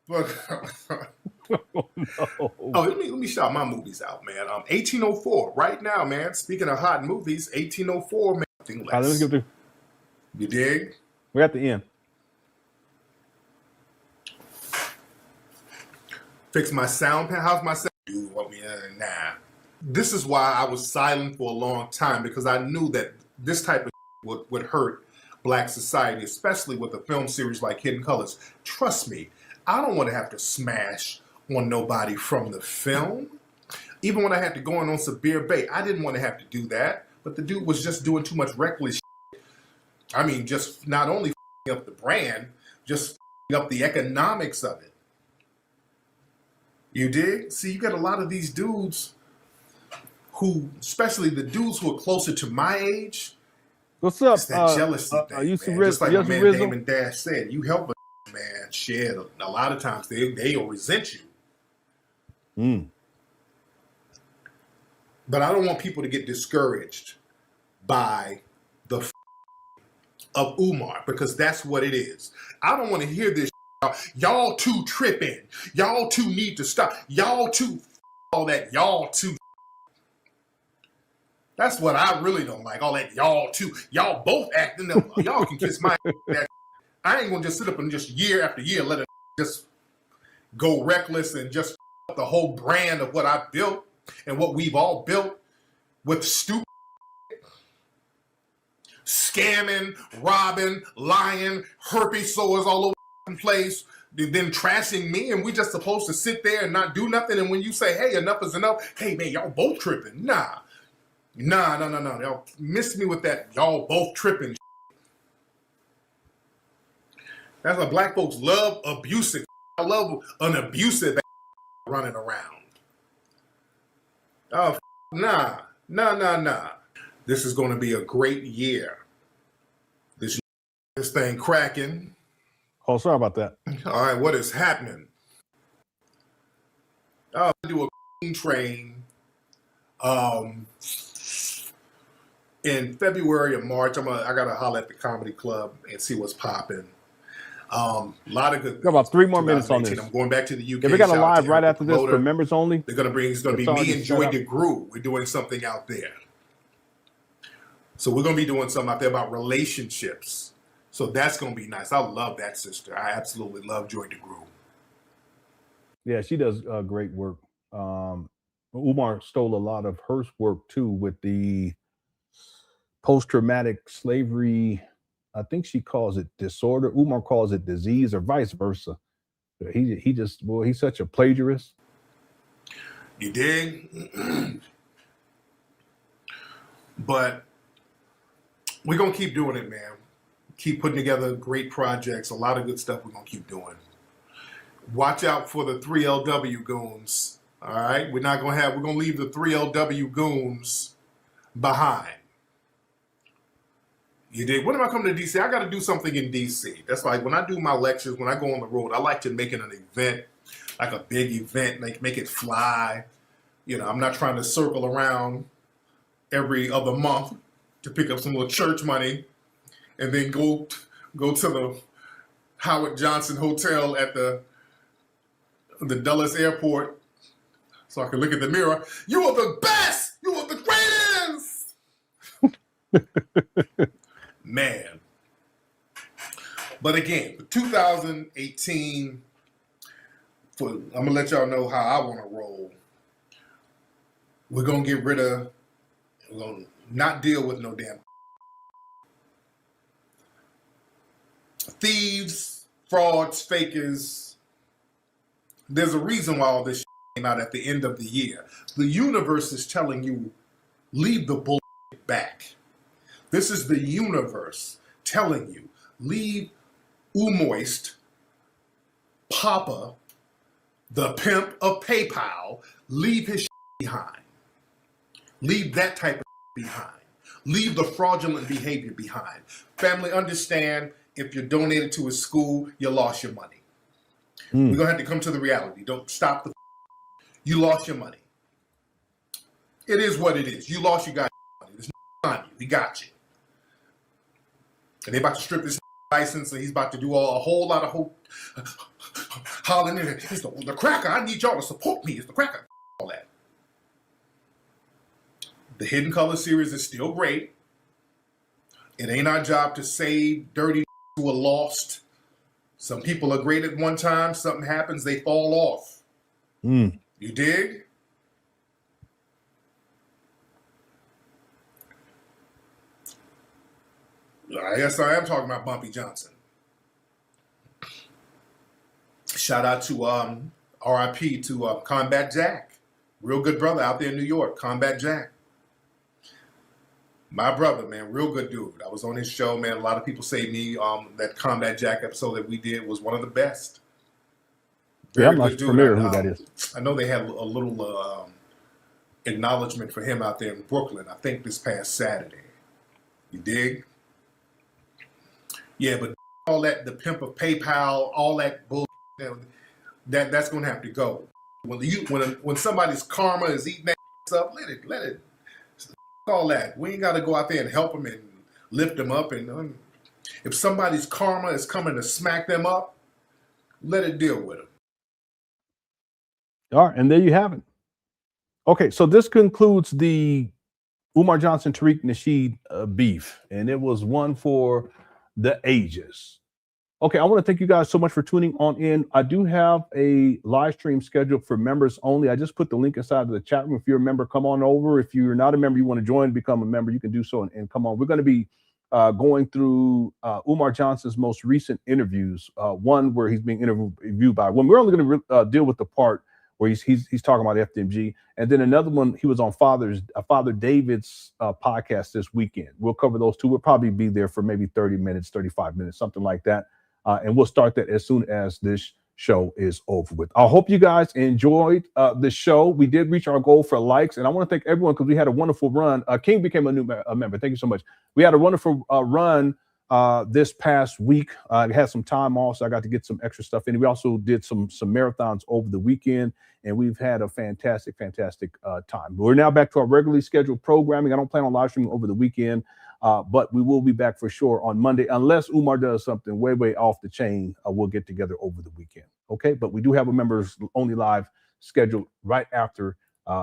But Oh, no. Oh, let me shout my movies out, man. 1804 right now, man. Speaking of hot movies, 1804, man. Nothing All right, let's less. get through. You dig? We're at the end. Fix my sound. How's my sound? You want me? Nah. This is why I was silent for a long time, because I knew that this type of would hurt Black society, especially with a film series like Hidden Colors. Trust me, I don't want to have to smash on nobody from the film. Even when I had to go on Severe Bay, I didn't want to have to do that. But the dude was just doing too much reckless shit. I mean, just not only up the brand, just up the economics of it. You dig? See, you got a lot of these dudes who, especially the dudes who are closer to my age, What's up? it's that jealousy thing, man. Just like my man Damon Dash said, you help a man, shit, a lot of times they'll resent you. Mm. But I don't want people to get discouraged by the of Umar, because that's what it is. I don't want to hear this. Y'all too tripping. Y'all too need to stop. Y'all too all that. Y'all too. That's what I really don't like. All that y'all too. Y'all both acting up. Y'all can kiss my ass. I ain't gonna just sit up and just year after year let it just go reckless and just the whole brand of what I built and what we've all built with stupid scamming, robbing, lying, herpes sores all over the place, then trashing me, and we just supposed to sit there and not do nothing. And when you say, hey, enough is enough, hey man, y'all both tripping. Nah. Y'all missed me with that. Y'all both tripping. That's why Black folks love abusive. I love an abusive running around. Oh, nah. This is going to be a great year. This thing cracking. Oh, sorry about that. All right, what is happening? I'll do a train in February or March. I gotta holler at the comedy club and see what's popping. A lot of good. Got about 3 more minutes on this. I'm going back to the UK. Yeah, we got a live right after this for members only. It's gonna be me and Joy DeGrew. We're doing something out there. So we're going to be doing something out there about relationships. So that's going to be nice. I love that sister. I absolutely love Joy DeGrew. Yeah, she does great work. Umar stole a lot of her work too with the post-traumatic slavery. I think she calls it disorder. Umar calls it disease, or vice versa. He's such a plagiarist. You dig? But we're going to keep doing it, man. Keep putting together great projects. A lot of good stuff we're going to keep doing. Watch out for the 3LW goons. All right? We're going to leave the 3LW goons behind. You dig? When am I coming to DC? I got to do something in DC. That's like when I do my lectures, when I go on the road, I like to make it an event, like a big event, make it fly. You know, I'm not trying to circle around every other month to pick up some little church money and then go to the Howard Johnson Hotel at the Dulles Airport so I can look at the mirror. You are the best! You are the greatest! Man. But again, for 2018, I'm going to let y'all know how I want to roll. We're going to we're going to not deal with no damn thieves, frauds, fakers. There's a reason why all this came out at the end of the year. The universe is telling you, leave the bullshit back. This is the universe telling you, leave Umoist, Papa, the pimp of PayPal, leave his behind. Leave that type of behind. Leave the fraudulent behavior behind. Family, understand, if you're donated to a school, you lost your money. We're going to have to come to the reality. Don't stop you lost your money. It is what it is. You lost your guys' money. There's no on you. We got you. And they're about to strip this license, and he's about to do a whole lot of hollering in, it's the cracker. I need y'all to support me. It's the cracker. All that. The Hidden Color series is still great. It ain't our job to save dirty who are lost. Some people are great at one time. Something happens, they fall off. You dig? I guess I am talking about Bumpy Johnson. Shout out to RIP to Combat Jack. Real good brother out there in New York, Combat Jack. My brother, man, real good dude. I was on his show, man. A lot of people say me that Combat Jack episode that we did was one of the best. Very I'm not familiar who that is. I know they had a little acknowledgement for him out there in Brooklyn, I think this past Saturday. You dig? Yeah, but all that, the pimp of PayPal, all that bull, that's going to have to go. When somebody's karma is eating that up, let it. All that. We ain't got to go out there and help them and lift them up. And if somebody's karma is coming to smack them up, let it deal with them. All right, and there you have it. Okay, so this concludes the Umar Johnson, Tariq, Nasheed beef, and it was one for the ages. Okay, I want to thank you guys so much for tuning on in. I do have a live stream scheduled for members only. I just put the link inside of the chat room. If you're a member, come on over. If you're not a member, you want to join, become a member, you can do so and come on. We're going to be going through Umar Johnson's most recent interviews, one where he's being interviewed by one. We're only going to deal with the part where he's talking about FDMG, and then another one he was on Father David's podcast this weekend. We'll cover those two. We'll probably be there for maybe 30 minutes, 35 minutes, something like that. And we'll start that as soon as this show is over with. I hope you guys enjoyed the show. We did reach our goal for likes, and I want to thank everyone because we had a wonderful run. King became a new member. Thank you so much. We had a wonderful run this past week. I had some time off, so I got to get some extra stuff in. We also did some marathons over the weekend, and we've had a fantastic time. We're now back to our regularly scheduled programming. I don't plan on live streaming over the weekend. But we will be back for sure on Monday, unless Umar does something way off the chain. We'll get together over the weekend. Okay, but we do have a members only live scheduled right after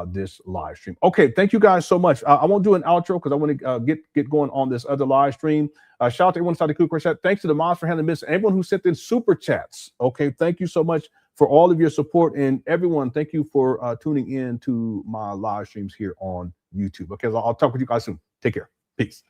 this live stream. Okay, thank you guys so much. I won't do an outro because I want to get going on this other live stream. Shout out to everyone inside the Cool Chat. Thanks to the moms for handling this. Everyone who sent in super chats. Okay, thank you so much for all of your support, and everyone, thank you for tuning in to my live streams here on YouTube. Okay, so I'll talk with you guys soon. Take care. Peace.